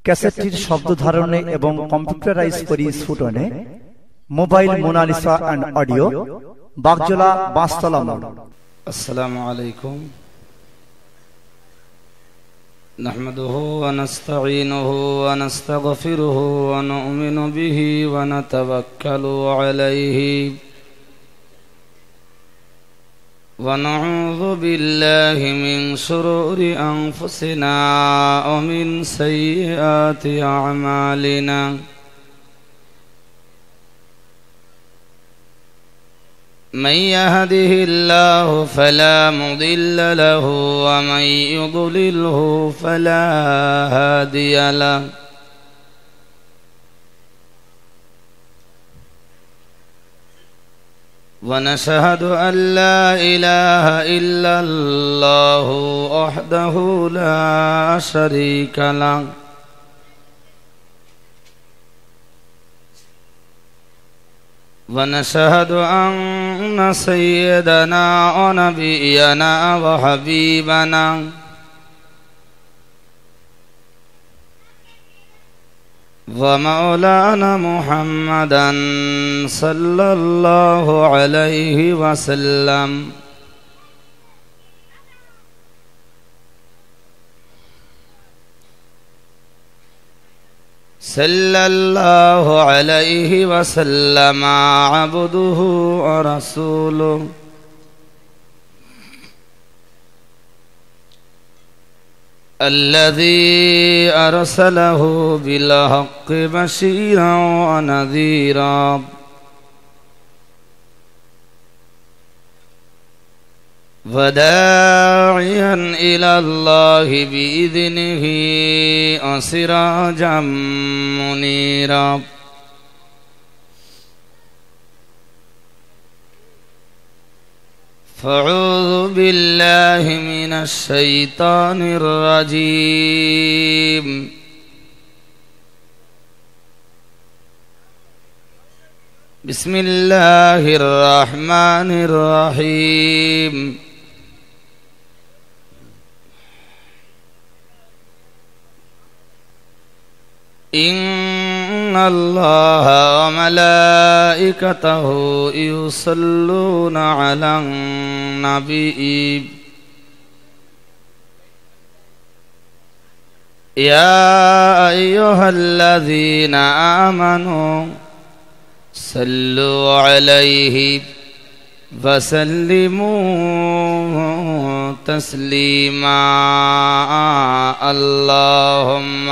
ক্যাসেটটির শব্দ ধারণে এবং কম্পিউটারাইজ পরিস্ফুটনে mobile Monalisa and audio, Bagjola, Banshtala মোড়। আসসালামু আলাইকুম। নাহমাদুহু ওয়া নাস্তাঈনুহু ওয়া নাস্তাগফিরুহু ওয়া নু'মিনু বিহি ওয়া নাতাওয়াক্কালু আলাইহি ওয়া নাউযু বিল্লাহি মিন শুরুরি আনফুসিনা ওয়া মিন সাইয়্যাতি আ'মালিনা। من يهده الله فلا مضل له ومن يضلله فلا هادي له. ونشهد أن لا إله إلا الله وحده لا شريك له. ونشهد أن سيدنا ونبينا وحبيبنا ومولانا محمدا صلى الله عليه وسلم صلى الله عليه وسلم عبده ورسوله الذي أرسله بالحق بشيرا ونذيرا وداعيا إلى الله بإذنه وسراجا منيرا. فأعوذ بالله من الشيطان الرجيم. بسم الله الرحمن الرحيم. إن الله وملائكته يصلون على النبي يا أيها الذين آمنوا صلوا عليه وسلموا تسليما. اللهم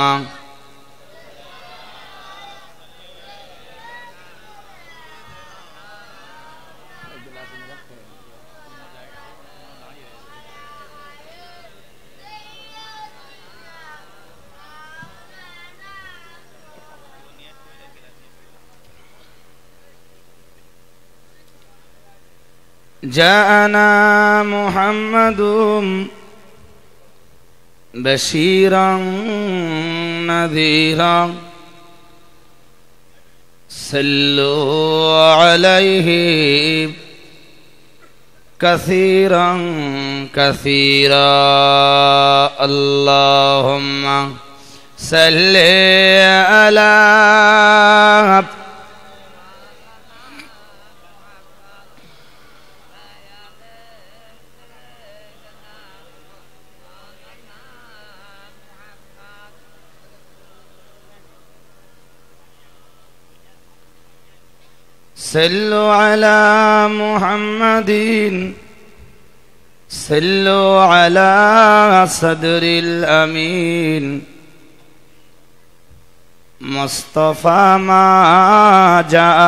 جاءنا محمد بشيرا نذيرا صلوا عليه كثيرا كثيرا. اللهم صل على صلوا على محمد صلوا على صدر الأمين مصطفى ما جاء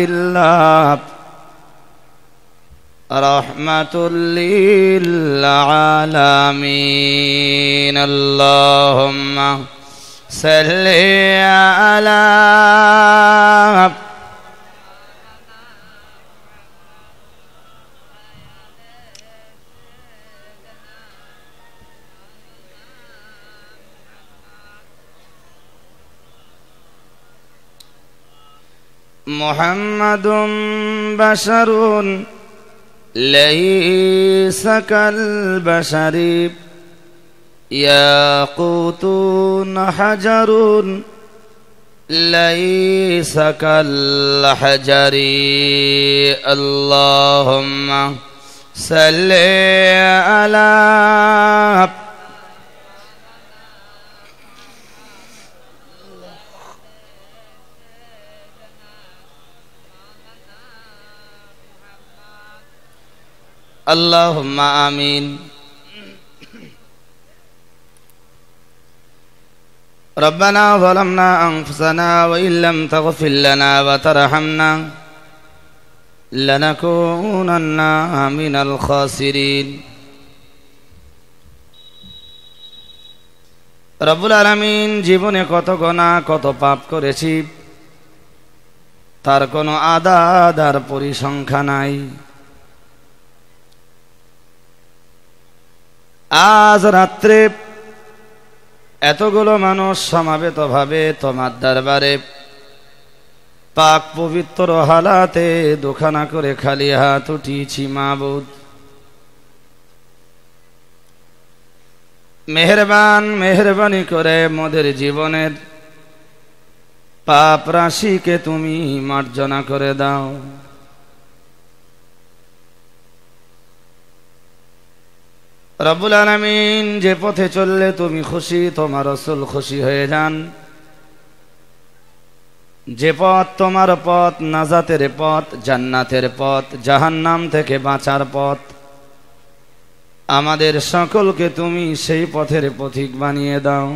إلا رحمة للعالمين. اللهم صل على محمد بشر ليس كالبشر ইয়াকুতুন হাজারুন লাইসা কাল হাজারি আল্লাহুম্মা সাল্লি আলা اللهم آمين ربنا ظلمنا أنفسنا وإن لم تغفر لنا وترحمنا لنكونن من الخاسرين রব্বুল আলামিন জীবনে কত গুনাহ কত পাপ করেছি তার কোনো আদাদ আর পরিসংখ্যা নাই। আজ রাত্রে এতগুলো মানুষ সমাবেত ভাবে তোমার দরবারে পাক পবিত্র হালাতে দুখানা করে খালি হাত উঠিয়েছি মাবুদ। মেহেরবানি করে মোদের জীবনের পাপ রাশিকে তুমি মার্জনা করে দাও। রব্বুল আলামিন যে পথে চললে তুমি খুশি, তোমার রাসূল খুশি হয়ে যান, যে পথ তোমার পথ, নাজাতের পথ, জান্নাতের পথ, জাহান্নাম থেকে বাঁচার পথ, আমাদের সকলকে তুমি সেই পথের পথিক বানিয়ে দাও।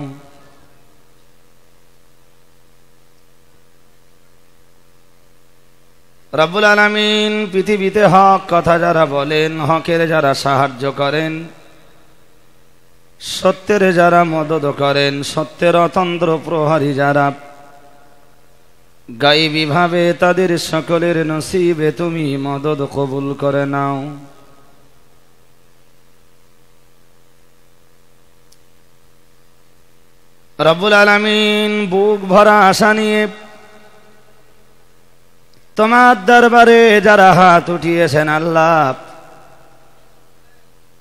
রব্বুল আলামিন পৃথিবীতে হক কথা যারা বলেন, হকের যারা সাহায্য করেন, সত্যের যারা মদদ করেন, সত্যের অতন্ত্র প্রহরী যারা, গায়বী ভাবে তাদের সকলের নসিবে তুমি মদদ কবুল করে নাও। রব্বুল আলামিন বুক ভরা আশা নিয়ে তোমার দরবারে যারা হাত উঠিয়েছেন আল্লাহ,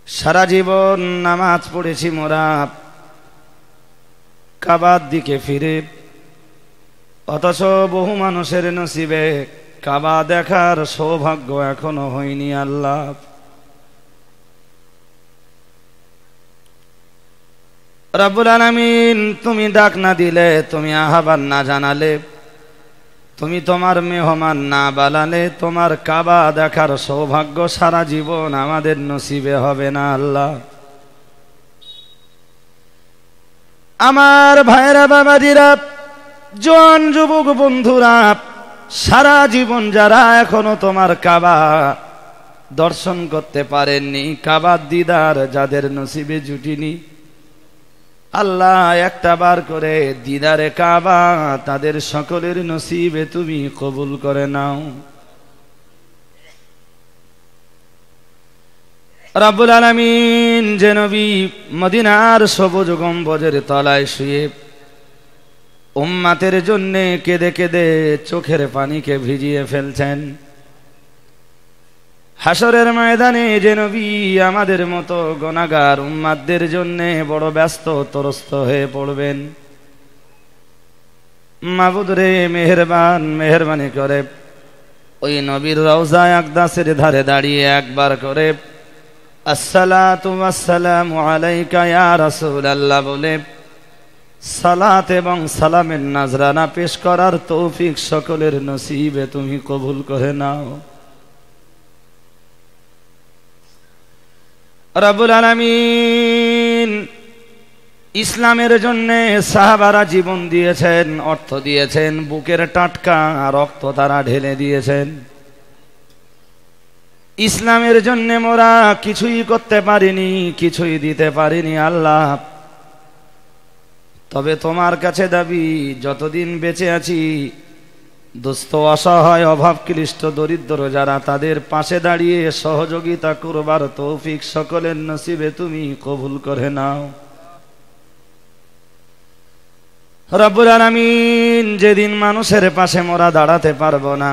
সারা জীবন নামাজ পড়েছি মোরা কাবার দিকে ফিরে, অথচ বহু মানুষের নসিবে কাবা দেখার সৌভাগ্য এখনো হয়নি আল্লাহ। রব্বুল আলামিন তুমি ডাক না দিলে, তুমি আহ্বান না জানালে, তুমি তোমার মেহমান না বানালে তোমার কাবা দেখার সৌভাগ্য সারা জীবন আমাদের নসিবে হবে না আল্লাহ। আমার ভাইরা বাবাজিরা, জোয়ান যুবক বন্ধুরা, সারা জীবন যারা এখনো তোমার কাবা দর্শন করতে পারেননি, কাবার দিদার যাদের নসিবে জুটিনি, আল্লাহ একটা বার করে দিদারে কাবা তাদের সকলের নসিবে তুমি কবুল করে নাও। রব্বুল আলামিন যে নবী মদিনার সবুজ গম্বুজের তলায় শুয়ে উম্মতের জন্য কেঁদে কেঁদে চোখের পানিকে ভিজিয়ে ফেলছেন, হাসরের ময়দানে যে নবী আমাদের মতো গুনাহগার উম্মতদের জন্য বড় ব্যস্ত ত্রস্ত হয়ে পড়বেন, মাবুদ রে মেহেরবানি করে ওই নবীর রওজা আকদাসের ধারে দাঁড়িয়ে একবার করে আসসালাতু ওয়াসসালামু আলাইকা ইয়া রাসূলুল্লাহ বলে সালাত এবং সালামের নাজরানা পেশ করার তৌফিক সকলের নসিবে তুমি কবুল করে নাও। রব্বুল আলামিন ইসলামের জন্য সাহাবারা জীবন দিয়েছেন, অর্থ দিয়েছেন, বুকের টাটকা রক্ত তারা ঢেলে দিয়েছেন। ইসলামের জন্য মোরা কিছুই করতে পারিনি, কিছুই দিতে পারিনি আল্লাহ, তবে তোমার কাছে দাবি যতদিন বেঁচে আছি দুস্থ অসহায় অভাব ক্লিষ্ট দরিদ্র যারা তাদের পাশে দাঁড়িয়ে সহযোগিতা করবার তৌফিক সকলের নসিবে তুমি কবুল করে নাও। রব্বুল আলামিন যেদিন মানুষের পাশে মোরা দাঁড়াতে পারবো না,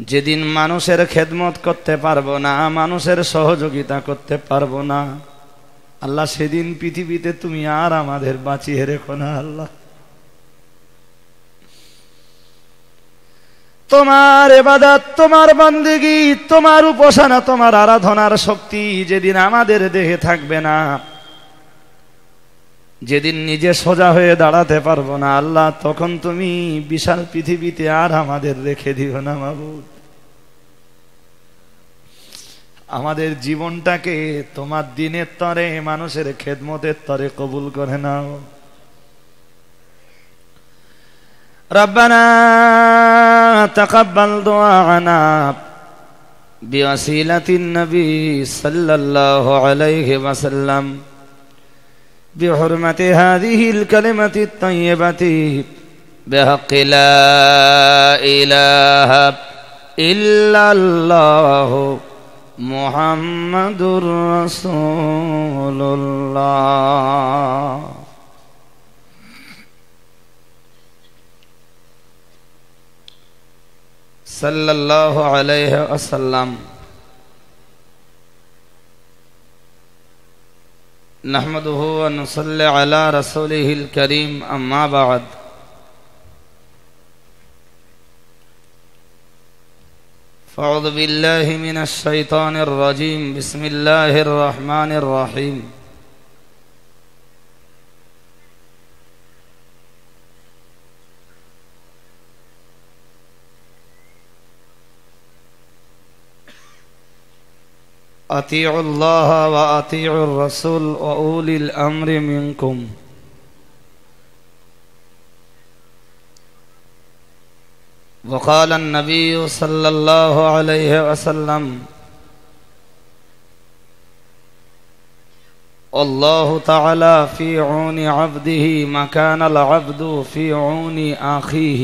যেদিন মানুষের খেদমত করতে পারবো না, মানুষের সহযোগিতা করতে পারবো না, আল্লাহ সেদিন পৃথিবীতে তুমি আর আমাদের বাঁচিয়ে রেখো না আল্লাহ। তোমার ইবাদত, তোমার বান্দেগী, তোমার উপাসনা, তোমার আরাধনার শক্তি যেদিন আমাদের দেহে থাকবে না, যেদিন নিজে সোজা হয়ে দাঁড়াতে পারবো না আল্লাহ, তখন তুমি বিশাল পৃথিবীতে আর আমাদের রেখে দিও না মাবুদ। আমাদের জীবনটাকে তোমার দিনের তরে, মানুষের খেদমতের তরে কবুল করে নাও। রব্বানা তাকাব্বাল দুআনা বিওয়াসিলাতিন নবী সাল্লাল্লাহু আলাইহি ওয়াসাল্লাম বিহুরমাতি হাযিহিল কালিমাতিত তাইয়্যিবাতি বিহাক্কি লা ইলাহা ইল্লাল্লাহ মুহাম্মাদুর রাসূলুল্লাহ। সাল্লাল্লাহু আলাইহি ওয়াসাল্লাম। নাহমাদুহু ওয়া নুসাল্লি আলা রাসূলিহিল কারীম, আম্মা বা'দ। আউযু বিল্লাহি মিনাশ শাইতানির রাজীম। বিসমিল্লাহির রহমানির রহিম। أطيعوا الله وأطيعوا الرسول وأولي الأمر منكم. وقال النبي صلى الله عليه وسلم الله تعالى في عون عبده ما كان العبد في عون أخيه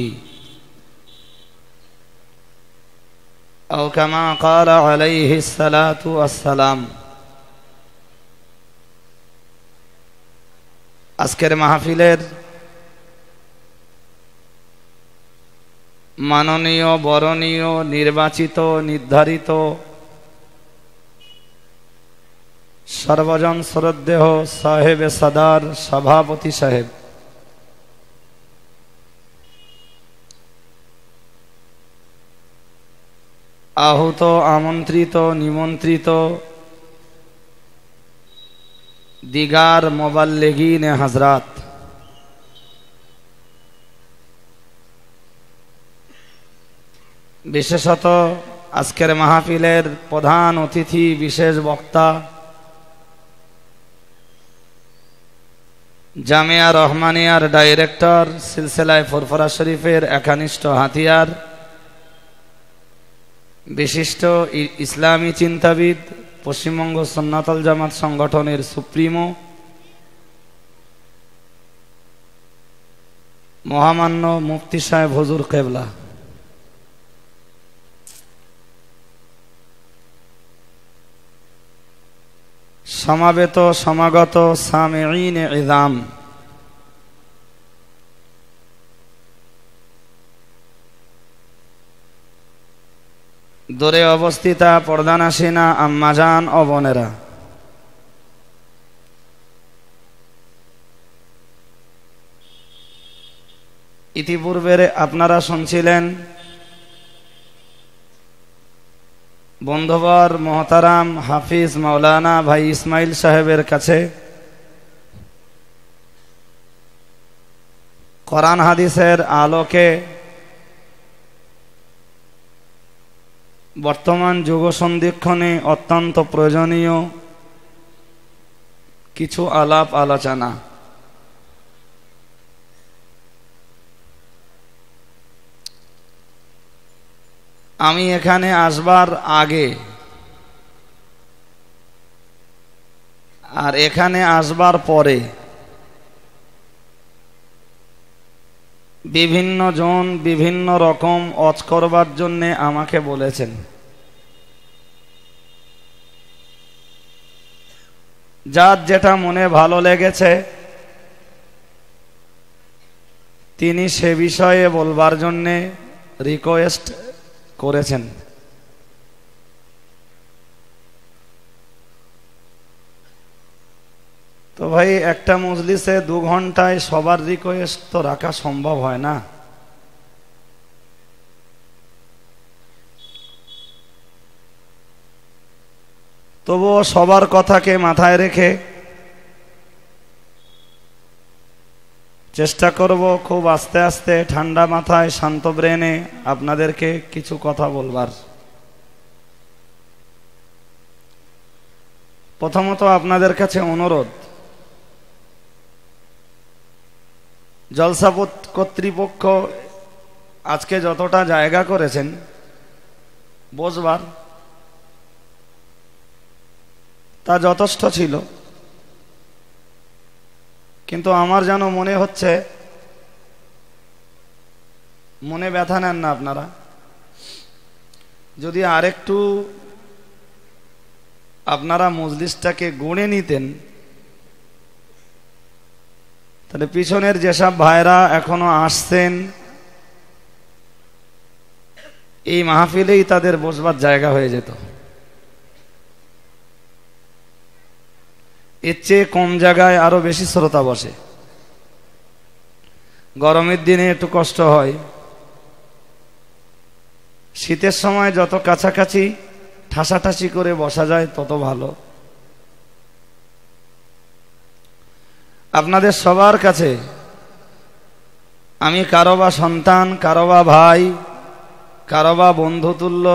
أو كما قال عليه الصلاة والسلام. আজকের মাহফিলের মাননীয়, বরণীয়, নির্বাচিত, নির্ধারিত, সর্বজন শ্রদ্ধেয় সাহেবে সাদার সভাপতি সাহেব, আহত, আমন্ত্রিত, নিমন্ত্রিত দিগার মোবাল্লিগিন হযরত, বিশেষত আজকের মাহফিলের প্রধান অতিথি, বিশেষ বক্তা, জামিয়া রহমানিয়ার ডাইরেক্টর, সিলসিলায়ে ফুরফুরা শরীফের একনিষ্ঠ হাতিয়ার, বিশিষ্ট ইসলামী চিন্তাবিদ, পশ্চিমবঙ্গ সুন্নাতুল জামাত সংগঠনের সুপ্রিমো, মহামান্য মুফতি সাহেব হুজুর কেবলা, সমাবেত সমাগত সামিঈন ইযাম, দূরে অবস্থিতা পর্দানাসীনা আম্মাজান ও বোনেরা, ইতিপূর্বে আপনারা শুনছিলেন বন্ধুবর মোহতারাম হাফিজ মাওলানা ভাই ইসমাইল সাহেবের কাছে কোরআন হাদিসের আলোকে বর্তমান যুগ সন্ধিক্ষণে অত্যন্ত প্রয়োজনীয় কিছু আলাপ আলোচনা। আমি এখানে আসবার আগে আর এখানে আসবার পরে বিভিন্ন জন বিভিন্ন রকম ওয়াজ করবার জন্যে আমাকে বলেছেন। যার যেটা মনে ভালো লেগেছে তিনি সে বিষয়ে বলবার জন্যে রিকোয়েস্ট করেছেন। তো ভাই একটা মজলিসে 2 ঘন্টায় সবার রিকোয়েস্ট তো রাখা সম্ভব হয় না। তবুও সবার কথাকে মাথায় রেখে চেষ্টা করব খুব আস্তে আস্তে ঠান্ডা মাথায় শান্ত ব্রেনে আপনাদেরকে কিছু কথা বলবার। প্রথমত আপনাদের কাছে অনুরোধ, জলসা কর্তৃপক্ষ আজকে যতটা জায়গা করেছেন বসবার তা যথেষ্ট ছিল, কিন্তু আমার যেন মনে হচ্ছে, মনে ব্যথা নেন না আপনারা, যদি আরেকটু আপনারা মজলিসটাকে গুণে নিতেন তাহলে পিছনের যেসব ভাইরা এখনো আসছেন এই মাহফিলেই তাদের বসবার জায়গা হয়ে যেত। এর চেয়ে কম জায়গায় আরো বেশি শ্রোতা বসে। গরমের দিনে একটু কষ্ট হয়, শীতের সময় যত কাছাকাছি ঠাসাঠাসি করে বসা যায় তত ভালো। আপনাদের সবার কাছে আমি কারোবা সন্তান, কারোবা ভাই, কারোবা বন্ধুতুল্য,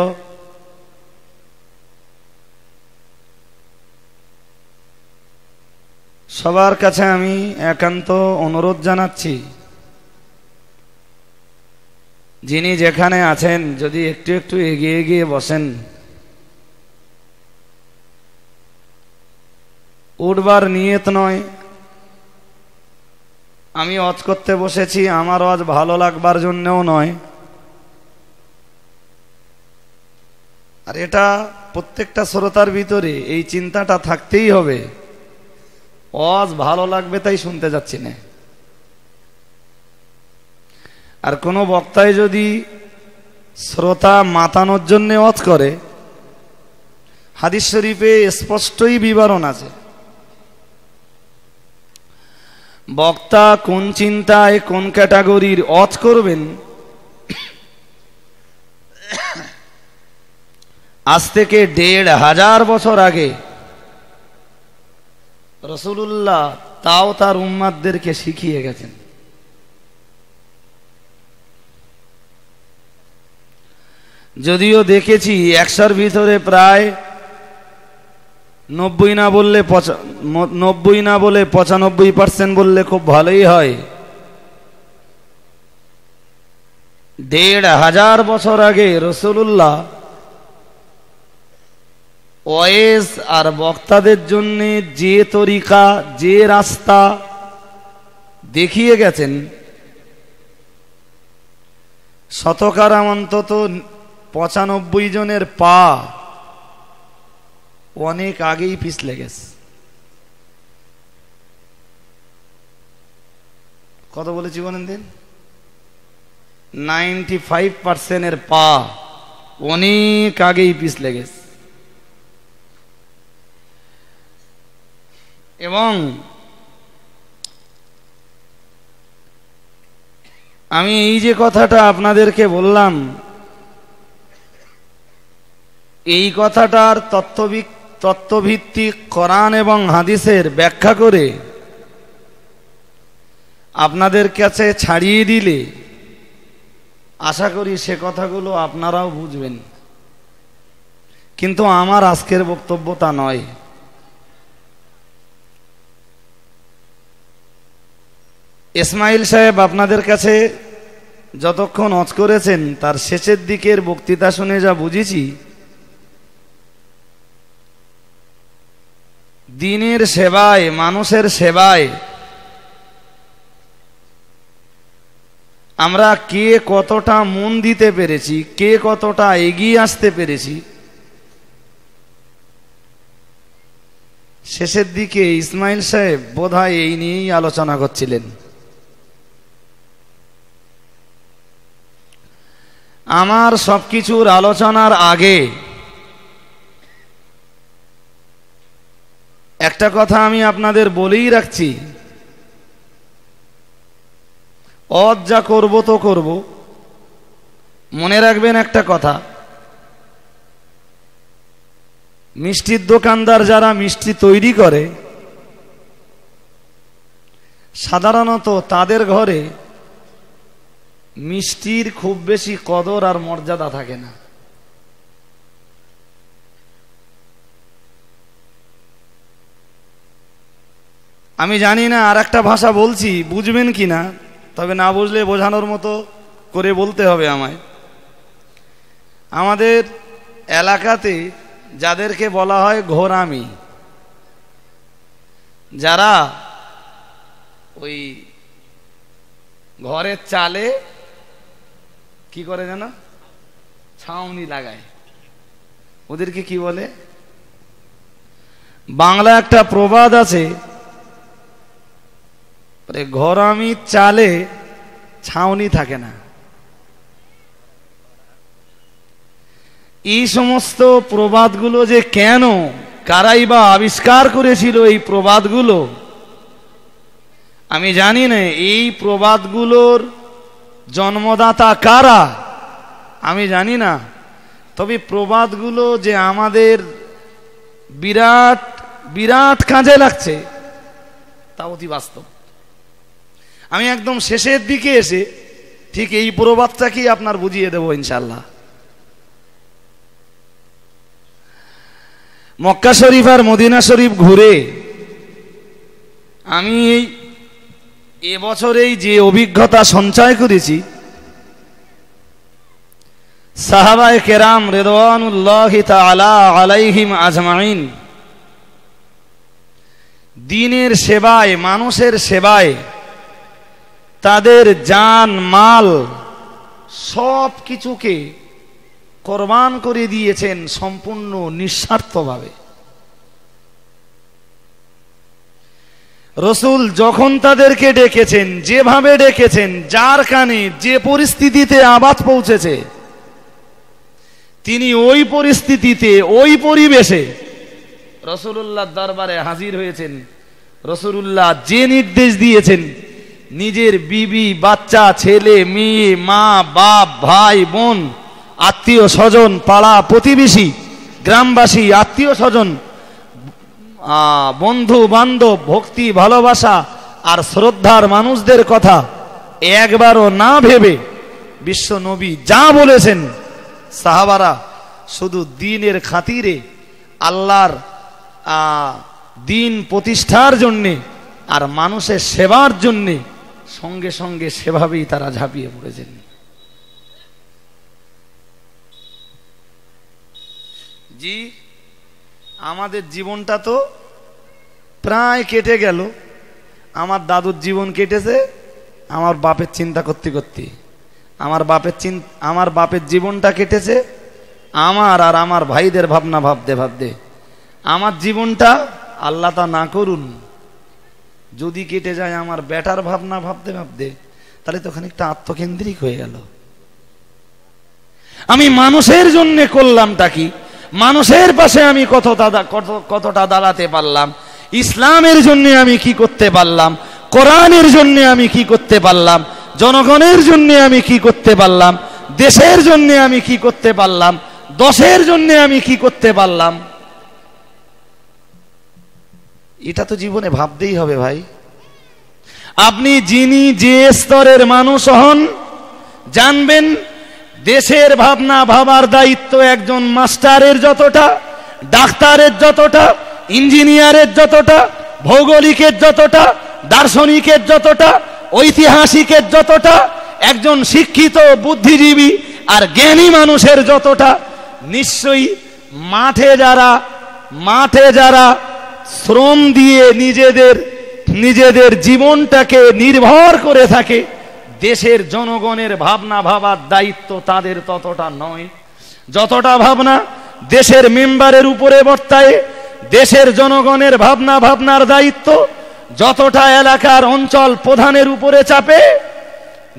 সবার কাছে আমি একান্ত অনুরোধ জানাচ্ছি, যিনি যেখানে আছেন যদি একটু একটু এগিয়ে এগিয়ে বসেন। উঠবার নিয়ত নয়, আমি ওয়াজ করতে বসেছি আমার ওয়াজ ভালো লাগবার জন্যও নয়, আর এটা প্রত্যেকটা শ্রোতার ভিতরে এই চিন্তাটা থাকতেই হবে, ওয়াজ ভালো লাগবে তাই শুনতে যাচ্ছি না। আর কোনো বক্তায় যদি শ্রোতা মাতানোর জন্য ওয়াজ করে, হাদিস শরীফে স্পষ্টই বিবরণ আছে বক্তা কোন চিন্তায় কোন ক্যাটাগরির ওয়াজ করবেন। আজ থেকে ১৫০০ বছর আগে রাসূলুল্লাহ তাও তার উম্মাতদেরকে শিখিয়ে গেছেন। যদিও দেখেছি ১০০-র ভিতরে প্রায় ৯০ না বললে ৯৫% বললে খুব ভালোই হয়। ১৫০০ বছর আগে রাসূলুল্লাহ ওয়াইজ আর বক্তাদের জন্য যে তরিকা, যে রাস্তা দেখিয়ে গেছেন, শতকরা অন্তত ৯৫ জনের পা অনেক আগেই পিছলে গেছে। কত বলেছি বলেন দিন? ৯৫% পা অনেক আগেই পিছলে গেছে। এবং আমি এই যে কথাটা আপনাদেরকে বললাম, এই কথাটার তত্ত্বভিত্তিক কোরআন এবং হাদিসের ব্যাখ্যা করে আপনাদের কাছে ছাড়িয়ে দিলে আশা করি সে কথাগুলো আপনারাও বুঝবেন। কিন্তু আমার আজকের বক্তব্য তা নয়। ইসমাইল সাহেব আপনাদের কাছে যতক্ষণ ওয়াজ করেছেন তার শেষের দিকের বক্তৃতা শুনে যা বুঝেছি, দিনের সেবায়, মানুষের সেবায় আমরা কে কতটা মন দিতে পেরেছি, কে কতটা এগিয়ে আসতে পেরেছি, শেষের দিকে ইসমাইল সাহেব বোধহয় এই নিয়েই আলোচনা করছিলেন। আমার সবকিছুর আলোচনার আগে একটা কথা আমি আপনাদের বলেই রাখছি, যা করব তো করব, মনে রাখবেন একটা কথা, মিষ্টির দোকানদার যারা মিষ্টি তৈরি করে সাধারণত তাদের ঘরে মিষ্টির খুব বেশি কদর আর মর্যাদা থাকে না। আমি জানি না আর একটা ভাষা বলছি, বুঝবেন কিনা, তবে না বুঝলে বোঝানোর মতো করে বলতে হবে আমায়। আমাদের এলাকাতে যাদেরকে বলা হয় ঘোরামি, যারা ওই ঘরের চালে কি করে যেন ছাউনি লাগায়, ওদেরকে কি বলে? বাংলা একটা প্রবাদ আছে, ঘরামি চালে ছাউনি থাকে না। এই সমস্ত প্রবাদগুলো যে কেন, কারাই বা আবিষ্কার করেছিল এই প্রবাদগুলো আমি জানি না। এই প্রবাদগুলোর জন্মদাতা কারা আমি জানি না, তবে প্রবাদগুলো যে আমাদের বিরাট বিরাট কাজে লাগছে তা অতি বাস্তব। আমি একদম শেষের দিকে এসে ঠিক এই প্রবাদটাকেই আপনার বুঝিয়ে দেব ইনশাআল্লাহ। মক্কা শরীফ আর মদিনা শরীফ ঘুরে আমি এবছরেই যে অভিজ্ঞতা সঞ্চয় করেছি, সাহাবায়ে কেরাম রিদওয়ানুল্লাহি তাআলা আলাইহিম আজমাইন দ্বীনের সেবায়, মানুষের সেবায় তাদের জান মাল সব কিছুকে কোরবান করে দিয়েছেন সম্পূর্ণ নিঃস্বার্থভাবে। রসুল যখন তাদেরকে ডেকেছেন, যেভাবে ডেকেছেন, যার কানে যে পরিস্থিতিতে আওয়াজ পৌঁছেছে, তিনি ওই পরিস্থিতিতে ওই পরিবেশে রসুলুল্লাহর দরবারে হাজির হয়েছেন। রসুলুল্লাহ যে নির্দেশ দিয়েছেন, নিজের বিবি, বাচ্চা, ছেলে, মেয়ে, মা, বাপ, ভাই, বোন, আত্মীয় স্বজন, পাড়া প্রতিবেশী, গ্রামবাসী, আত্মীয় স্বজন, বন্ধু বান্ধব, ভক্তি ভালোবাসা আর শ্রদ্ধার মানুষদের কথা একবারও না ভেবে বিশ্ব নবী যা বলেছেন, সাহাবারা শুধু দ্বীনের খাতিরে, আল্লাহর দ্বীন প্রতিষ্ঠার জন্যে আর মানুষের সেবার জন্যে সঙ্গে সঙ্গে সেভাবেই তারা ঝাঁপিয়ে পড়েছেন। জি, আমাদের জীবনটা তো প্রায় কেটে গেল। আমার দাদুর জীবন কেটেছে আমার বাপের চিন্তা করতে করতে, আমার বাপের জীবনটা কেটেছে আমার আর আমার ভাইদের ভাবনা ভাবতে ভাবতে। আমার জীবনটা আল্লাহ তা না করুন যদি কেটে যায় আমার বেটার ভাবনা ভাবতে ভাবতে, তাহলে তো খানিকটা আত্মকেন্দ্রিক হয়ে গেল। আমি মানুষের জন্য করলামটা কি, মানুষের পাশে আমি কতটা দাঁড়াতে পারলাম, ইসলামের জন্য আমি কি করতে পারলাম, কোরআনের জন্য আমি কি করতে পারলাম, জনগণের জন্য আমি কি করতে পারলাম, দেশের জন্য আমি কি করতে পারলাম, দশের জন্য আমি কি করতে পারলাম, এটা তো জীবনে ভাবতেই হবে ভাই। আপনি যিনি যে স্তরের মানুষ হন, জানবেন দেশের ভাবনা ভাবার দায়িত্ব একজন মাস্টারের যতটা, ডাক্তারের যতটা, ইঞ্জিনিয়ারের যতটা, ভৌগোলিকের যতটা, দার্শনিকের যতটা, ঐতিহাসিকের যতটা, একজন শিক্ষিত বুদ্ধিজীবী আর জ্ঞানী মানুষের যতটা, নিশ্চয়ই মাঠে যারা শ্রম দিয়ে নিজেদের জীবনটাকে নির্ভর করে থাকে, দেশের জনগণের ভাবনা ভাবার দায়িত্ব তাদের ততটা নয়। যতটা ভাবনা দেশের মেম্বারের উপরে বর্তায়, দেশের জনগণের ভাবনার দায়িত্ব যতটা এলাকার অঞ্চল প্রধানের উপরে চাপে,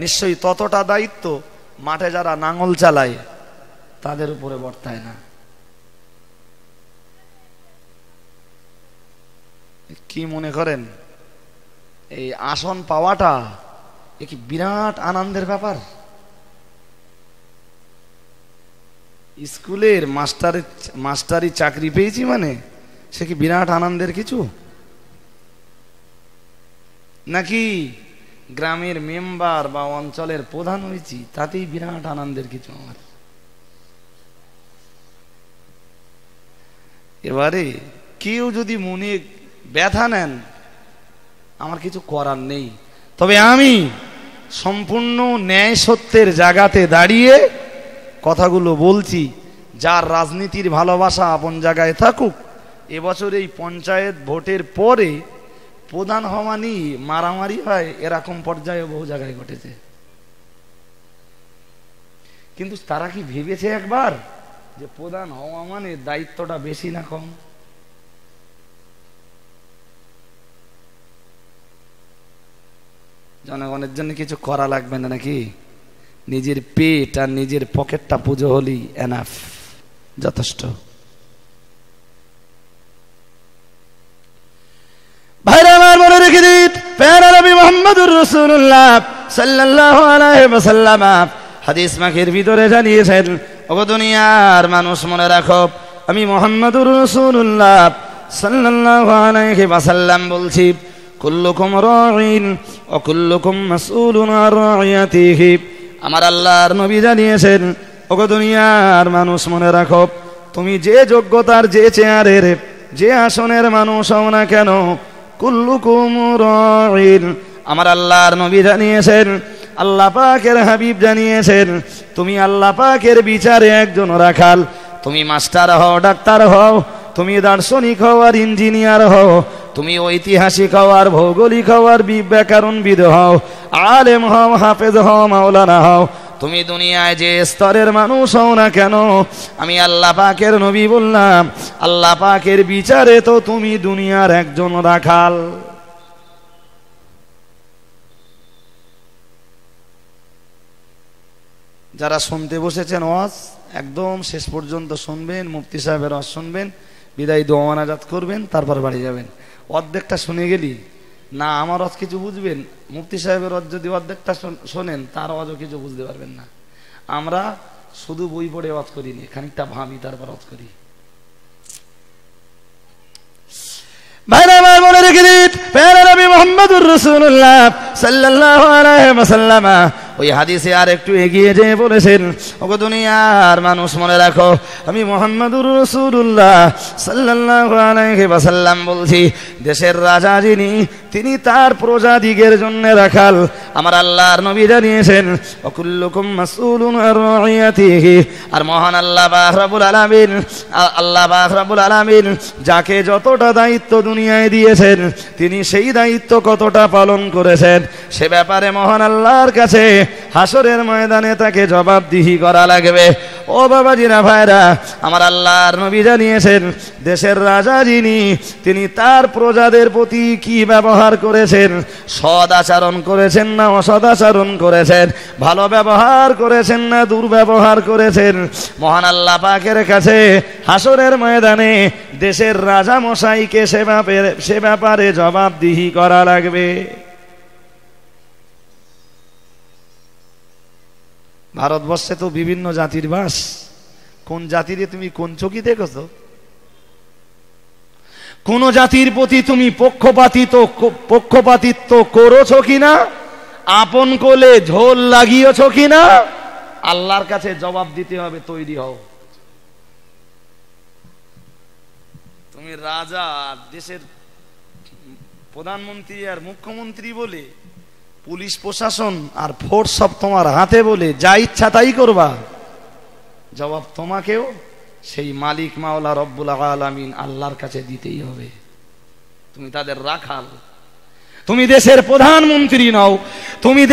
নিশ্চয়ই ততটা দায়িত্ব মাঠে যারা নাঙল চালায় তাদের উপরে বর্তায় না। কি মনে করেন এই আসন পাওয়াটা কি বিরাট আনন্দের ব্যাপার? স্কুলের মাস্টারি চাকরি পেয়েছি মানে সে কি বিরাট আনন্দের কিছু? নাকি গ্রামের মেম্বার বা অঞ্চলের প্রধান হয়েছি তাতেই বিরাট আনন্দের কিছু আমার? এবারে কেউ যদি মনে ব্যথা নেন, আমার কিছু করার নেই, তবে আমি সম্পূর্ণ ন্যায় সত্যের জায়গাতে দাঁড়িয়ে কথাগুলো বলছি। যার রাজনীতির ভালোবাসা আপন জায়গায় থাকুক। এবছর এই পঞ্চায়েত ভোটের পরে প্রধান হওয়া নিয়ে মারামারি হয়, এরকম পর্যায়ে বহু জায়গায় ঘটেছে। কিন্তু তারা কি ভেবেছে একবার যে প্রধান হওয়া মানে দায়িত্বটা বেশি না কম? জনগণের জন্য কিছু করা লাগবে না নাকি? নিজের পেট আর নিজের পকেটটা পুজো হলেই এনাফ, যথেষ্ট। ভাইরা আমার মনে রেখে দিন, প্যারা নবী মুহাম্মদুর রাসূলুল্লাহ সাল্লাল্লাহু আলাইহি ওয়াসাল্লাম হাদিস মাখের ভিতরে জানিয়েছেন, ওগো দুনিয়ার মানুষ মনে রাখো, আমি মুহাম্মদুর রাসূলুল্লাহ সাল্লাল্লাহু আলাইহি ওয়াসাল্লাম বলছি, কুল্লুকুম রাঈন ওয়া কুল্লুকুম মাসউলুন আন রাইয়াতিহি। আমার আল্লাহর নবী জানিয়েছেন, ওগো দুনিয়ার মানুষ মনে রাখো, তুমি যে যোগ্যতার, যে চেয়ারের, যে আসনের মানুষ হও না কেন, কুল্লুকুম রাঈন। আমার আল্লাহর নবী জানিয়েছেন, আল্লাহ পাকের হাবিব জানিয়েছেন, তুমি আল্লাহ পাকের বিচারে একজন রাখাল। তুমি মাস্টার হও, ডাক্তার হও, তুমি দার্শনিক হও আর ইঞ্জিনিয়ার হও, তুমি ঐতিহাসিক হও আর ভৌগোলিক হও আর ব্যাকরণবিদ হও, আলেম হও, হাফেজ হও, মাওলানা হও, তুমি দুনিয়ায় যে স্তরের মানুষ হও না কেন, আমি আল্লাহ পাকের নবী বললাম, আল্লাহ পাকের বিচারে তো তুমি দুনিয়ার একজন রাখাল। যারা শুনতে বসেছেন ওয়াজ, একদম শেষ পর্যন্ত শুনবেন, মুফতি সাহেবের ওয়াজ শুনবেন, বিদায় দোয়া মোনাজাত করবেন, তারপর বাড়ি যাবেন। অর্ধেকটা শুনে গেলি না আমার ওয়াজ কিছু বুঝবেন, মুফতি সাহেবের ওয়াজ যদি অর্ধেকটা শোনেন তার ওয়াজও কিছু বুঝতে পারবেন না। আমরা শুধু বই পড়ে ওয়াজ করিনি, খানিকটা ভাবি তারপর ওয়াজ করি। ভাইরা আমার মনে রেখে দিন, প্যারা নবী মুহাম্মদুর রাসূলুল্লাহ সাল্লাল্লাহু আলাইহি ওয়াসাল্লাম ওই হাদিসে আর একটু এগিয়ে যেয়ে বলেছেন, ওগো দুনিয়ার মানুষ মনে রাখো, আমি মুহাম্মদুর রাসূলুল্লাহ সাল্লাল্লাহু আলাইহি ওয়াসাল্লাম বলছি, দেশের রাজা যিনি, তিনি তার প্রজাদিগের জন্য রাখাল। আমার আল্লাহর নবী জানিয়েছেন, ওয়াকুল্লুকুম মাসউলুন আন রাইয়াতিহি। আর মহান আল্লাহ পাক রব্বুল আলামিন, আল্লাহ পাক রব্বুল আলামিন যাকে যতটা দায়িত্ব দুনিয়ায় দিয়েছেন, তিনি সেই দায়িত্ব কতটা পালন করেছেন সে ব্যাপারে মহান আল্লাহর কাছে হাসরের ময়দানে তাকে জবাবদিহি করা লাগবে। ও বাবাজিরা, ভাইরা, আমার আল্লাহর নবী জানিয়েছেন, দেশের রাজা যিনি, তিনি তার প্রজাদের প্রতি কি ব্যবহার করেছেন, সদ আচরণ করেছেন না অসদ আচরণ করেছেন, ভালো ব্যবহার করেছেন না দুর্ব্যবহার করেছেন, মহান আল্লাহ পাকের কাছে হাসরের ময়দানে দেশের রাজা মশাইকে সে ব্যাপারে জবাবদিহি করা লাগবে। ভারতবর্ষে তো বিভিন্ন জাতির বাস, কোন জাতিরে তুমি কোন চোখে দেখেছো? কোন জাতির প্রতি তুমি পক্ষপাতিত্ব করেছো কিনা, আপন কোলে ঝোল লাগিয়েছো কিনা, আল্লাহর কাছে জবাব দিতে হবে, তৈরি হও। তুমি রাজা, দেশের প্রধানমন্ত্রী আর মুখ্যমন্ত্রী বলে, পুলিশ প্রশাসন আর ফোর্স সব তোমার হাতে বলে যা ইচ্ছা তাই করবা, জবাব তোমাকেও সেই মালিক মাওলা রব্বুল আলামিন আল্লাহর কাছে দিতেই হবে। তুমি তাদের রাখাল, তুমি দেশের প্রধানমন্ত্রী নাও, তুমি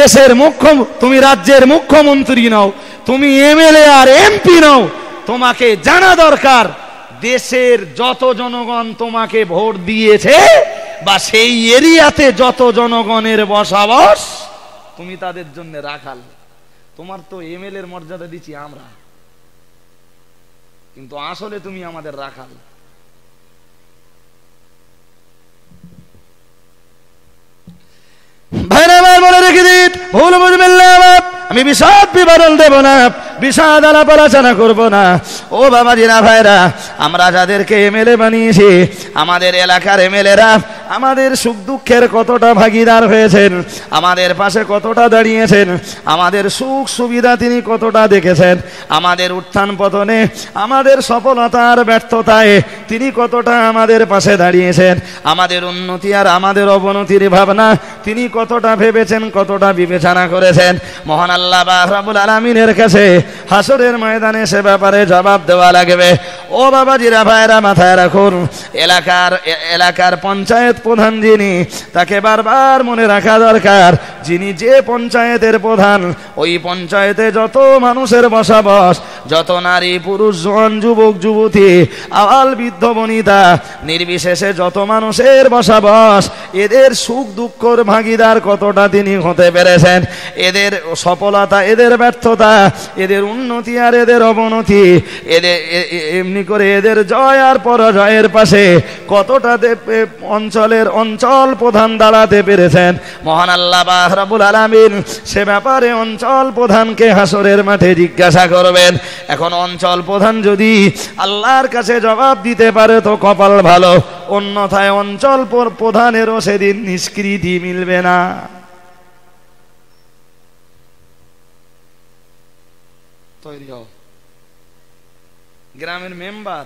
রাজ্যের মুখ্যমন্ত্রী নাও, তুমি এমএলএ আর এমপি নাও, তোমাকে জানা দরকার দেশের যত জনগণ তোমাকে ভোট দিয়েছে বা সেই এরিয়াতে যত জনগণের বসবাস, তুমি তাদের জন্য রাখাল। তোমার তো এমএলএ এর মর্যাদা দিচ্ছি আমরা, কিন্তু আসলে তুমি আমাদের রাখাল। ভুল বুঝবেন না, আমি বিশদ বিবরণ দেব না, বিষাদ আলাপ আলোচনা করব না। ও বাবাজিরা ভাইরা, আমরা যাদেরকে এমএলএ বানিয়েছি, আমাদের এলাকার এমএলএরা আমাদের সুখ দুঃখের কতটা ভাগিদার হয়েছেন, আমাদের পাশে কতটা দাঁড়িয়েছেন, আমাদের সুখ সুবিধা তিনি কতটা দেখেছেন, আমাদের উত্থান পতনে, আমাদের সফলতার ব্যর্থতায় তিনি কতটা আমাদের পাশে দাঁড়িয়েছেন, আমাদের উন্নতি আর আমাদের অবনতির ভাবনা তিনি কতটা ভেবেছেন, কতটা বিবেচনা করেছেন। মহান আল্লাহ পাক রব্বুল আলামিনের কাছে হাসরের ময়দানে সে ব্যাপারে জবাব দেওয়া লাগবে। ও বাবাজিরা ভাইরা, মাথায় রাখুন, এলাকার পঞ্চায়েত প্রধান যিনি, তাকে বারবার মনে রাখা দরকার, যিনি যে পঞ্চায়েতের প্রধান, ওই পঞ্চায়েতে যত মানুষের বসবাস, যত নারী পুরুষ জওয়ান যুবক যুবতী আবাল বৃদ্ধ বনিতা নির্বিশেষে যত মানুষের বসবাস, এদের সুখ দুঃখর ভাগিদার কতটা তিনি হতে পেরেছেন, এদের সফলতা, এদের ব্যর্থতা, এদের উন্নতি আর এদের অবনতি, এদের এমনি করে এদের জয় আর পরাজয়ের পাশে কতটা অঞ্চল প্রধান দাঁড়াতে পেরেছেন। মহান আল্লাহ পাক রব্বুল আলামিন সে ব্যাপারে অঞ্চল প্রধানকে হাসরের মাঠে জিজ্ঞাসা করবেন। এখন অঞ্চল প্রধান যদি আল্লাহর কাছে জবাব দিতে পারে তো কপাল ভালো, অন্যথায় অঞ্চল প্রধানেরও সেদিন নিষ্কৃতি মিলবে না। তৈরি হও। গ্রামের মেম্বার,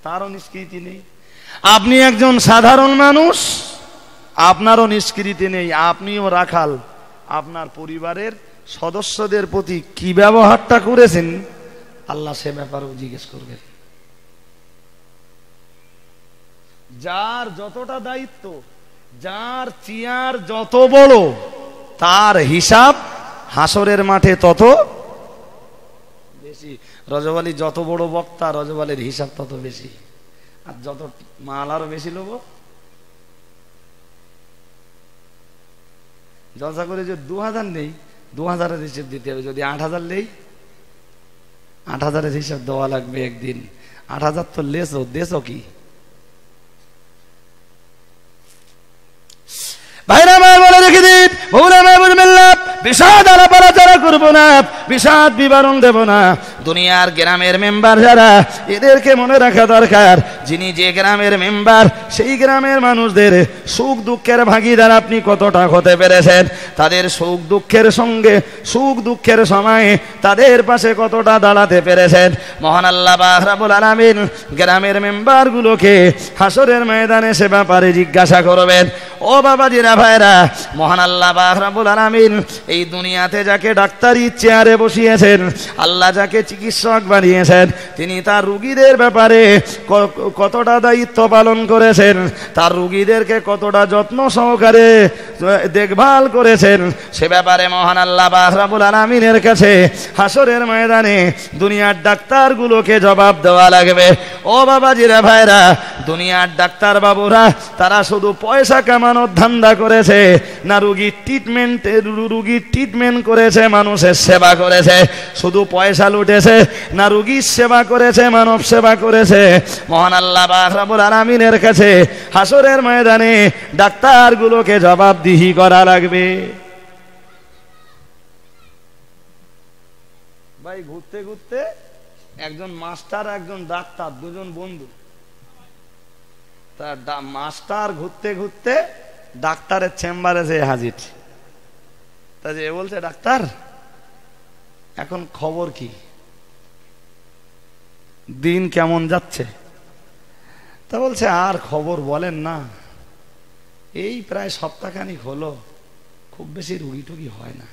তারও নিষ্কৃতি নেই। আপনি একজন সাধারণ মানুষ, আপনারও নিষ্কৃতি নেই। আপনিও রাখাল, আপনার পরিবারের সদস্যদের প্রতি কি ব্যবহারটা করেছেন আল্লাহ সে ব্যাপারেও জিজ্ঞেস করবেন। যার যতটা দায়িত্ব, যার চেয়ার যত বড়, তার হিসাব হাসরের মাঠে তত বেশি। রজব আলী যত বড় বক্তা, রজব আলীর হিসাব তত বেশি। আর যত মাল আরো বেশি লোক, জলসা করে যদি 2000 নেই, 2000-এর হিসাব দিতে হবে। যদি 8000 নেই, 8000-এর হিসাব দেওয়া লাগবে একদিন। 8000 তো লেসো, দেশও কি ভাইরা ভাই বলে রেখে দিন, ভুলে বুঝবেন না, বিষাদ আলাপ আলোচনা করবো না, বিষাদ বিবরণ দেব না। দুনিয়ার গ্রামের মেম্বার যারা, এদেরকে মনে রাখা দরকার, যিনি যে গ্রামের মেম্বার, সেই গ্রামের মানুষদের সুখ দুঃখের ভাগিদার আপনি কতটা হতে পেরেছেন, তাদের সুখ দুঃখের সঙ্গে, সুখ দুঃখের সময়ে তাদের পাশে কতটা দাঁড়াতে পেরেছেন। মহান আল্লাহ পাক রব্বুল আলামিন গ্রামের মেম্বারগুলোকে হাসরের ময়দানে সে ব্যাপারে জিজ্ঞাসা করবেন। ও বাবাজিরা ভাইরা, মহান আল্লাহ পাক রব্বুল আলামিন এই দুনিয়াতে যাকে ডাক্তারি চেয়ারে বসিয়েছেন, আল্লাহ যাকে চিকিৎসক বানিয়েছেন, তিনি তার রোগীদের ব্যাপারে কতটা দায়িত্ব পালন করেছেন, তার রোগীদেরকে কতটা যত্ন সহকারে দেখভাল করেছেন, সে ব্যাপারে মহান আল্লাহ পাক রব্বুল আলামিনের কাছে হাসরের ময়দানে দুনিয়ার ডাক্তারগুলোকে জবাব দেওয়া লাগবে। ও বাবাজিরা ভাইরা, দুনিয়ার ডাক্তার বাবুরা তারা শুধু পয়সা কামানোর ধান্দা করেছে না, রোগীর ট্রিটমেন্ট করেছে, মানুষের সেবা করেছে? শুধু পয়সা লুটেছে না, রোগীর সেবা করেছে, মানব সেবা করেছে? মহান আল্লাহ পাক রব্বুল আলামিনের কাছে হাসরের ময়দানে ডাক্তারগুলোকে জবাবদিহি করা লাগবে। ভাই, ঘুরতে ঘুরতে একজন মাস্টার, একজন ডাক্তার, দুজন বন্ধু। তার মাস্টার ঘুরতে ঘুরতে ডাক্তারের চেম্বারে যে হাজির। তা যে বলছে, ডাক্তার এখন খবর কি, দিন কেমন যাচ্ছে? তা বলছে, আর খবর বলেন না, এই প্রায় সপ্তাহখানিক হলো, খুব বেশি রুগী টুগী হয় না।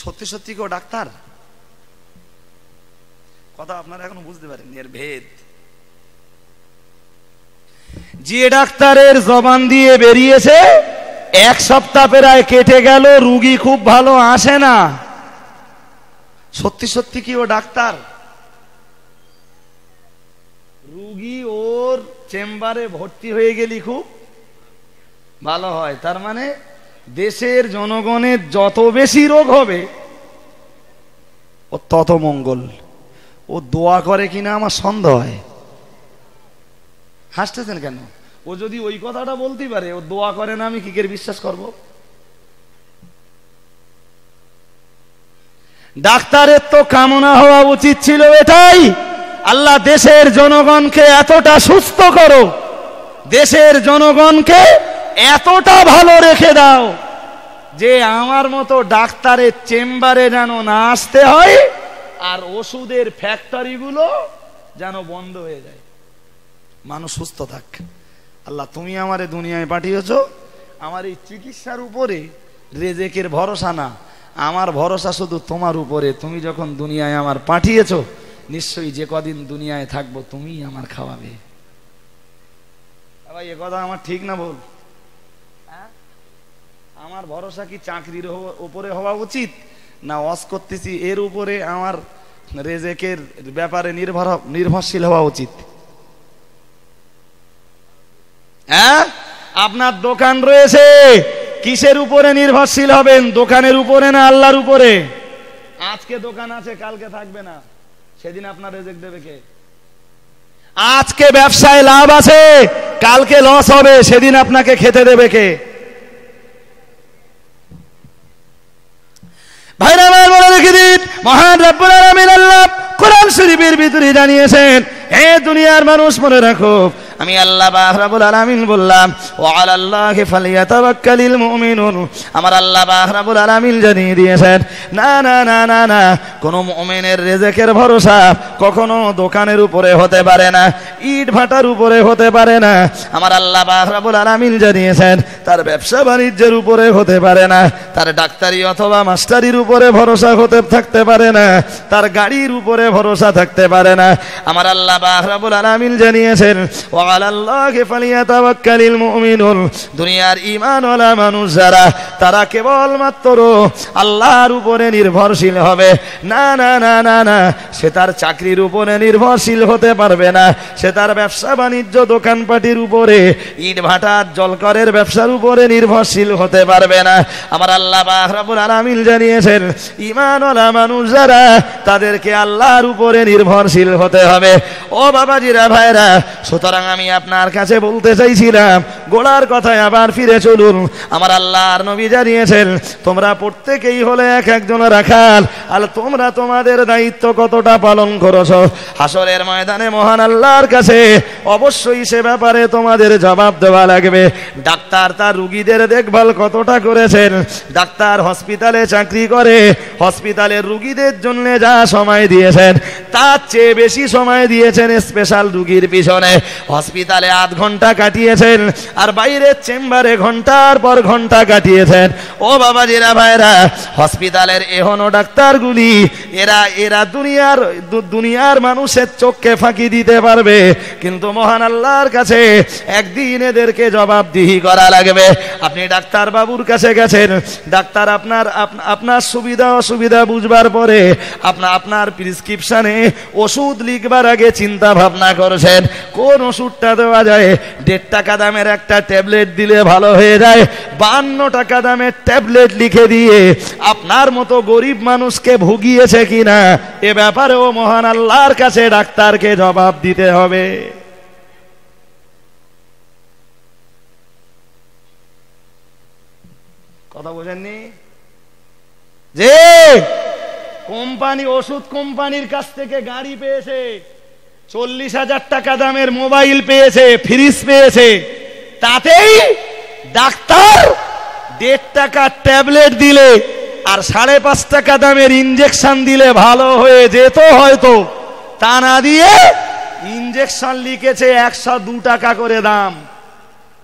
সত্যি সত্যি কেউ ডাক্তার? কথা আপনারা এখনো বুঝতে পারেন এর ভেদ। যে ডাক্তারের জবান দিয়ে বেরিয়েছে, এক সপ্তাহ প্রায় কেটে গেল, রুগী খুব ভালো আসে না, সত্যি সত্যি কি ও ডাক্তার? রুগী ওর চেম্বারে ভর্তি হয়ে গেলি খুব ভালো হয়, তার মানে দেশের জনগণের যত বেশি রোগ হবে ও তত মঙ্গল। ও দোয়া করে কিনা আমার সন্দেহ হয়। হাসতেছেন কেন? ও যদি ওই কথাটা বলতে পারে, ও দোয়া করে না, আমি কি করে বিশ্বাস করব? ডাক্তারের তো কামনা হওয়া উচিত ছিল এটাই, আল্লাহ দেশের জনগণকে এতটা সুস্থ করো, দেশের জনগণকে এতটা ভালো রেখে দাও যে আমার মতো ডাক্তারের চেম্বারে যেন না আসতে হয়, আর ওষুধের ফ্যাক্টরিগুলো যেন বন্ধ হয়ে যায়, মানুষ সুস্থ থাক। আল্লাহ তুমি আমারে দুনিয়ায় পাঠিয়েছো, আমার এই চিকিৎসার উপরে রেজেকের ভরসা না, আমার ভরসা শুধু তোমার উপরে। তুমি যখন দুনিয়ায় আমার পাঠিয়েছো, নিশ্চয়ই যে কদিন দুনিয়ায় থাকবো তুমি আমার খাওয়াবে। ভাই এ কথা আমার ঠিক না ভুল? আমার ভরসা কি চাকরির উপরে হওয়া উচিত, না ওয়াজ করতেছি এর উপরে আমার রেজেকের ব্যাপারে নির্ভরশীল হওয়া উচিত? হ্যাঁ, আপনার দোকান রয়েছে, কিসের উপরে নির্ভরশীল হবেন? দোকানের উপরে না আল্লাহর উপরে? আজকে দোকান আছে, কালকে থাকবে না, সেদিন আপনার রেজেক দেবে কে? আজকে ব্যবসায় লাভ আছে, কালকে লস হবে, সেদিন আপনাকে খেতে দেবে কে? ভাইরা আমার বলে রেখে দিন, মহান রব্বুল আলামিন আল্লাহ কোরআন শরীফের ভিতরে জানিয়েছেন, হে দুনিয়ার মানুষ মনে রাখো, আমি আল্লাহ পাক রব্বুল আলামিন বললাম, ওয়া আলাল্লাহি ফালিয়াতাওয়াক্কালিল মুমিনুন। আমার আল্লাহ পাক রব্বুল আলামিন জানিয়ে দিয়েছেন, না না না না না, কোন মুমিনের রিজিকের ভরসা কখনো দোকানের উপরে হতে পারে না, ইট ভাটার উপরে হতে পারে না। আমার আল্লাহ পাক রব্বুল আলামিন জানিয়েছেন, তার ব্যবসা বাণিজ্যের উপরে হতে পারে না, তার ডাক্তারি অথবা মাস্টারির উপরে ভরসা হতে থাকতে পারে না, তার গাড়ির উপরে ভরসা থাকতে পারে না। আমার আল্লাহ পাক রব্বুল আলামিন জানিয়েছেন, ওয়া আলাল্লাহি ফালিয়াতাওয়াক্কালিল মুমিনুন। দুনিয়ার ঈমানওয়ালা মানুষ যারা, তারা কেবলমাত্র আল্লাহর উপরে নির্ভরশীল হবে। না না না না না, সে তার চাকরির উপরে নির্ভরশীল হতে পারবে না, সে তার ব্যবসা বাণিজ্য দোকানপাটির উপরে, ইট ভাটার জলকরের ব্যবসার উপরে নির্ভরশীল হতে পারবে না। আমার আল্লাহ পাক রব্বুল আলামিন জানিয়েছেন, ঈমানওয়ালা মানুষ যারা, তাদেরকে আল্লাহর উপরে নির্ভরশীল হতে হবে। ও বাবাজিরা, ভাইরা, সুতরাং আমি আপনার কাছে বলতে চাইছিলাম, গোড়ার কথায় আবার ফিরে চলুন। আমার আল্লাহর নবী জানিয়েছেন, তোমরা প্রত্যেকেই হলে এক একজন রাখাল, আর তোমরা তোমাদের দায়িত্ব কতটা পালন করেছো, হাসরের ময়দানে মহান আল্লাহর কাছে অবশ্যই সে ব্যাপারে তোমাদের জবাব দেওয়া লাগবে। ডাক্তার তার রুগীদের দেখভাল কতটা করেছেন? ডাক্তার হসপিটালে চাকরি করে, হসপিটালের রুগীদের জন্য যা সময় দিয়েছেন, তার চেয়ে বেশি সময় দিয়েছেন স্পেশাল রুগীর পিছনে। হসপিটালে 8 ঘন্টা কাটিয়েছেন, আর বাইরের চেম্বারে ঘন্টার পর ঘন্টা কাটিয়েছেন। ও বাবাজিরা, ভাইরা, হসপিটালের এখনো ডাক্তারগুলি, এরা দুনিয়ার মানুষের চোখকে ফাঁকি দিতে পারবে, কিন্তু মহান আল্লাহর কাছে একদিন এদেরকে জবাবদিহি করা লাগবে। আপনি ডাক্তার বাবুর কাছে গেছেন, ডাক্তার আপনার সুবিধা অসুবিধা বুঝবার পরে আপনার প্রেসক্রিপশনে ওষুধ লিখবার আগে চিন্তা ভাবনা করছেন কোন ওষুধটা দেওয়া যায়। 1.5 টাকা দামের একটা ট্যাবলেট দিলে ভালো হয়ে যায়, 52 টাকা দামের ট্যাবলেট লিখে দিয়ে আপনার মতো গরিব মানুষকে ভুগিয়েছে কিনা, এ ব্যাপারেও মহান আল্লাহর কাছে ডাক্তারকে জবাব দিতে হবে। কথা বোঝেননি? যে কোম্পানি, ওষুধ কোম্পানির কাছ থেকে গাড়ি পেয়েছে, 40,000 টাকা দামের মোবাইল পেয়েছে, ফ্রিজ পেয়েছে, তাতেই ডাক্তার 1.5 টাকা ট্যাবলেট দিলে আর 5.5 টাকা দামের ইনজেকশন দিলে ভালো হয়ে যেত হয়তো, তা না দিয়ে ইনজেকশন লিখেছে 102 টাকা করে দাম।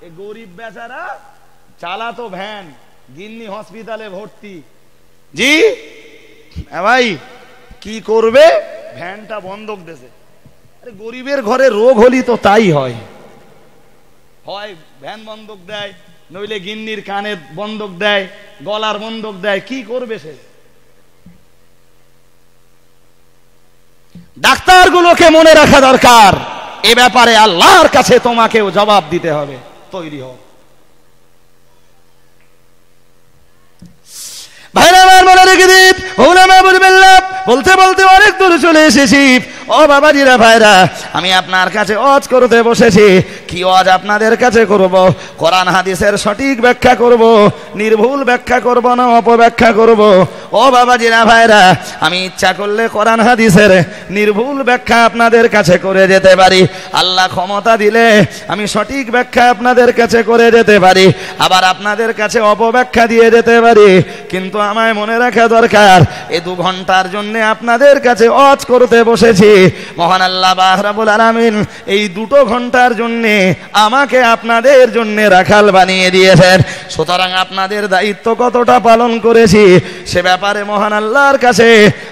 এ গরিব বেচারা চালাতো ভ্যান, গিন্নি হসপিটালে ভর্তি। জি ভাই, কি করবে? ভ্যানটা বন্ধক দেছে। আরে গরিবের ঘরে রোগ হলি তো তাই হয়, ভ্যান বন্ধক দেয়, নইলে গিন্নির কানে বন্ধক দেয়, গলার বন্ধক দেয়, কি করবে সে? ডাক্তারগুলোকে মনে রাখা দরকার, এ ব্যাপারে আল্লাহর কাছে তোমাকেও জবাব দিতে হবে। তৈরি হও ভাইরা, আমার মনে রেখে দিন, বলতে বলতে অনেক দূর চলে এসেছি। ও বাবাজিরা ভাইরা, আমি আপনার কাছে ওয়াজ করতে বসেছি। কি ওয়াজ আপনাদের কাছে করব? কোরআন হাদিসের সঠিক ব্যাখ্যা করব, নির্ভুল ব্যাখ্যা করব না অপব্যাখ্যা করব? ও বাবাজিরা ভাইরা, আমি ইচ্ছা করলে কোরআন হাদিসের নির্ভুল ব্যাখ্যা আপনাদের কাছে করে যেতে পারি। আল্লাহ ক্ষমতা দিলে আমি সঠিক ব্যাখ্যা আপনাদের কাছে করে যেতে পারি, আবার আপনাদের কাছে অপব্যাখ্যা দিয়ে যেতে পারি। কিন্তু আমায় মনে রাখা দরকার, এই 2 ঘন্টার জন্য আপনাদের কাছে ওয়াজ করতে বসেছি। মহান আল্লাহ পাক রব্বুল আলামিন এই 2 ঘন্টার জন্য আমাকে আপনাদের জন্য রাখাল বানিয়ে দিয়েছেন। সুতরাং আপনাদের দায়িত্ব কতটা পালন করেছি সে ব্যাপারে মহান আল্লাহর কাছে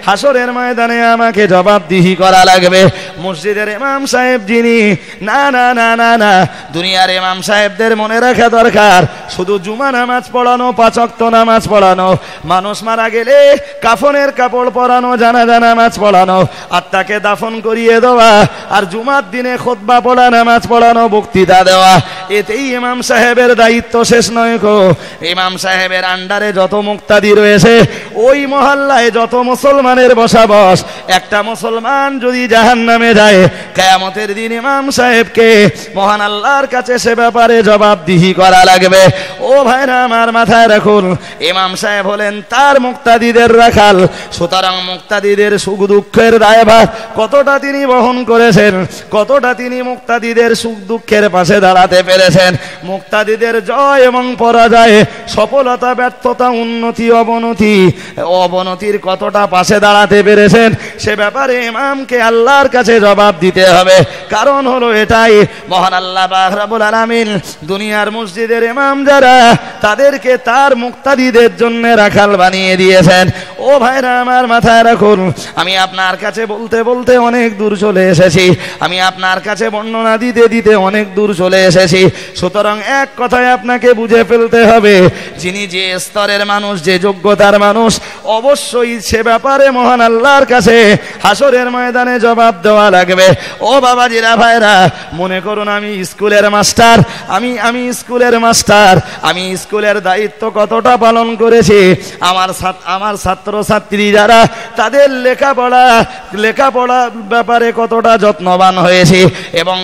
হাসরের ময়দানে আমাকে জবাবদিহি করা লাগবে। মসজিদের ইমাম সাহেব যিনি, না না না না না, দুনিয়ার ইমাম সাহেবদের মনে রাখা দরকার শুধু জুমা নামাজ পড়ানো, 5 ওয়াক্ত নামাজ পড়ানো, মানুষ মারা গেলে কাফনের কাপড় পরানো, জানাজা নামাজ পড়ানো, আত্মাকে দাফন করিয়ে দেওয়া, আর জুমার দিনে খুতবা পড়া, নামাজ পড়ানো, বক্তৃতা দেওয়া, এতেই ইমাম সাহেবের দায়িত্ব শেষ নয় গো। ইমাম সাহেবের আন্ডারে যত মুক্তাদি রয়েছে, ওই মহল্লায় যত মুসলমানের বসবাস, একটা মুসলমান যদি জাহান্নামে যায়, কিয়ামতের দিন ইমাম সাহেবকে মহান আল্লাহর কাছে সে ব্যাপারে জবাবদিহি করা লাগবে। ও ভাইরা আমার, মাথায় রাখুন, ইমাম সাহেব হলেন তার মুক্তাদিদের রাখাল। সুতরাং মুক্তাদিদের সুখ দুঃখের দায়ভার কতটা তিনি বহন করেছেন, কতটা তিনি মুক্তাদিদের সুখ দুঃখের পাশে দাঁড়াতে পেরেছেন, মুক্তাদিদের জয় এবং পরাজয়, সফলতা ব্যর্থতা, উন্নতি অবনতির কতটা পাশে দাঁড়াতে পেরেছেন, সে ব্যাপারে ইমামকে আল্লাহর কাছে জবাব দিতে হবে। কারণ হলো এটাই, মহান আল্লাহ পাক রব্বুল আলামিন দুনিয়ার মসজিদের ইমাম যারা, তাদেরকে তার মুক্তাদিদের জন্য রাখাল বানিয়ে দিয়েছেন। ও ভাইরা আমার, মাথায় রাখুন, আমি আপনার কাছে বলতে বলতে অনেক দূর চলে এসেছি, আমি আপনার কাছে বর্ণনা দিতে দিতে অনেক দূর চলে এসেছি। সুতরাং এক কথায় আপনাকে বুঝে ফেলতে হবে, যিনি যে স্তরের মানুষ, যে যোগ্যতার মানুষ, অবশ্যই সে ব্যাপারে মহান আল্লাহর কাছে হাসরের ময়দানে জবাব দেওয়া লাগবে। ও বাবাজিরা ভাইরা, মনে করুন আমি স্কুলের মাস্টার, আমি স্কুলের মাস্টার, আমি স্কুলের দায়িত্ব কতটা পালন করেছি, আমার ছাত্র ছাত্রী যারা, তাদের লেখাপড়া ব্যাপারে কতটা যত্নবান হয়েছি, এবং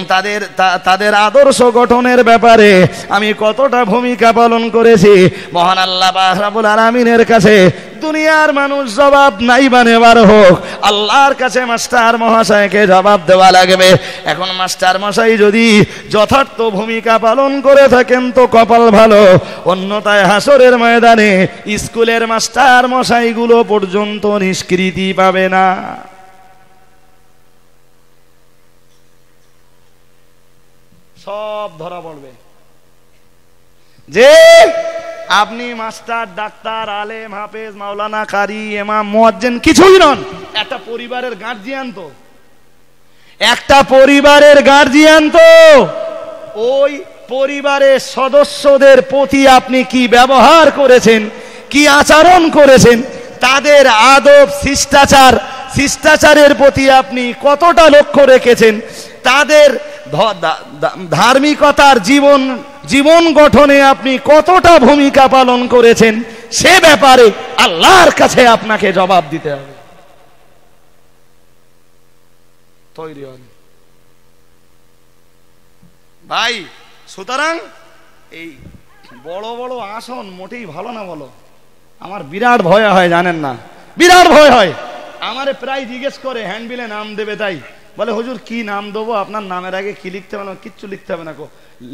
তাদের আদর্শ গঠনের ব্যাপারে আমি কতটা ভূমিকা পালন করেছি, মহান আল্লাহ পাক রব্বুল আলামিনের কাছে দুনিয়ার মানুষ জবাব নাই বানেবার হোক, আল্লাহর কাছে মাস্টার মহাশয়কে জবাব দেওয়া লাগবে। এখন মাস্টার মশাই যদি যথার্থ ভূমিকা পালন করে থাকেন তো কপাল ভালো, অন্যথায় হাসরের ময়দানে স্কুলের মাস্টার মশাইগুলো পর্যন্ত নিষ্কৃতি পাবে না। সব ধরা পড়বে যে আপনি মাস্টার, ডাক্তার, আলেম, হাফেজ, মাওলানা, কারি, ইমাম, মুয়াজ্জিন কিছুই নন, একটা পরিবারের গার্জিয়ান তো, একটা পরিবারের গার্জিয়ান তো। ওই পরিবারের সদস্যদের প্রতি আপনি কি ব্যবহার করেছেন, কি আচরণ করেছেন, তাদের আদব শিষ্টাচারের প্রতি আপনি কতটা লক্ষ্য রেখেছেন, তাদের ধার্মিকতার জীবন গঠনে আপনি কতটা ভূমিকা পালন করেছেন, সে ব্যাপারে আল্লাহর কাছে আপনাকে জবাব দিতে হবে। তৈরি হন ভাই। সুতরাং এই বড় বড় আসন মোটেই ভালো না, বলো, আমার বিরাট ভয় হয়, জানেন না, বিরাট ভয় হয়। আমারে প্রায় জিজ্ঞেস করে হ্যান্ডবিলে নাম দেবে, তাই বলে হুজুর কি নাম দেবো, আপনার নামের আগে কি লিখতে হবে না, কিচ্ছু লিখতে হবে না,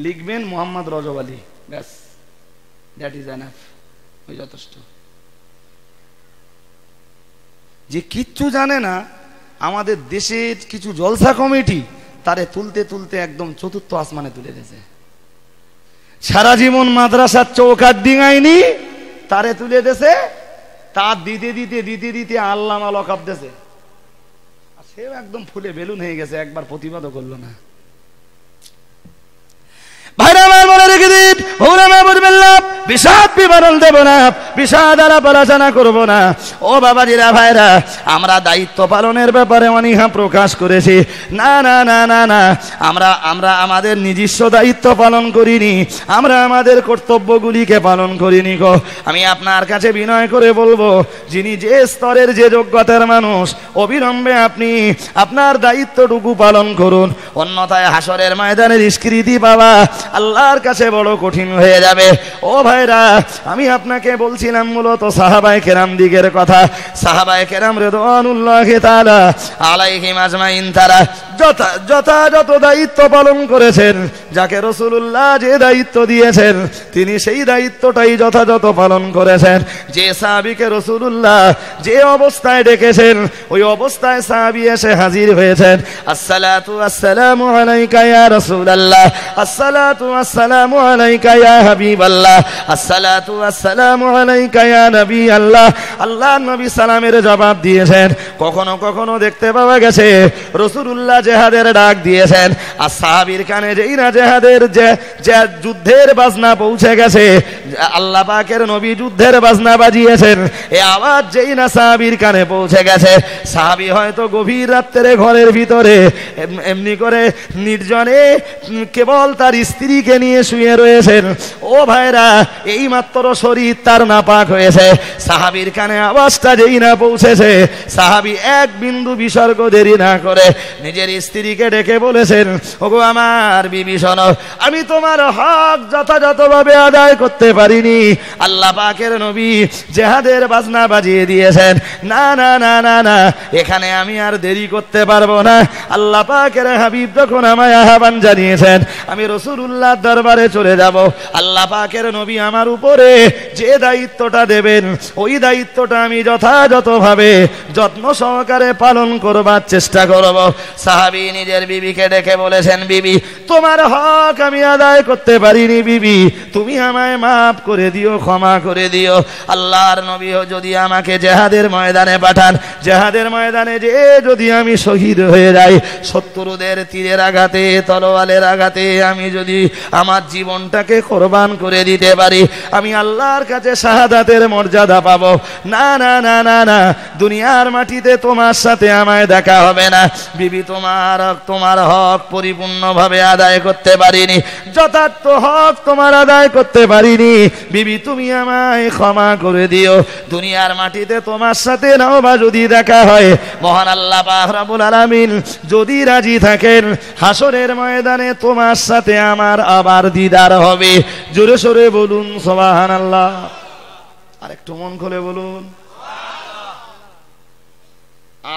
লিখবেন মোহাম্মদ রজব আলী, ব্যাস, দ্যাট ইজ এনাফ, ওই যথেষ্ট। যে কিচ্ছু জানে না, আমাদের দেশের কিছু জলসা কমিটি তারে তুলতে তুলতে একদম চতুর্থ আসমানে তুলে দিয়েছে। সারা জীবন মাদ্রাসার চৌকাঠ ডিঙায়নি, তারে তুলে দিয়েছে, তার দিতে দিতে দিতে দিতে আল্লামা লকাব দিয়েছে, সেও একদম ফুলে বেলুন হয়ে গেছে, একবার প্রতিবাদও করলো না। ভাইরা আমার মনে রেখে দিন, বিষাদ বিবরণ দেব না, বিষাদ আলাপ আলোচনা করবো না। ও বাবাজিরা ভাইরা, আমরা দায়িত্ব পালনের ব্যাপারে অনীহা প্রকাশ করেছি। না না না না না, আমরা আমাদের নিজস্ব দায়িত্ব পালন করিনি, আমরা আমাদের কর্তব্যগুলিকে পালন করিনি গো। আমি আপনার কাছে বিনয় করে বলবো, যিনি যে স্তরের যে যোগ্যতার মানুষ, অবিলম্বে আপনি আপনার দায়িত্বটুকু পালন করুন, অন্যথায় হাসরের ময়দানের স্বীকৃতি পাওয়া আল্লাহর কাছে বড় কঠিন হয়ে যাবে। ও ভাইরা, আমি আপনাকে বলছিলাম মূলত সাহাবায়ে কেরাম দিগের কথা। সাহাবায়ে কেরাম রিদওয়ানুল্লাহি তাআলা আলাইহিম আজমাইন তারা যথাযথ দায়িত্ব পালন করেছেন। যাকে রাসূলুল্লাহ যে দায়িত্ব দিয়েছেন তিনি সেই দায়িত্বটাই যথাযথ পালন করেছেন। যে সাহাবীকে রাসূলুল্লাহ যে অবস্থায় ডেকেছেন ওই অবস্থায় সাহাবী এসে হাজির হয়েছেন। আসসালাতু আসসালামু আলাইকা ইয়া রাসূলুল্লাহ, আসসালাতু আসসালামু আলাইকা ইয়া হাবিবাল্লাহ, আসসালাতু আসসালামু আলাইকা ইয়া নবী আল্লাহ। আল্লাহর নবী সালামের জবাব দিয়েছেন। কখনো কখনো দেখতে পাওয়া গেছে রাসূলুল্লাহ জিহাদের ডাক দিয়েছেন, আর সাহাবীর কানে যেই না জিহাদের যে যুদ্ধের বাজনা পৌঁছে গেছে, আল্লাহ পাকের নবী যুদ্ধের বাজনা বাজিয়েছেন, এই আওয়াজ যেই না সাহাবীর কানে পৌঁছে গেছে, সাহাবী হয়তো গভীর রাত্রে ঘরের ভিতরে এমনি করে নির্জনে কেবল তার স্ত্রীকে নিয়ে শুয়ে রয়েছেন। ও ভাইরা, এই মাত্র শরীর তার নাপাক হয়েছে, সাহাবীর কানে আওয়াজটা যেই না পৌঁছেছে, সাহাবী এক বিন্দু বিসর্গ দেরি না করে নিজের স্ত্রীকে ডেকে বলেছেন, ওগো আমার বিবি শোনো, আমি তোমার হক যথাযথভাবে আদায় করতে পারিনি। আল্লাহ পাকের নবী জিহাদের বাজনা বাজিয়ে দিয়েছেন। না না না না না, এখানে আমি আর দেরি করতে পারবো না। আল্লাহ পাকের হাবিব যখন আমায় আহ্বান জানিয়েছেন, আমি রাসূলুল্লাহর দরবারে চলে যাব। আল্লাহ পাকের নবী আমার উপরে যে দায়িত্বটা দেবেন ওই দায়িত্বটা আমি যথাযথভাবে যত্ন সহকারে পালন করবার চেষ্টা করব। সাহাবী নিজের বিবিকে ডেকে বলেছেন, বিবি তোমার হক আমি আদায় করতে পারিনি, বিবি তুমি আমায় মাফ করে দিও, ক্ষমা করে দিও। আল্লাহর নবী যদি আমাকে জিহাদের ময়দানে পাঠান, জিহাদের ময়দানে যে যদি আমি শহীদ হয়ে যাই, শত্রুদের তীরের আঘাতে তলোয়ারের আঘাতে আমি যদি আমার জীবনটাকে কোরবান করে দিতে পারি, আমি আল্লাহর কাছে শাহাদাতের মর্যাদা পাবো। না না না না না, দুনিয়ার মাটিতে তোমার সাথে আমায় দেখা হবে না, বিবি তোমার হক পরিপূর্ণভাবে আদায় করতে পারিনি, যথার্থ হক তোমার আদায় করতে পারিনি, বিবি তুমি আমায় ক্ষমা করে দিও। দুনিয়ার মাটিতে তোমার সাথে নাও বা যদি দেখা হয়, মহান আল্লাহ পাক রব্বুল আলামিন যদি রাজি থাকেন, হাসরের ময়দানে তোমার সাথে আমার আবার দিদার হবে। জোরে সোরে বলুন সুবহানাল্লাহ। আর একটু মন খুলে বলুন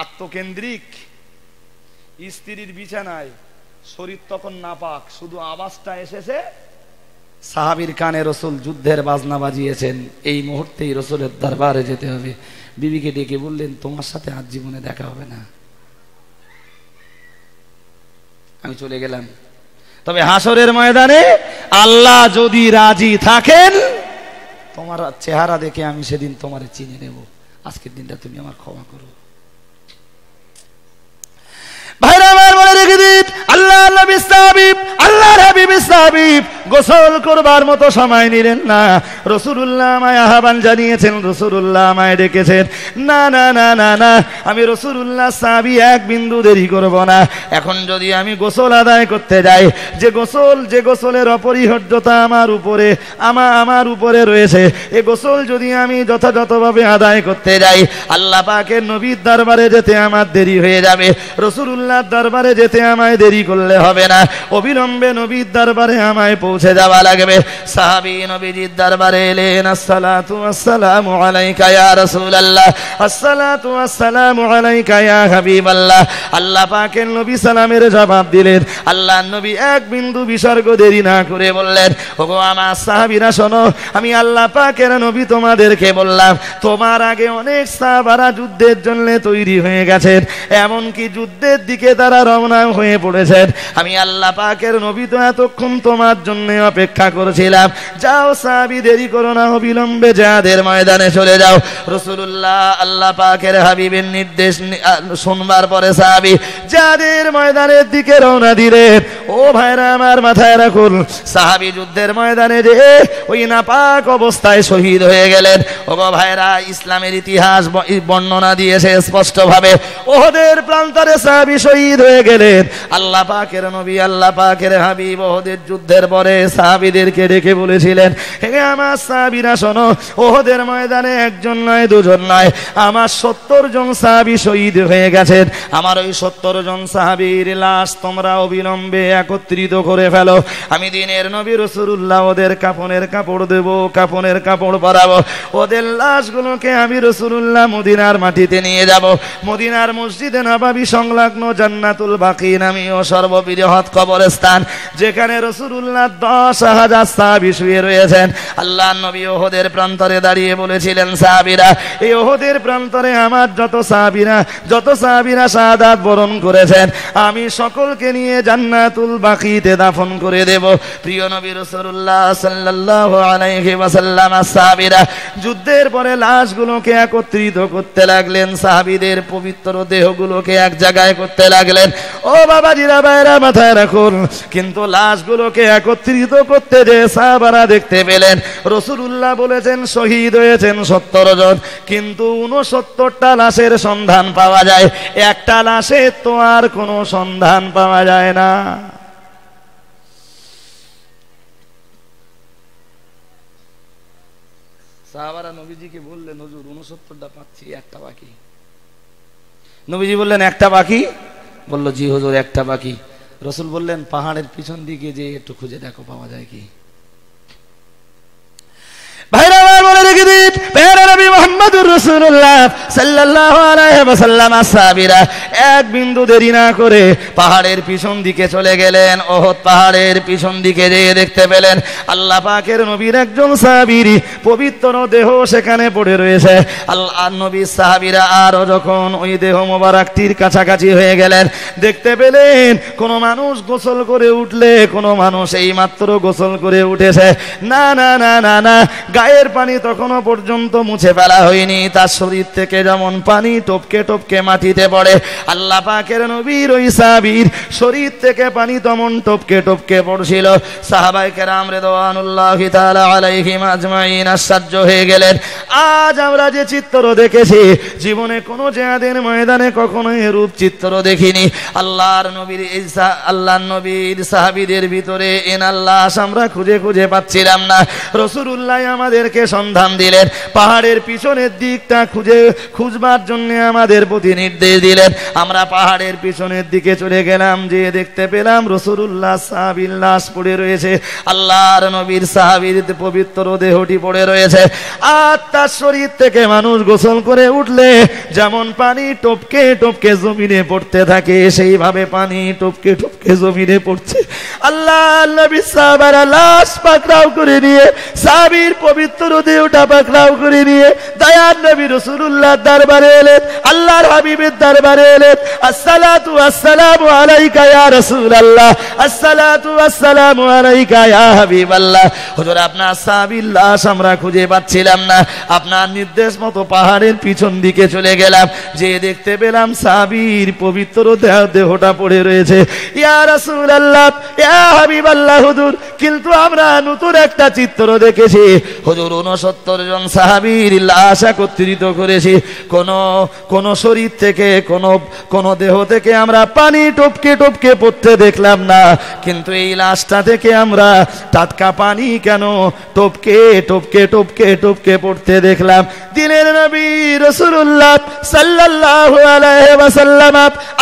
আত্মকেন্দ্রিক স্ত্রীর বিছানায় শরীর তখন নাপাক, শুধু আওয়াজটা এসেছে, সাহাবীর কানে রাসূল যুদ্ধের বাজনা বাজিয়েছেন, এই মুহূর্তেই রাসূলের দরবারে যেতে হবে। বিবিকে ডেকে বললেন, তোমার সাথে আজ জীবনে দেখা হবে না, আমি চলে গেলাম। তবে হাসরের ময়দানে আল্লাহ যদি রাজি থাকেন, তোমার চেহারা দেখে আমি সেদিন তোমারে চিনে নেব। আজকের দিনটা তুমি আমার ক্ষমা করো। ভাইরা আমার মনে রেখে দিন, আল্লাহ নবী সাহাবী, আল্লাহর হাবিব সাহাবী গোসল করবার মতো সময় নিলেন না। রাসূলুল্লাহ আমায় আহ্বান জানিয়েছেন, রাসূলুল্লাহ আমায় ডেকেছেন। না না না না না, আমি রাসূলুল্লাহ সাহাবী এক বিন্দু দেরি করব না। এখন যদি আমি গোসল আদায় করতে যাই, যে গোসলের অপরিহার্যতা আমার উপরে রয়েছে, এই গোসল যদি আমি যথাযথভাবে আদায় করতে যাই, আল্লাহ পাকের নবীর দরবারে যেতে আমার দেরি হয়ে যাবে। রাসূলুল্লাহর দরবারে যেতে আমায় দেরি করলে হবে না, অবিলম্বে নবীর দরবারে আমায় পৌঁছে যাওয়া লাগবে। সাহাবী নবীজির দরবারে এলেন, আসসালাতু আসসালামু আলাইকা ইয়া রাসূলুল্লাহ, আসসালাতু আসসালামু আলাইকা ইয়া হাবিবাল্লাহ। আল্লাহ পাকের নবী সালামের জবাব দিলেন। আল্লাহর নবী এক বিন্দু বিসর্গ দেরি না করে বললেন, ওগো আমার সাহাবীরা শোনো, আমি আল্লাহ পাকের নবী তোমাদেরকে বললাম, তোমার আগে অনেক সাহাবারা যুদ্ধের জন্য তৈরি হয়ে গেছেন, এমনকি যুদ্ধের দিকে তারা রওনা হয়ে পড়েছেন। আমি আল্লাহ পাকের নবী তো এতক্ষণ তোমার জন্য জন্য অপেক্ষা করেছিলাম। যাও সাহাবী, দেরি করো না, অবিলম্বে জিহাদের ময়দানে চলে যাও। রাসূলুল্লাহ আল্লাহ পাকের হাবিবের নির্দেশ শুনবার পরে সাহাবী জিহাদের ময়দানের দিকে রওনা দিলেন। ও ভাইরা আমার, মাথায় রাখুন, সাহাবী যুদ্ধের ময়দানে যে ওই নাপাক অবস্থায় শহীদ হয়ে গেলেন। ওগো ভাইরা, ইসলামের ইতিহাস বর্ণনা দিয়েছে স্পষ্টভাবে, ওহদের প্রান্তরে সাহাবী শহীদ হয়ে গেলেন। আল্লাহ পাকের নবী, আল্লাহ পাকের হাবিব ওহদের যুদ্ধের পরে সাহাবীদেরকে ডেকে বলেছিলেন, হে আমার সাহাবীরা শোনো, ওহদের ময়দানে একজন নয়, দুজন নয়, আমার 70 জন সাহাবী শহীদ হয়ে গেছেন। আমার ওই 70 জন সাহাবীর লাশ তোমরা অবিলম্বে একত্রিত করে ফেলো। আমি দিনের নবী রাসূলুল্লাহ ওদের কাফনের কাপড় দেব, কাফনের কাপড় পরাবো। ওদের লাশগুলোকে আমি রাসূলুল্লাহ মদিনার মাটিতে নিয়ে যাব। মদিনার মসজিদে নববী সংলগ্ন জান্নাতুল বাকি নামীয় সর্ববৃহৎ কবরস্থান, যেখানে রাসূলুল্লাহ 10,000 সাহাবী শুয়ে রয়েছেন। আল্লাহর নবী ওহদের প্রান্তরে দাঁড়িয়ে বলেছিলেন, সাহাবীরা, এই ওহদের প্রান্তরে আমার যত সাহাবীরা শাহাদাত বরণ করেছেন, আমি সকলকে নিয়ে জান্নাতুল বাকিতে দাফন করে দেব। প্রিয় নবী রাসূলুল্লাহ সাল্লাল্লাহু আলাইহি ওয়াসাল্লাম সাহাবীরা যুদ্ধের পরে লাশগুলোকে একত্রিত করতে লাগলেন, সাহাবীদের পবিত্র দেহগুলোকে এক জায়গায় করতে লাগলেন। ও বাবাজিরা, ভাইরা, মাথায় রাখুন, কিন্তু লাশগুলোকে একত্রিত করতে যে সাহাবারা দেখতে পেলেন, রাসূলুল্লাহ বলেছেন শহীদ হয়েছেন 70 জন, কিন্তু 69টা লাশের সন্ধান পাওয়া যায়, একটা লাশের তো আর কোনো সন্ধান পাওয়া যায় না। সাহাবারা নবীজিকে বললেন, হুজুর 69টা পাচ্ছি, একটা বাকি। নবীজি বললেন, একটা বাকি? বলল, জি হুজুর, একটা বাকি। রাসূল বললেন, পাহাড়ের পিছন দিকে যে একটু খুঁজে দেখো, পাওয়া যায় কি। ভাইরা আমার, মনে রেখে দিন, প্যারা নবী মুহাম্মদুর রাসূলুল্লাহ সাল্লাল্লাহু আলাইহি ওয়াসাল্লাম সাহাবীরা এক বিন্দু দেরি না করে পাহাড়ের পিছন দিকে চলে গেলেন। ওহদ পাহাড়ের পিছন দিকে যেয়ে দেখতে পেলেন আল্লাহ পাকের নবীর একজন সাহাবীর পবিত্র দেহ সেখানে পড়ে রয়েছে। আল্লাহর নবী সাহাবীরা আরো যখন ওই দেহ মোবারকটির কাছাকাছি হয়ে গেলেন, দেখতে পেলেন কোন মানুষ গোসল করে উঠলে, কোন মানুষ এই মাত্র গোসল করে উঠেছে। না না না না না, গায়ের পানি তখনও পর্যন্ত মুছে ফেলা হয়নি, তার শরীর থেকে যেমন পানি টপকে টপকে মাটিতে পড়ে, আল্লাহ পাকের নবীর ওই সাহাবীর শরীর থেকে পানি তেমন টপকে টপকে পড়ছিল। সাহাবায়ে কেরাম রিদওয়ানুল্লাহি তাআলা আলাইহিম আজমাইন আশ্চর্য হয়ে গেলেন। আজ আমরা যে চিত্র দেখেছি, জীবনে কোনো জিহাদের ময়দানে কখনো এরূপ চিত্র দেখিনি। আল্লাহর নবীর সাহাবীদের ভিতরে এনার লাশ আমরা খুঁজে খুঁজে পাচ্ছিলাম না। রাসূলুল্লাহ আমাদেরকে সন্ধান দিলেন, পাহাড়ের পিছনের দিকটা খুঁজবার জন্য আমাদের প্রতি নির্দেশ দিলেন। আমরা পাহাড়ের পিছনের দিকে চলে গেলাম, যে দেখতে পেলাম রাসূলুল্লাহ সাহাবীর লাশ পড়ে রয়েছে, আল্লাহর নবীর সাহাবীর পবিত্র দেহটি পড়ে রয়েছে। আর তার শরীর থেকে মানুষ গোসল করে উঠলে যেমন পানি টপকে টপকে জমিনে পড়তে থাকে, সেইভাবে পানি টপকে টপকে জমিনে পড়ছে। আল্লাহর নবী সাহাবারা লাশ পাকড়াও করে নিয়ে, সাহাবীর পবিত্র দেহটা পাকড়াও করে নিয়ে দয়ার নবী রাসূলুল্লাহ দরবারে এলেন, আল্লাহর হাবিবের দরবারে এলেন। আসসালাতু ওয়াসসালামু আলাইকা ইয়া রাসূলুল্লাহ, আসসালাতু ওয়াসসালামু আলাইকা ইয়া হাবিবাল্লাহ। হুজুর, আপনার সাহাবীর লাশ আমরা খুঁজে পাচ্ছিলাম না, আপনার নির্দেশ মতো পাহাড়ের পিছন দিকে চলে গেলাম, যে দেখতে পেলাম সাহাবীর পবিত্র দেহটা পড়ে রয়েছে। ইয়া রাসূলুল্লাহ, ইয়া হাবিবাল্লাহ, হুজুর, কিন্তু আমরা নতুন একটা চিত্র দেখেছি। হুজুর, 69 জন সাহাবীর লাশ একত্রিত করেছি, কোন শরীর থেকে কোন দেহ থেকে আমরা পানি টপকে টপকে পড়তে দেখলাম না, কিন্তু এই লাশটা থেকে আমরা টাটকা পানি কেন টপকে টপকে টপকে টপকে পড়তে দেখলাম। দিনের নবী রাসূলুল্লাহ সাল্লাল্লাহু আলাইহি ওয়াসাল্লাম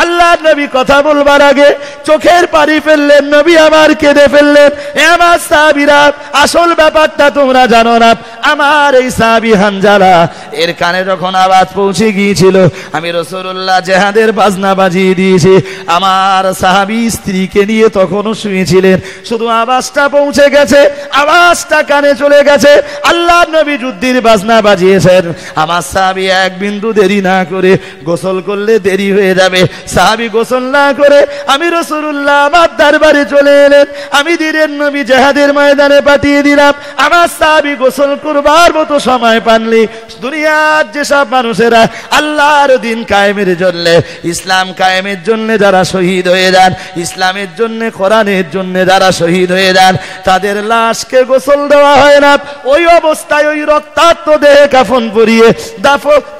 আল্লাহর নবী কথা বলবার আগে চোখের পানি ফেললেন, নবী আমার কেঁদে ফেললেন। এ আমার সাহাবীরা, আসল ব্যাপারটা তোমরা জানো না। আমার এই সাহাবী হানজালা এর কানে যখন আওয়াজ পৌঁছে গিয়েছিল, আমি রাসূলুল্লাহ জিহাদের বাজনা বাজিয়ে দিয়েছি। আমার সাহাবী স্ত্রীকে নিয়ে তখনও শুয়েছিলেন, শুধু আওয়াজটা পৌঁছে গেছে, আওয়াজটা কানে চলে গেছে, আল্লাহ নবী যুদ্ধের বাজনা বাজিয়েছেন। আমার সাহাবী এক বিন্দু দেরি না করে, গোসল করলে দেরি হয়ে যাবে, সাহাবী গোসল না করে আমি রাসূলুল্লাহ আমার দরবারে চলে এলেন। আমি দিনের নবী জিহাদের ময়দানে পাঠিয়ে দিলাম। আমার সাহাবী গোসল করবার মতো সময় পাননি। দুনিয়ার যেসব মানুষেরা আল্লাহর দিন কায়েমের জন্য, ইসলাম কায়েমের জন্য যারা শহীদ হয়ে যান, ইসলামের জন্য, কোরআনের জন্য যারা শহীদ হয়ে যান, তাদের লাশকে গোসল দেওয়া হয় না। ওই অবস্থায় ওই রক্তাক্ত দেহে কাফন পরিয়ে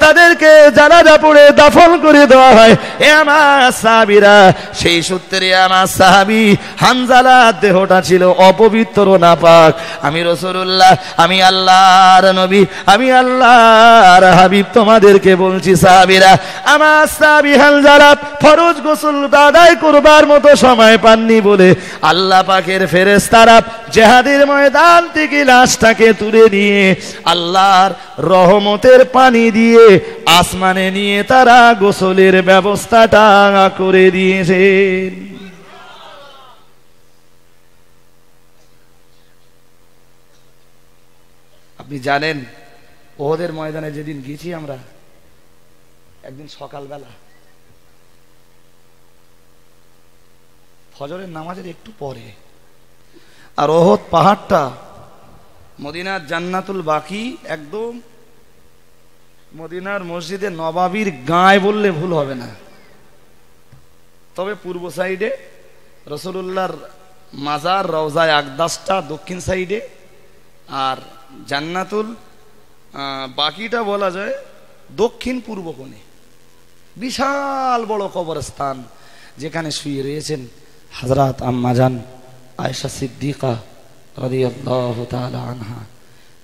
তাদেরকে জানাজা পড়ে দাফন করে দেওয়া হয়। এ আমার সাহাবীরা, সেই সূত্রে আমার সাহাবী হানজালার দেহটা ছিল অপবিত্র, নাপাক। আমি রাসূলুল্লাহ, আমি আল্লাহর নবী, আমি আল্লাহর হাবিব তোমাদেরকে বলছি সাহাবীরা, আমার সাহাবী হানজালা ফরজ গোসল আদায় করবার মতো সময় পাননি বলে আল্লাহ পাকের ফেরেশতারা জিহাদের ময়দান থেকে লাশটাকে তুলে নিয়ে আল্লাহর রহমতের পানি দিয়ে আসমানে নিয়ে তারা গোসলের ব্যবস্থাটা করে দিয়েছেন। আপনি জানেন ওহদের ময়দানে যেদিন গেছি আমরা, একদিন সকালবেলা ফজরের নামাজের একটু পরে, আর ওহদ পাহাড়টা মদিনার জান্নাতুল বাকি, একদম মদিনার মসজিদে নবাবির গায়ে বললে ভুল হবে না। তবে পূর্ব সাইডে রাসূলুল্লাহর মাজার রওজায়ে আকদাসটা দক্ষিণ সাইডে, আর জান্নাতুল বাকিটা বলা যায় দক্ষিণ পূর্ব কোণে। বিশাল বড় কবরস্থান, যেখানে শুয়ে রয়েছেন হযরত আম্মা জান আয়েশা সিদ্দিকা রাদিয়াল্লাহু তাআলা আনহা,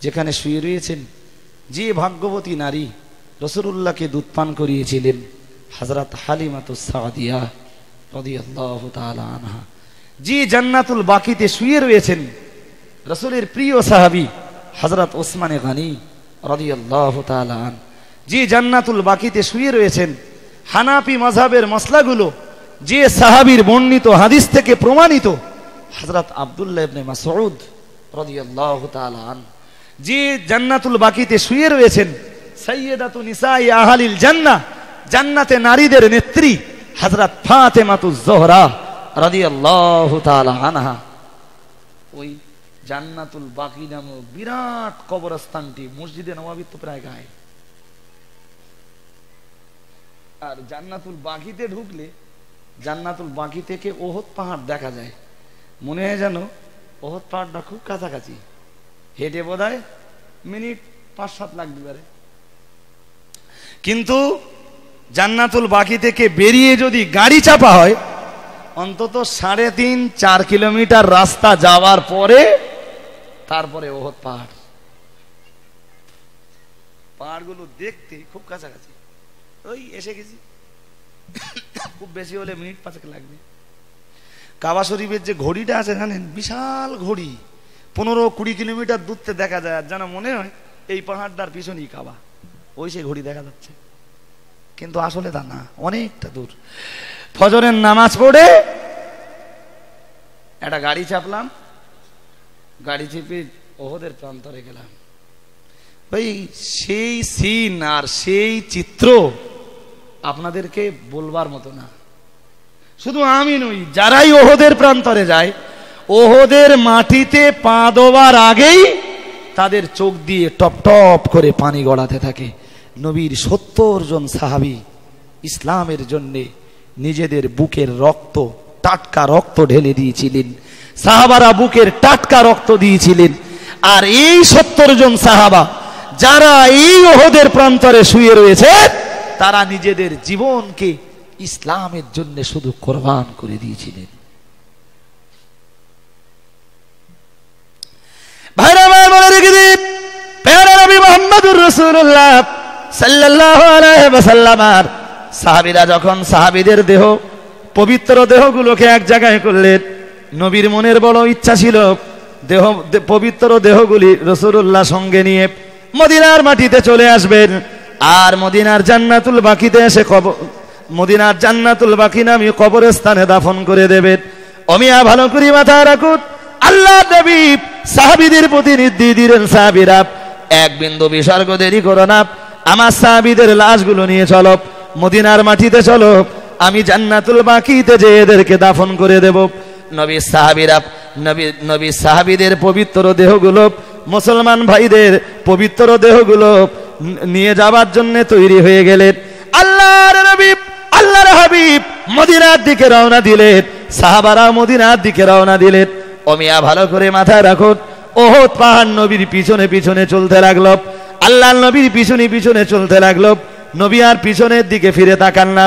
যেখানে শুয়ে রয়েছেন যে ভাগ্যবতী নারী রাসূলুল্লাহকে দুধ পান করিয়েছিলেন, হযরত হালিমাতুস সাদিয়া রাদিয়াল্লাহু তাআলা আনহা, যে জান্নাতুল বাকিতে শুয়ে রয়েছেন রাসূলের প্রিয় সাহাবী হযরত ওসমানে গনি রাদিয়াল্লাহু তাআলা আন, যে জান্নাতুল বাকিতে শুয়ে রয়েছেন হানাফি মাযহাবের মাসলাগুলো যে সাহাবীর বর্ণিত হাদিস থেকে প্রমাণিত হযরত আব্দুল্লাহ ইবনে মাসউদ রাদিয়াল্লাহু তাআলা আন, যে জান্নাতুল বাকিতে শুয়ে রয়েছেন সাইয়্যিদাতু নিসাই আহলিল জান্নাহ, জান্নাতে নারীদের নেত্রী হযরত ফাতেমাতুজ জোহরা রাদিয়াল্লাহু তাআলা আনহা। ওই জান্নাতুল বাকি নামক বিরাট কবরস্থানটি মসজিদে নববীর তো প্রায় গায়ে। আর জান্নাতুল বাকিতে ঢুকলে জান্নাতুল বাকি থেকে ওহদ পাহাড় দেখা যায়, মনে হয় যেন ওহদ পাহাড়টা খুব কাছাকাছি, হেঁটে বোধহয় মিনিট 5-7 লাগতে পারে। কিন্তু জান্নাতুল বাকি থেকে বেরিয়ে যদি গাড়ি চাপা হয়, অন্তত 3.5-4 কিলোমিটার রাস্তা যাওয়ার পরে তারপরে ওহদ পাহাড়। পাহাড়গুলো দেখতে খুব কাছাকাছি, ওই এসে গেছি, খুব বেশি হলে মিনিট 5 লাগবে। কাবা শরীফের যে ঘড়িটা আছে জানেন, বিশাল ঘড়ি, 15-20 কিলোমিটার দূরতে দেখা যায়, আর যেন মনে হয় এই পাহাড়টার পিছনেই কাবা, ওই সেই ঘড়ি দেখা যাচ্ছে, কিন্তু আসলে তা না, অনেকটা দূর। ফজরের নামাজ পড়ে একটা গাড়ি চাপলাম, গাড়ি চেপে ওহদের প্রান্তরে গেলাম। ভাই সেই সিন আর সেই চিত্র আপনাদেরকে বলবার মতো না। শুধু আমি নই, যারাই ওহদের প্রান্তরে যায়, ওহদের মাটিতে পা দেওয়ার আগেই তাদের চোখ দিয়ে টপ টপ করে পানি গড়াতে থাকে। নবীর 70 জন সাহাবী ইসলামের জন্য নিজেদের বুকের রক্ত, টাটকা রক্ত ঢেলে দিয়েছিলেন। সাহাবারা বুকের টাটকা রক্ত দিয়েছিলেন। আর এই 70 জন সাহাবা যারা এই ওহদের প্রান্তরে শুয়ে রয়েছে, তারা নিজেদের জীবনকে ইসলামের জন্য শুধু কোরবান করে দিয়েছিলেন। ভাইরা আমার মনে রেখে দিন, প্যারা নবী মুহাম্মদুর রাসূলুল্লাহ সাল্লাল্লাহু আলাইহি ওয়াসাল্লাম আর সাহাবীরা যখন সাহাবীদের দেহ, পবিত্র দেহগুলোকে এক জায়গায় করলেন, নবীর মনের বড় ইচ্ছা ছিল দেহ, পবিত্র দেহগুলি রাসূলুল্লাহ সঙ্গে নিয়ে মদিনার মাটিতে চলে আসবেন আর মদিনার জান্নাতুল বাকিতে এসে মদিনার জান্নাতুল বাকি নামে কবরস্থানে দাফন করে দেবেন। অমিয়া ভালো করে মাথায় রাখুন, আল্লাহ নবী সাহাবীদের প্রতি নির্দেশ দিলেন, সাহাবীরা এক বিন্দু বিসর্গ দেরি করো না, আমার সাহাবীদের লাশগুলো নিয়ে চলো, মদিনার মাটিতে চলো, আমি জান্নাতুল বাকিতে যে এদেরকে দাফন করে দেব। নবী সাহাবীদের পবিত্র দেহগুলো, মুসলমান ভাইদের পবিত্র দেহগুলো নিয়ে যাবার জন্য তৈরি হয়ে গেলেন। আল্লাহর নবী আল্লাহর হাবিব মদিনার দিকে রওনা দিলেন, সাহাবারা মদিনার দিকে রওনা দিলেন। ওমিয়া ভালো করে মাথায় রাখুন, ওহদ পাহাড় নবীর পিছনে পিছনে চলতে লাগলো, আল্লাহর নবীর পিছনে পিছনে চলতে লাগলো। নবী আর পিছনের দিকে ফিরে তাকান না।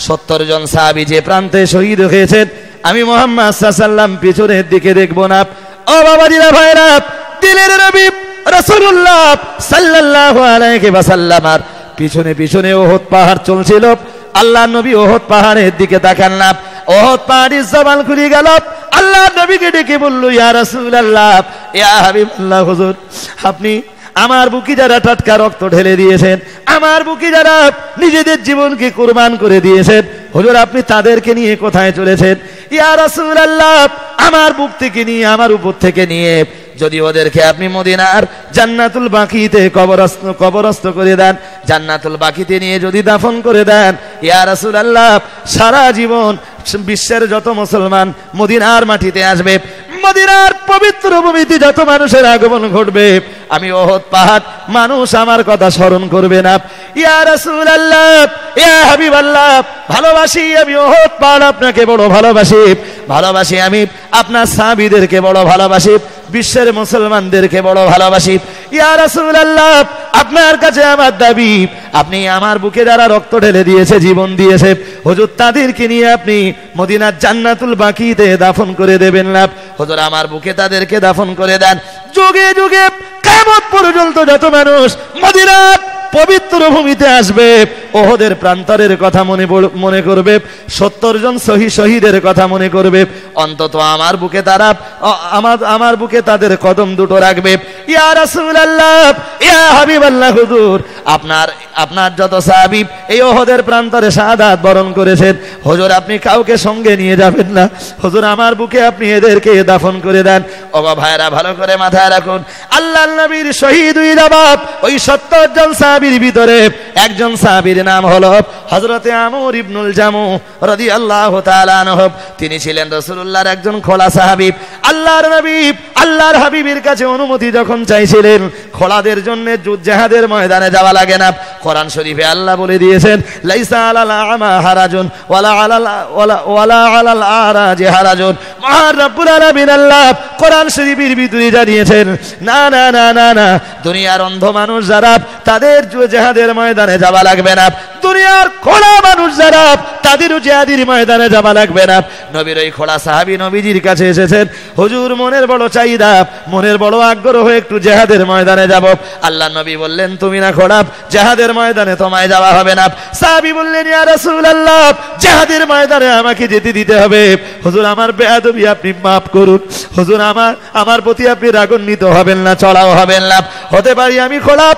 70 জন সাহাবী যে প্রান্তে শহীদ হয়েছেন, আমি মুহাম্মদ সাল্লাল্লাহু আলাইহি ওয়াসাল্লাম পিছনের দিকে দেখব না। ও বাবাজিরা ভাইরা, দিলের নবী রাসূলুল্লাহ সাল্লাল্লাহু আলাইহি ওয়াসাল্লাম আর পিছনে পিছনে ওহদ পাহাড় চলছিল। আল্লাহর নবী ওহদ পাহাড়ের দিকে তাকান না। ওহদ পাহাড়ের জবান খুলে গেল। আল্লাহর নবীকে ডেকে বলল, ইয়া রাসূলুল্লাহ, ইয়া হাবিবাল্লাহ, হুজুর আপনি আমার বুকে যারা টাটকা রক্ত ঢেলে দিয়েছেন, আমার বুকে যারা নিজেদের জীবনকে কুরবান করে দিয়েছেন, হুজুর আপনি তাদেরকে নিয়ে কোথায় চলেছেন? ইয়া রাসূলুল্লাহ, আমার বুক থেকে নিয়ে, আমার উপর থেকে নিয়ে যদি ওদেরকে আপনি মদিনার জান্নাতুল বাকিতে কবরস্থ করে দেন, জান্নাতুল বাকিতে নিয়ে যদি দাফন করে দেন, ইয়া রাসূলুল্লাহ সারা জীবন বিশ্বের যত মুসলমান মদিনার মাটিতে আসবে, মদিনার পবিত্র ভূমিতে যত মানুষের আগমন ঘটবে, আমি ওহদ পাহাড় মানুষ আমার কথা স্মরণ করবে না। ইয়া রাসূলুল্লাহ, ইয়া হাবিবাল্লাহ, ভালোবাসি আমি ওহদ পাহাড়, আপনাকে বড় ভালোবাসি, ভালোবাসি আমি আপনার সাহাবীদেরকে বড় ভালোবাসি, বিশ্বের মুসলমানদেরকে বড় ভালোবাসি। ইয়া রাসূলুল্লাহ, আপনার কাছে আমার দাবি, আপনি আমার বুকে যারা রক্ত ঢেলে দিয়েছে, জীবন দিয়েছে, হুজুর তাদেরকে নিয়ে আপনি মদিনার জান্নাতুল বাকিতে দাফন করে দেবেন না। হুজুর আমার বুকে তাদেরকে দাফন করে দেন। যুগে যুগে কিয়ামত পর্যন্ত যত মানুষ মদিনার পবিত্র ভূমিতে আসবে, ওহদের প্রান্তরের কথা মনে করবে, 70 জন শহীদের কথা মনে করবে, অন্তত আমার বুকে তারা আমার বুকে তাদের কদম দুটো রাখবে। ইয়া রাসূলুল্লাহ, ইয়া হাবিবাল্লাহ, হুজুর আপনার যত সাহাবী এই ওহদের প্রান্তরে শাহাদাত বরণ করেছেন, হুজুর আপনি কাউকে সঙ্গে নিয়ে যাবেন না, হুজুর আমার বুকে আপনি এদেরকে দাফন করে দেন। ও ভাইরা ভালো করে মাথায় রাখুন, আল্লাহর নবীর শহীদ হয়ে যাবার ওই 70 জন সাহাবীর ভিতরে একজন সাহাবীর নাম হলো হযরতে আমর ইবনুল জামু রাদিয়াল্লাহু তাআলা আনহু। তিনি ছিলেন রাসূলুল্লাহর একজন খোলা সাহাবী। আল্লাহর নবী আল্লাহর হাবিবের কাছে অনুমতি যখন চাইছিলেন, খোলাদের জন্য জিহাদের ময়দানে যাওয়া লাগে না। কোরআন শরীফে আল্লাহ বলে দিয়েছেন, লাইসা আলাল আমা হারাজুন ওয়ালা আলাল আরাজি হারাজুন। মহান রব্বুল আলামিন আল্লাহ কোরআন শরীফের ভিতরে জানিয়েছেন, না না না না না, দুনিয়ার অন্ধ মানুষ যারা তাদের জিহাদের ময়দানে যাওয়া লাগবে না, দুনিয়ার খোলা মানুষ যারা তাদেরও জিহাদের ময়দানে যাওয়া লাগবে না। নবীর ওই খোলা সাহাবী নবীজির কাছে এসেছেন, হুজুর মনের বড় চাহিদা, মনের বড় আগ্রহ, একটু জিহাদের ময়দানে যাব। আল্লাহ নবী বললেন, তুমি না খোলা, জিহাদের ময়দানে তোমায় যাওয়া হবে না। সাহাবী বললেন, ইয়া রাসূলুল্লাহ, জিহাদের ময়দানে আমাকে যেতে দিতে হবে। হুজুর আমার বেয়াদবি আপনি মাফ করুন, হুজুর আমার প্রতি আপনি রাগান্বিত হবেন না, চড়াও হবেন না। হতে পারি আমি খোলা,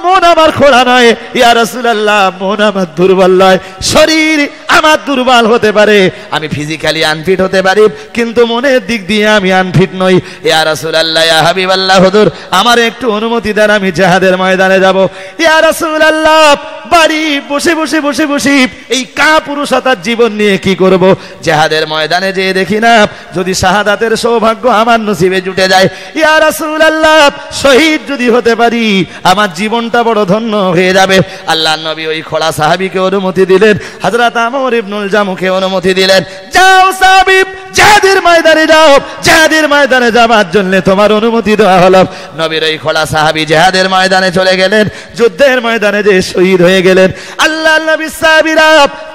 মন আমার খোলা নয় ইয়া রাসূলুল্লাহ, মন আমার দুর্বল নয়, শরীর আমার দুর্বল হতে পারে, আমি ফিজিক্যালি আনফিট হতে পারি, কিন্তু মনের দিক দিয়ে আমি আনফিট নই। ইয়া রাসূলুল্লাহ, ইয়া হাবিবাল্লাহ, হুজুর আমার একটু অনুমতি দেন, আমি জিহাদের ময়দানে যাব। ইয়া রাসূলুল্লাহ, বাড়ি বসে বসে বসে বসে এই কাপুরুষতার জীবন নিয়ে কি করব? জিহাদের ময়দানে যেয়ে দেখি না যদি শাহাদাতের সৌভাগ্য আমার নসিবে জুটে যায়, ইয়া রাসূলুল্লাহ শহীদ যদি হতে পারি আমার জীবনটা বড় ধন্য হয়ে যাবে। আল্লাহর নবী ওই খোলা সাহাবীকে অনুমতি দিলেন, হযরত আমর ইবনুল জামুকে অনুমতি দিলেন, যাও সাহাবী জিহাদের ময়দানে যাও, জিহাদের ময়দানে যাবার জন্য তোমার অনুমতি দেওয়া হলো। নবীর ওই খোলা সাহাবী জিহাদের ময়দানে চলে গেলেন, যুদ্ধের ময়দানে যে শহীদ হয়ে গেলেন। আল্লাহর নবী সাহাবীরা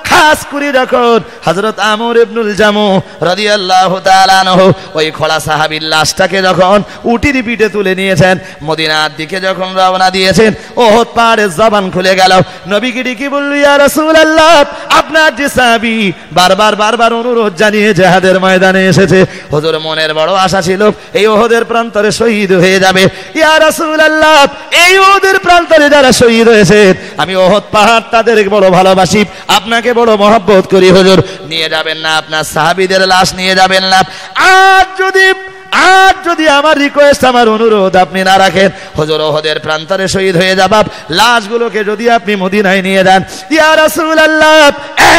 খাস করে যখন হযরত আমর ইবনুল জামু রাদিয়াল্লাহু তাআলা আনহু ওই খোলা সাহাবীর লাশটাকে যখন উটির পিঠে তুলে নিয়েছেন, মদিনার দিকে যখন রওনা দিয়েছেন, ওহদ পাহাড়ের জবান খুলে গেল। নবীকে ডেকে বলল, ইয়া রাসূলুল্লাহ, আপনার যে সাহাবী বারবার অনুরোধ জানিয়ে জিহাদের ময়দানে এসেছে, হুজুর মনের বড় আশা ছিল এই ওহদের প্রান্তরে শহীদ হয়ে যাবে। ইয়া রাসূলুল্লাহ, এই ওহদের প্রান্তরে যারা শহীদ হয়েছে, আমি ওহদ পাহাড় তাদের বড় ভালোবাসি, আপনাকে বড় মহব্বত করি, হুজুর নিয়ে যাবেন না আপনার সাহাবীদের লাশ নিয়ে যাবেন না? আর যদি আমার রিকোয়েস্ট, আমার অনুরোধ আপনি না রাখেন, হুজুর ওহদের প্রান্তরে শহীদ হয়ে যাবাব, লাশগুলোকে যদি আপনি মদিনায় নিয়ে যান, ইয়া রাসূলুল্লাহ,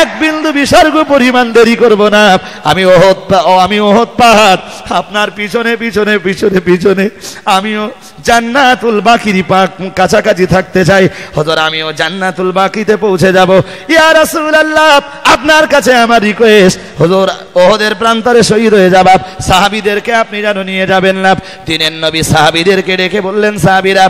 এক বিন্দু বিসর্গ পরিমাণ দেরি করব না। আমি ওহদ পাহাড় আপনার পিছনে পিছনে পিছনে পিছনে আমিও জান্নাতুল বাকির কাছাকাছি থাকতে চাই, হুজুর আমিও জান্নাতুল বাকিতে পৌঁছে যাব। ইয়া রাসূলুল্লাহ, আপনার কাছে আমার রিকোয়েস্ট, হুজুর ওহদের প্রান্তরে শহীদ হয়ে যাবাব, সাহাবীদেরকে আপনি যেন নিয়ে যাবেন না। দিনের নবী সাহাবীদেরকে ডেকে বললেন, সাহাবীরা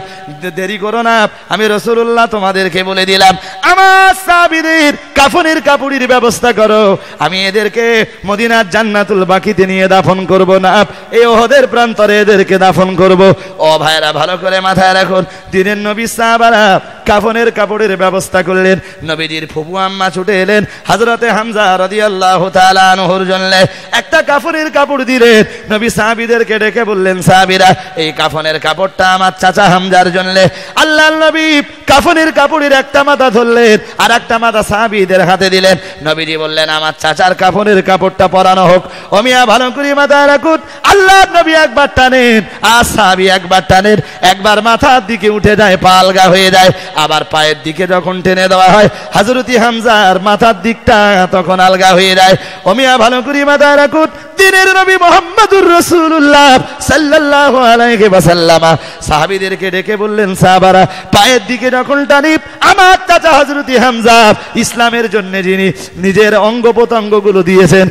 দেরি করো না, আমি রাসূলুল্লাহ তোমাদেরকে বলে দিলাম, আমার সাহাবীদের কাফনের কাপড়ের ব্যবস্থা করো, আমি এদেরকে মদিনার জান্নাতুল বাকিতে নিয়ে দাফন করব না, এই ওহদের প্রান্তরে এদেরকে দাফন করব। ও ভাইরা ভালো করে মাথায় রাখুন, দিনের নবী সাহাবারা কাফনের কাপড়ের ব্যবস্থা করলেন। নবীজির ফুফু আম্মা ছুটে এলেন, হযরতে হামজা রাদিয়াল্লাহু তাআলা আনহুর জন্য একটা কাফনের কাপড় দিলেন। নবী সাহাবীদেরকে ডেকে বললেন, সাহাবীরা এই কাফনের কাপড়টা আমার চাচা হামজার জন্য। আল্লাহর নবী কাফনের কাপড়ের একটা মাথা ধরলেন, আর একটা মাথা সাহাবীদের হাতে দিলেন। নবীজি বললেন, আমার চাচার কাফনের কাপড়টা পরানো হোক। ও মিয়া ভালো করে মাথায় রাখুন, আল্লাহর নবী একবার টানেন আর সাহাবী একবার টানেন, একবার মাথার দিকে উঠে যায়, পা আলগা হয়ে যায়, আবার পায়ের দিকে যখন টেনে দেওয়া হয়, হযরতি হামজার মাথার দিকটা তখন আলগা হয়ে যায়। ও মিয়া ভালো করে মাথায় রাখুন, দিনের নবী মুহাম্মদুর রাসূলুল্লাহ সাল্লাল্লাহু আলাইহি ওয়াসাল্লাম সাহাবীদেরকে ডেকে বললেন, সাহাবারা পায়ের দিকে যখন টানি, আমার চাচা হযরতি হামজা ইসলামের জন্য যিনি নিজের অঙ্গ প্রত্যঙ্গগুলো দিয়েছেন,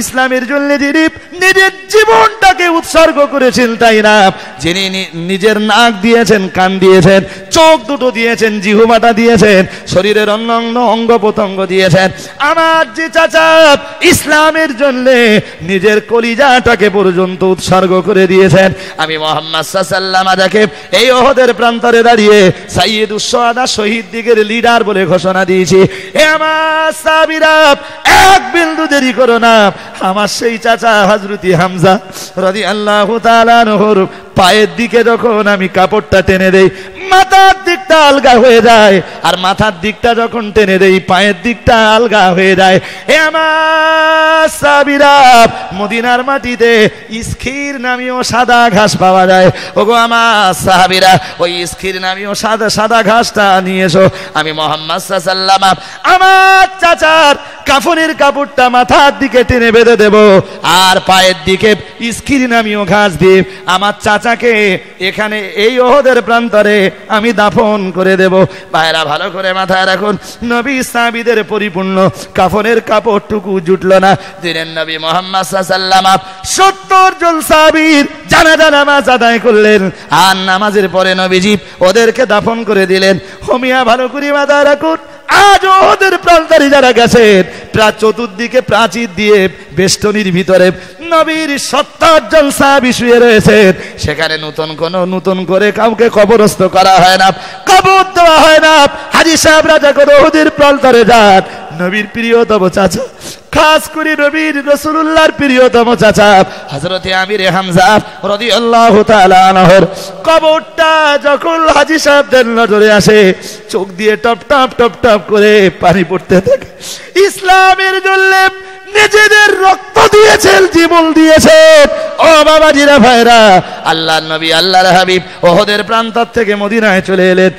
ইসলামের জন্য যিনি নিজের জীবনটাকে উৎসর্গ করেছেন, তাই না, যিনি নিজের নাক দিয়েছেন, কান দিয়েছেন, চোখ দুটো দিয়েছেন, জিহ্বাটা দিয়েছেন, শরীরের অন্যান্য অঙ্গ প্রত্যঙ্গ দিয়েছেন, আমার যে চাচা ইসলামের জন্য নিজের কলিজাটাকে পর্যন্ত উৎসর্গ করে দিয়েছেন, আমি মুহাম্মদ সাল্লাল্লাহু আলাইহি ওয়াসাল্লাম এই ওহদের প্রান্তরে দাঁড়িয়ে সাইয়্যিদুস শুহাদা, শহীদ দিগের লিডার বলে ঘোষণা দিয়েছি। হে আমার সাহাবীরা, এক বিন্দু দেরি করো না, আমার সেই চাচা হযরতি হামজা রাদিয়াল্লাহু তাআলা আনহুর পায়ের দিকে যখন আমি কাপড়টা টেনে দেই, মাথার দিকটা আলগা হয়ে যায়, আর মাথার দিকটা যখন টেনে দেই, পায়ের দিকটা আলগা হয়ে যায়। হে আমার সাহাবীরা, মদিনার মাটিতে ইসখির নামীয় সাদা ঘাস পাওয়া যায়। ওগো আমার সাহাবীরা, ওই ইসখির নামীয় সাদা ঘাসটা নিয়ে এসো, আমি মুহাম্মদ সাল্লাল্লাহু আলাইহি ওয়াসাল্লাম আমার চাচার কাফনের কাপড়টা মাথার দিকে টেনে বেঁধে দেব, আর পায়ের দিকে ইসখির নামীয় ঘাস দিয়ে আমার চাচাকে এখানে এই ওহদের প্রান্তরে আমি দাফন করে দেব। ভাইরা ভালো করে মাথায় রাখুন, নবী সাহাবীদের পরিপূর্ণ কাফনের কাপড়টুকু জুটলো না। দিনের নবী মুহাম্মদ সাল্লাল্লাহু আলাইহি ওয়াসাল্লাম 70 জন সাহাবীর জানাজা নামাজ আদায় করলেন, আর নামাজের পরে নবীজি ওদেরকে দাফন করে দিলেন। হোমিয়া ভালো করে মাথায় রাখুন, আজ ওদের প্রান্তরে যারা গেছেন, প্রায় চতুর্দিকে প্রাচীর দিয়ে বেষ্টনীর ভিতরে নবীর 70 জন সাহাবী শুয়ে রয়েছেন, সেখানে নতুন করে কাউকে কবরস্থ করা হয় না, কবর দেওয়া হয় না। হাজী সাহেবরা যখন ওদের প্রান্তরে যান, নবীর প্রিয়তম চাচা, খাস করে নবীর রাসূলুল্লাহর প্রিয়তম চাচা হযরতে আমির হামজা রাদিয়াল্লাহু তাআলা আনহুর কবরটা যখন হাজী সাহেবদের নজরে আসে, চোখ দিয়ে টপ টপ টপ টপ করে পানি পড়তে থাকে। ইসলামের জন্য নিজেদের রক্ত দিয়েছেন, জীবন দিয়েছেন। ও বাবাজিরা, ভাইরা, আল্লাহর নবী, আল্লাহর হাবিব ওহদের প্রান্তর থেকে মদিনায় চলে এলেন।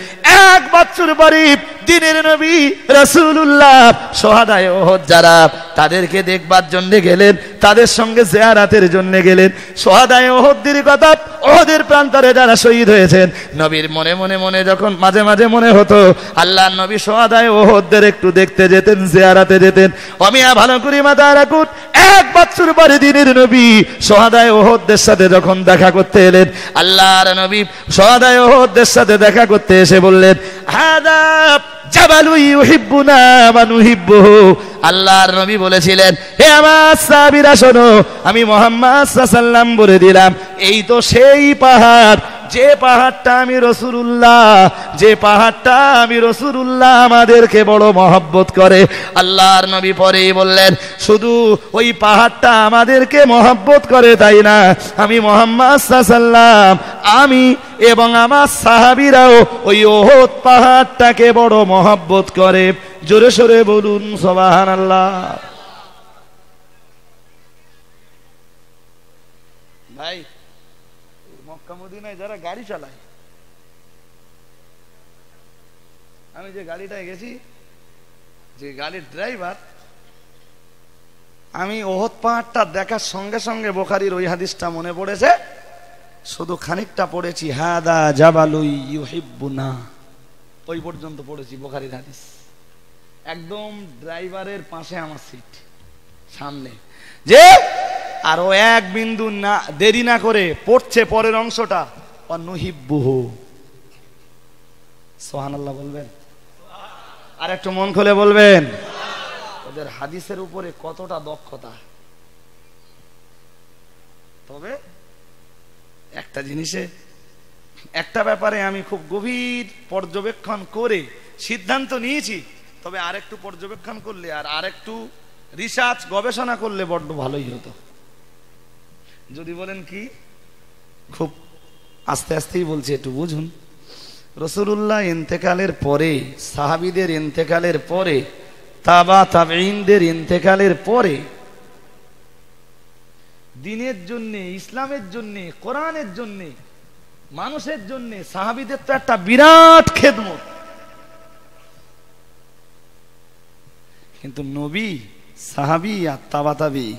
এক বছর পরে দিনের নবী রাসূলুল্লাহ শহাদায়ে ওহদ যারা, তাদেরকে দেখবার জন্য গেলেন, তাদের সঙ্গে জিয়ারাতের জন্য গেলেন। শহাদায়ে ওহদের কথা, ওহদের প্রান্তরে যারা শহীদ হয়েছেন, নবীর মনে মনে মনে যখন মাঝে মাঝে মনে হতো, আল্লাহর নবী শহাদায়ে ওহদের একটু দেখতে যেতেন, জিয়ারাতে যেতেন। অমিয়া ভালো করে মাথায় রাখুন, এক বছর পরে দিনের নবী শহাদায়ে ওহদের সাথে যখন দেখা করতে এলেন, আল্লাহর নবী শহাদায়ে ওহদের সাথে দেখা করতে এসে বললেন, হাদা জাবালু ইউহিব্বুনা ওয়া নুহিব্বুহু। আল্লাহর নবী বলেছিলেন, হে আমার সাহাবীরা শোনো, আমি মুহাম্মদ সাল্লাল্লাহু আলাইহি ওয়াসাল্লাম বলে দিলাম, এই তো সেই পাহাড়, যে পাহাড়টা আমি রাসূলুল্লাহ আমাদেরকে বড় মহব্বত করে। আল্লাহর নবী পরেই বললেন, শুধু ওই পাহাড়টা আমাদেরকে মহব্বত করে তাই না, আমি মুহাম্মদ সাল্লাল্লাহু আলাইহি ওয়াসাল্লাম, আমি এবং আমার সাহাবীরাও ওই উহুদ পাহাড়টাকে বড় মহব্বত করে। জোরে সোরে বলুন সুবহানাল্লাহ। ভাই, মক্কা মদিনায় যারা গাড়ি চালায়, আমি যে গাড়িটায় গেছি, যে গাড়ির ড্রাইভার, আমি উহুদ পাহাড়টা দেখার সঙ্গে সঙ্গে বুখারীর ওই হাদিসটা মনে পড়েছে, শুধু খানিকটা পড়েছি, হাদা জাবালু ইউহিব্বুনা, ওই পর্যন্ত পড়েছি বুখারীর হাদিস। একদম ড্রাইভারের পাশে আমার সিট, সামনে, যে আরো এক বিন্দু না দেরি না করে পড়ছে পরের অংশটা, অনুহিব্বুহু। সুবহানাল্লাহ বলবেন, আর একটু মন খুলে বলবেন। ওদের হাদিসের উপরে কতটা দক্ষতা। তবে একটা জিনিসে, একটা ব্যাপারে আমি খুব গভীর পর্যবেক্ষণ করে সিদ্ধান্ত নিয়েছি, তবে আরেকটু পর্যবেক্ষণ করলে আর আরেকটু রিসার্চ গবেষণা করলে বড্ড ভালোই হতো। যদি বলেন কি, খুব আস্তে আস্তেই বলছি, একটু বুঝুন। রাসূলুল্লাহ ইন্তেকালের পরে, সাহাবীদের ইন্তেকালের পরে, তাবেঈনদের ইন্তেকালের পরে দ্বীনের জন্য, ইসলামের জন্য, কোরআনের জন্য, মানুষের জন্য সাহাবীদের তো একটা বিরাট খেদমত। কিন্তু নবী, সাহাবী আর তাবাতাবী,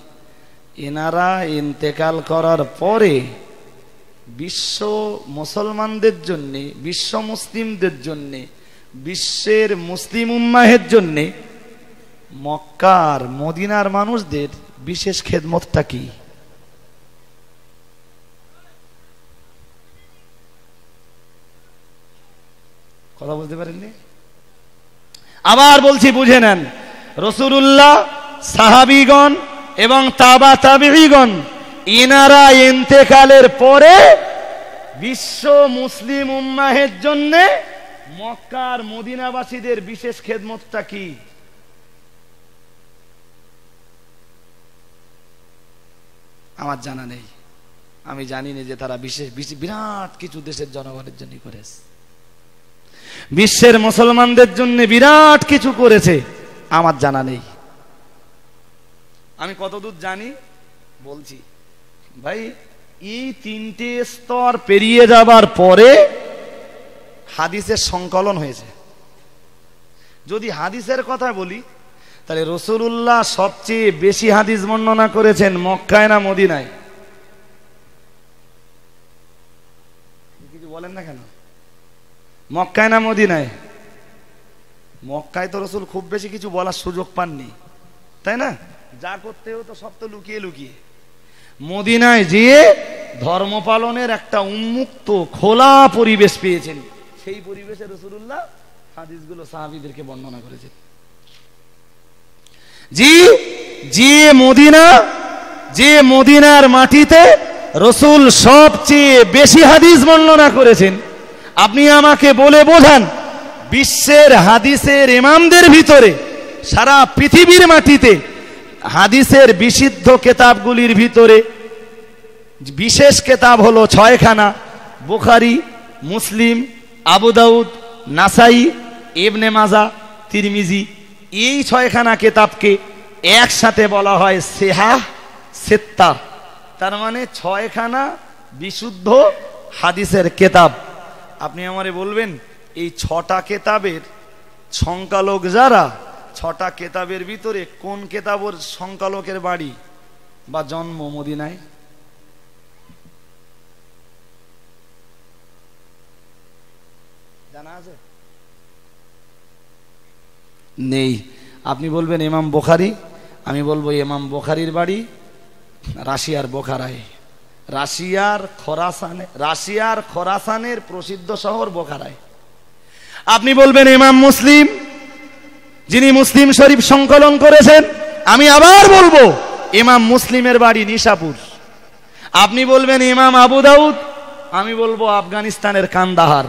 এনারা ইন্তেকাল করার পরে বিশ্ব মুসলমানদের জন্য, বিশ্ব মুসলিমদের জন্য, বিশ্বের মুসলিম উম্মাহের জন্য মক্কার মদিনার মানুষদের বিশেষ খেদমতটা কি? কথা বলতে পারেননি? আবার বলছি, বুঝে নেন। রাসূলুল্লাহ, সাহাবীগণ এবং তাবেঈগণ, ইনারা ইন্তেকালের পরে বিশ্ব মুসলিম উম্মাহের জন্য মক্কার মদিনাবাসীদের বিশেষ খেদমতটা কি? আমার জানা নেই। আমি জানি না যে তারা বিশেষ বিরাট কিছু দেশের জনগণের জন্য করেছে, বিশ্বের মুসলমানদের জন্য বিরাট কিছু করেছে, আমার জানা নেই। আমি কতদূর জানি বলছি। ভাই, এই তিনটে স্তর পেরিয়ে যাবার পরে হাদিসের সংকলন হয়েছে। যদি হাদিসের কথা বলি, তাহলে রাসূলুল্লাহ সবচেয়ে বেশি হাদিস বর্ণনা করেছেন মক্কায় না মদিনায়? কিছু বলেন না কেন? মক্কায় না মদিনায়? মক্কায় তো রাসূল খুব বেশি কিছু বলার সুযোগ পাননি, তাই না? যা করতে হতো সব তো লুকিয়ে লুকিয়ে। মদিনায় যেয়ে ধর্ম পালনের একটা উন্মুক্ত খোলা পরিবেশ পেয়েছেন, সেই পরিবেশে রাসূলুল্লাহ হাদিসগুলো সাহাবীদেরকে বর্ণনা করেছেন। যে মদিনার মাটিতে রাসূল সবচেয়ে বেশি হাদিস বর্ণনা করেছেন, আপনি আমাকে বলে বোঝান বিশ্বের হাদিসের ইমামদের ভিতরে, সারা পৃথিবীর মাটিতে হাদিসের বিশুদ্ধ কিতাবগুলির ভিতরে বিশেষ কিতাব হলো 6খানা, বুখারী, মুসলিম, আবু দাউদ, নাসাই, ইবনে মাজাহ, তিরমিজি। এই 6খানা কিতাবকে একসাথে বলা হয় সিহাহ সিত্তা, তার মানে 6খানা বিশুদ্ধ হাদিসের কিতাব। আপনি আমারে বলবেন এই 6টা কিতাবের সংকলক যারা, 6টা কিতাবের ভিতরে কোন কিতাবের সংকলকের বাড়ি বা জন্ম মদিনায়? জানা আছে? নেই। আপনি বলবেন ইমাম বুখারী, আমি বলবো ইমাম বুখারীর বাড়ি রাশিয়ার বোখারায়, রাশিয়ার খোরাসানের প্রসিদ্ধ শহর বোখারায়। আপনি বলবেন ইমাম মুসলিম, যিনি মুসলিম শরীফ সংকলন করেছেন। আমি আবার বলবো, ইমাম মুসলিমের বাড়ি নিশাপুর। আপনি বলবেন ইমাম আবু দাউদ, আমি বলবো আফগানিস্তানের কান্দাহার।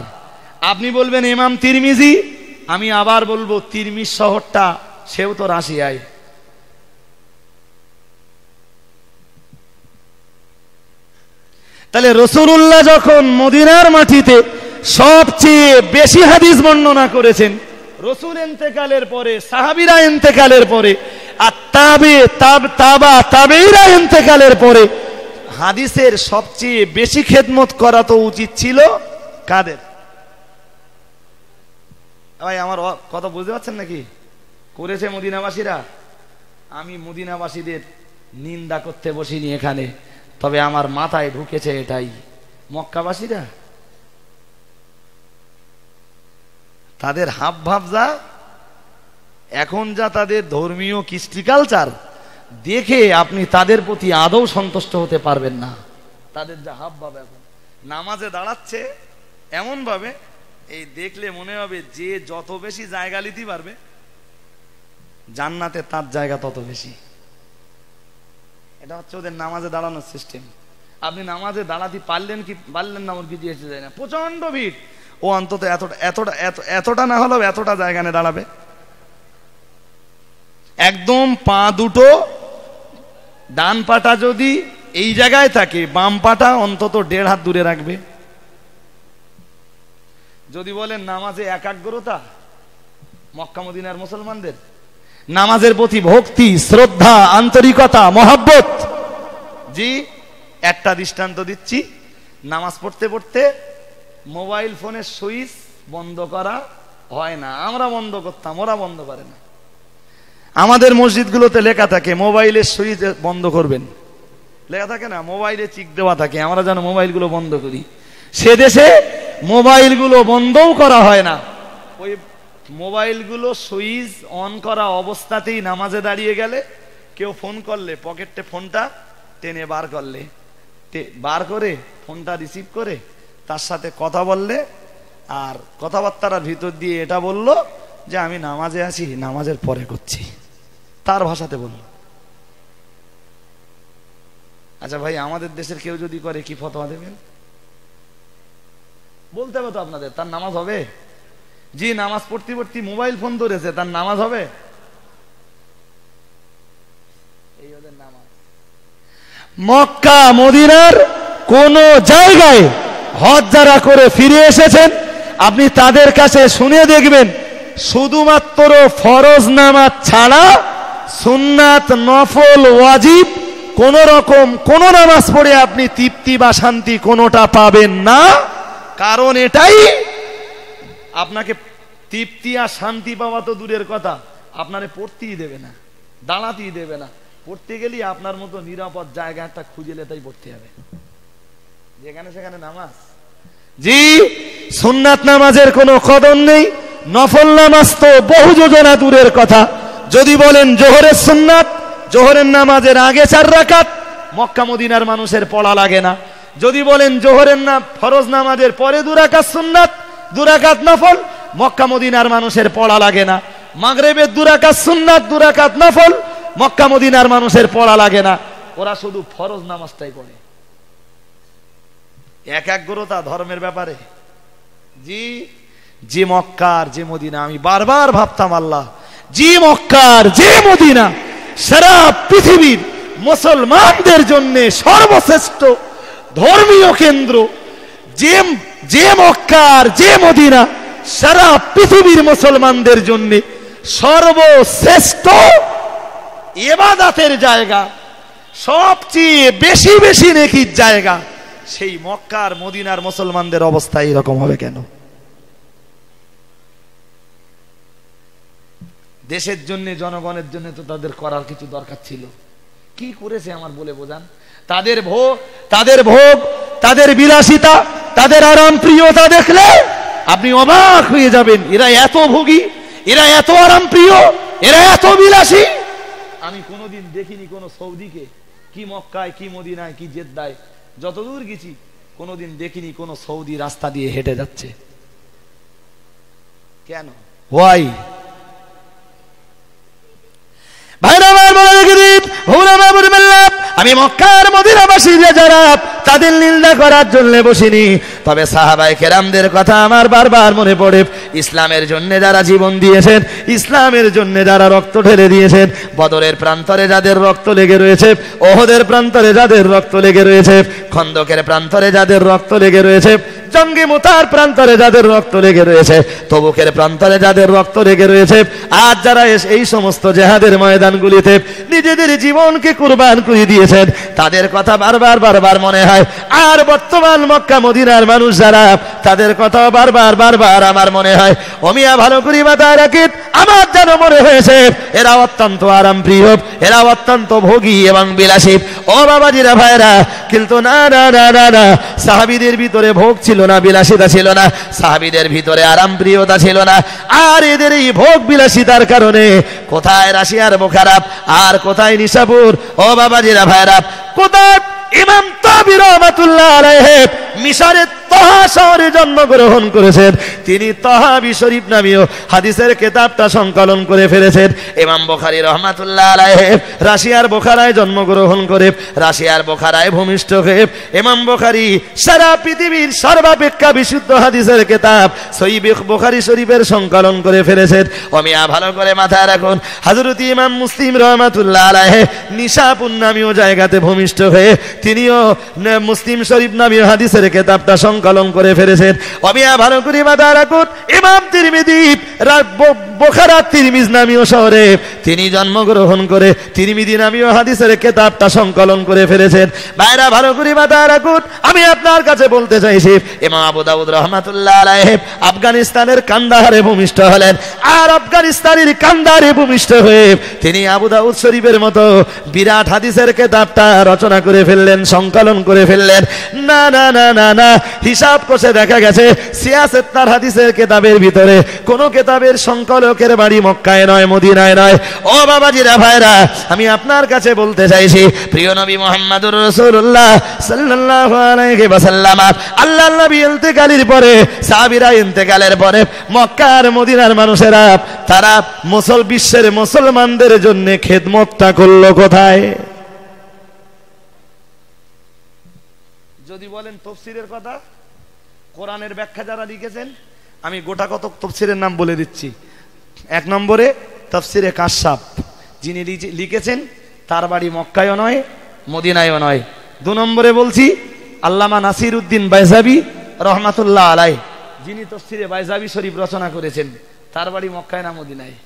আপনি বলবেন ইমাম তিরমিজি, আমি আবার বলবো তিরমিজ শহরটা সেও তো রাশিয়ায়। তাহলে রাসূলুল্লাহ যখন মদিনার মাটিতে সবচেয়ে বেশি হাদিস বর্ণনা করেছেন, রাসূল ইন্তেকালের পরে, সাহাবীরা ইন্তেকালের পরে, আর তাবেঈরা ইন্তেকালের পরে হাদিসের সবচেয়ে বেশি খেদমত করা তো উচিত ছিল কাদের? ভাই আমার কথা বুঝতে পারছেন নাকি? করেছে মদিনাবাসীরা। আমি মদিনাবাসীদের নিন্দা করতে বসিনি এখানে, তবে আমার মাথায় ঢুকেছে এটাই, মক্কাবাসীরা তাদের হাব ভাব যা, এখন যা তাদের ধর্মীয় কৃষ্টি কালচার দেখে আপনি তাদের প্রতি আদৌ সন্তুষ্ট হতে পারবেন না। তাদের যা হাব ভাব, এখন নামাজে দাঁড়াচ্ছে এমন ভাবে, এই দেখলে মনে হবে যে যত বেশি জায়গা নিতে পারবে জান্নাতে তার জায়গা তত বেশি। এটা হচ্ছে ওদের নামাজে দাঁড়ানোর সিস্টেম। আপনি নামাজে দাঁড়াতে পারলেন কি পারলেন না ওর কিছু এসে যায় না, প্রচন্ড ভিড়। ও অন্তত এতটা না হলেও এতটা জায়গা নিয়ে দাঁড়াবে। একদম পা দুটো ডান পাটা যদি এই জায়গায় থাকে, বাম পাটা অন্তত 1.5 হাত দূরে রাখবে। যদি বলেন নামাজে একাগ্রতা, মক্কা মদিনার মুসলমানদের নামাজের প্রতি ভক্তি, শ্রদ্ধা, আন্তরিকতা, মহব্বত, জি একটা দৃষ্টান্ত দিচ্ছি। নামাজ পড়তে পড়তে মোবাইল ফোনের সুইচ বন্ধ করা হয় না। আমরা বন্ধ করতাম, ওরা বন্ধ করে না। আমাদের মসজিদগুলোতে লেখা থাকে মোবাইলের সুইচ বন্ধ করবেন, লেখা থাকে না, মোবাইলে চিক দেওয়া থাকে, আমরা যেন মোবাইলগুলো বন্ধ করি। সে দেশে মোবাইলগুলো বন্ধও করা হয় না। ওই মোবাইলগুলো সুইচ অন করা অবস্থাতেই নামাজে দাঁড়িয়ে গেলে, কেউ ফোন করলে পকেটে ফোনটা টেনে বার করে ফোনটা রিসিভ করে তার সাথে কথা বললে, আর কথাবার্তার ভিতর দিয়ে এটা বলল যে আমি নামাজে আছি, নামাজের পরে করছি, তার ভাষাতে বলল। আচ্ছা ভাই, আমাদের দেশের কেউ যদি করে কি ফতোয়া দেবেন? বলতে হবে তো আপনাদের, তার নামাজ হবে? জি নামাজ পড়তে পড়তে মোবাইল ফোন ধরেছে, তার নামাজ হবে? এই ওদের নামাজ। মক্কা মদিনার কোন জায়গায় হজ যারা করে ফিরে এসেছেন, আপনি তাদের কাছে শুনে দেখবেন, শুধুমাত্র ফরজ নামাজ ছাড়া সুন্নাত, নফল, ওয়াজিব কোন রকম কোন নামাজ পড়ে আপনি তৃপ্তি বা শান্তি কোনটা পাবেন না। কারণ এটাই, আপনাকে তৃপ্তি আর শান্তি পাওয়া তো দূরের কথা, আপনারে পড়তেই দেবে না, দাঁড়াতেই দেবে না। পড়তে গেলেই আপনার মতো নিরাপদ জায়গা একটা খুঁজে লেতাই পড়তে হবে, যেখানে সেখানে নামাজ। জি সুন্নাত নামাজের কোনো কদর নেই, নফল নামাজ তো বহু যোজনা দূরের কথা। যদি বলেন জোহরের সুন্নাত, জোহরের নামাজের আগে 4 রাকাত মক্কা মদিনার মানুষের পড়া লাগে না। যদি বলেন জোহরের ফরজ নামাজের পরে 2 রাকাত সুন্নাত, 2 রাকাত নফল, মক্কা মদিনার মানুষের পড়া লাগে না। মাগরিবের 2 রাকাত সুন্নাত, 2 রাকাত নফল, মক্কা মদিনার মানুষের পড়া লাগে না। ওরা শুধু ফরজ নামাজটাই পড়ে। একাগ্রতা ধর্মের ব্যাপারে, জি যে মক্কার যে মদিনা, আমি বারবার ভাবতাম আল্লাহ, যে মক্কার যে মদিনা সারা পৃথিবীর মুসলমানদের জন্য সর্বশ্রেষ্ঠ ধর্মীয় কেন্দ্র, যে মক্কার যে মদিনা সারা পৃথিবীর মুসলমানদের জন্য সর্বশ্রেষ্ঠ ইবাদতের জায়গা, সবচেয়ে বেশি বেশি নেকির জায়গা, সেই মক্কার মদিনার মুসলমানদের অবস্থা এরকম হবে কেন? দেশের জন্য, জনগণের জন্য তো তাদের করার কিছু দরকার ছিল। কি করেছে আমার বলে বোঝান? তাদের ভোগ, তাদের বিলাসিতা, তাদের আরাম প্রিয়তা দেখলে আপনি অবাক হয়ে যাবেন। এরা এত ভোগী, এরা এত আরাম প্রিয়, এরা এত বিলাসী। আমি কোনোদিন দেখিনি কোন সৌদিকে, কি মক্কায়, কি মদিনায়, কি জেদ্দায়, যতদূর গেছি কোনোদিন দেখিনি কোন সৌদি রাস্তা দিয়ে হেঁটে যাচ্ছে। কেন? হোয়াই? আমি মক্কার মদিনাবাসী যারা তাদের নিন্দা করার জন্য বসিনি, তবে সাহাবায়ে কেরামদের কথা আমার বারবার মনে পড়ে। ইসলামের জন্য যারা জীবন দিয়েছেন, ইসলামের জন্য যারা রক্ত ঢেলে দিয়েছেন, বদরের প্রান্তরে যাদের রক্ত লেগে রয়েছে, ওহদের প্রান্তরে যাদের রক্ত লেগে রয়েছে, খন্দকের প্রান্তরে যাদের রক্ত লেগে রয়েছে, জঙ্গে মুতার প্রান্তরে যাদের রক্ত লেগে রয়েছে, তবুকের প্রান্তরে যাদের রক্ত লেগে রয়েছে, আজ যারা এই সমস্ত জেহাদের ময়দানগুলিতে নিজেদের জীবনকে কুরবান করে দিয়েছেন, তাদের কথা বারবার বারবার মনে হয়। আর বর্তমান মক্কা মদিনার মানুষ যারা, তাদের কথা বারবার বারবার আমার মনে হয়। ওমিয়া ভালো করি মাথায় রাখেন, আমার যেন মনে হয়েছে এরা অত্যন্ত আরাম প্রিয়, এরা অত্যন্ত ভোগী এবং বিলাসী। ও বাবাজিরা ভাইরা, কিন্তু না না না না না, সাহাবীদের ভিতরে ভোগ ছিল না, বিলাসিতা ছিল না, সাহাবীদের ভিতরে আরাম প্রিয়তা ছিল না। আর এদের এই ভোগ বিলাসিতার কারণে কোথায় রাশিয়ার বোখারা, আর কোথায় নিশাপুর, ও বাবাজিরা ভাইরা, কোথায় ইমাম তাবি রহমাতুল্লাহ আলাইহি মিশরের তাহা শহরে জন্মগ্রহণ করেছেন। তিনি তাহাবি শরীফ নামীয় হাদিসের কিতাবটা সংকলন করে ফেলেছেন। ইমাম বুখারী রহমাতুল্লাহ আলাইহি রাশিয়ার বোখারায় জন্মগ্রহণ করে রাশিয়ার বোখারায় ভূমিষ্ঠ হয়ে ইমাম বুখারী সারা পৃথিবীর সর্বাপেক্ষা বিশুদ্ধ হাদিসের কিতাব সহিহ বুখারী শরীফের সংকলন করে ফেলেছেন। ওমিয়া ভালো করে মাথায় রাখুন, হযরত ইমাম মুসলিম রহমাতুল্লাহ আলাইহি নিশাপুর নামীয় জায়গাতে ভূমিষ্ঠ হয়ে তিনিও মুসলিম শরীফ নামীয় হাদিসের কিতাবটা সংকলন করে ফেলেছেন। অমিয়া ভালো করে মাথায় রাখুন, ইমাম তিরমিজি বুখারা তিরমিজ নামীয় শহরে তিনি জন্মগ্রহণ করে তিরমিজি নামীয় হাদিসের কিতাবটা সংকলন করে ফেলেছেন। ভাইরা ভালো করে মাথায় রাখুন, আমি আপনার কাছে বলতে চাইছি, ইমাম আবু দাউদ রহমাতুল্লাহ আলাইহি আফগানিস্তানের কান্দাহারে ভূমিষ্ঠ হলেন। আর আফগানিস্তানের কান্দাহারে ভূমিষ্ঠ হয়ে তিনি আবু দাউদ শরীফের মতো বিরাট হাদিসের কিতাবটা রচনা করে ফেললেন, সংকলন করে ফেললেন। না না না না না, হিসাব কষে দেখা গেছে সিয়াসেত্তার হাদিসের কিতাবের ভিতরে কোন কিতাবের সংকলকের বাড়ি মক্কায় নয়, মদিনায় নয়। ও বাবাজিরা ভাইরা, আমি আপনার কাছে বলতে চাইছি, প্রিয় নবী মুহাম্মদুর রাসূলুল্লাহ সাল্লাল্লাহু আলাইহি ওয়াসাল্লাম আল্লাহর নবী ইন্তেকালের পরে, সাহাবীরা ইন্তেকালের পরে মক্কা আর মদিনার মানুষেরা তারা বিশ্বের মুসলমানদের জন্য খেদমতটা করলো কোথায়? যদি বলেন তফসিরের কথা, কোরআনের ব্যাখ্যা যারা লিখেছেন, আমি গোটা কত তফসিরের নাম বলে দিচ্ছি। 1 নম্বরে তফসিরে কাশাফ, যিনি লিখেছেন তার বাড়ি মক্কায়ও নয়, মদিনায়ও নয়। 2 নম্বরে বলছি আল্লামা নাসির উদ্দিন বাইজাবি রহমাতুল্লাহ আলাইহি, যিনি তফসিরে বাইজাবি শরীফ রচনা করেছেন, তার বাড়ি মক্কায় না মদিনায়।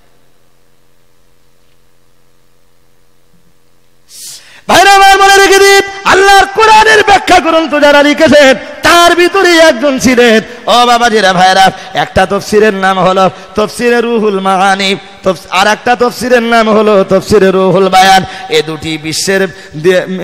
ভাইরা আমার মনে রেখে দিন, আল্লাহর কোরআনের ব্যাখ্যা গ্রন্থ যারা লিখেছেন তার ভিতরে একজন ছিলেন। ও বাবাজিরা ভাইরা, একটা তফসিরের নাম হলো তফসিরে রুহুল মাআনি, আর একটা তফসিরের নাম হলো তফসিরে রুহুল বায়ান। এ দুটি বিশ্বের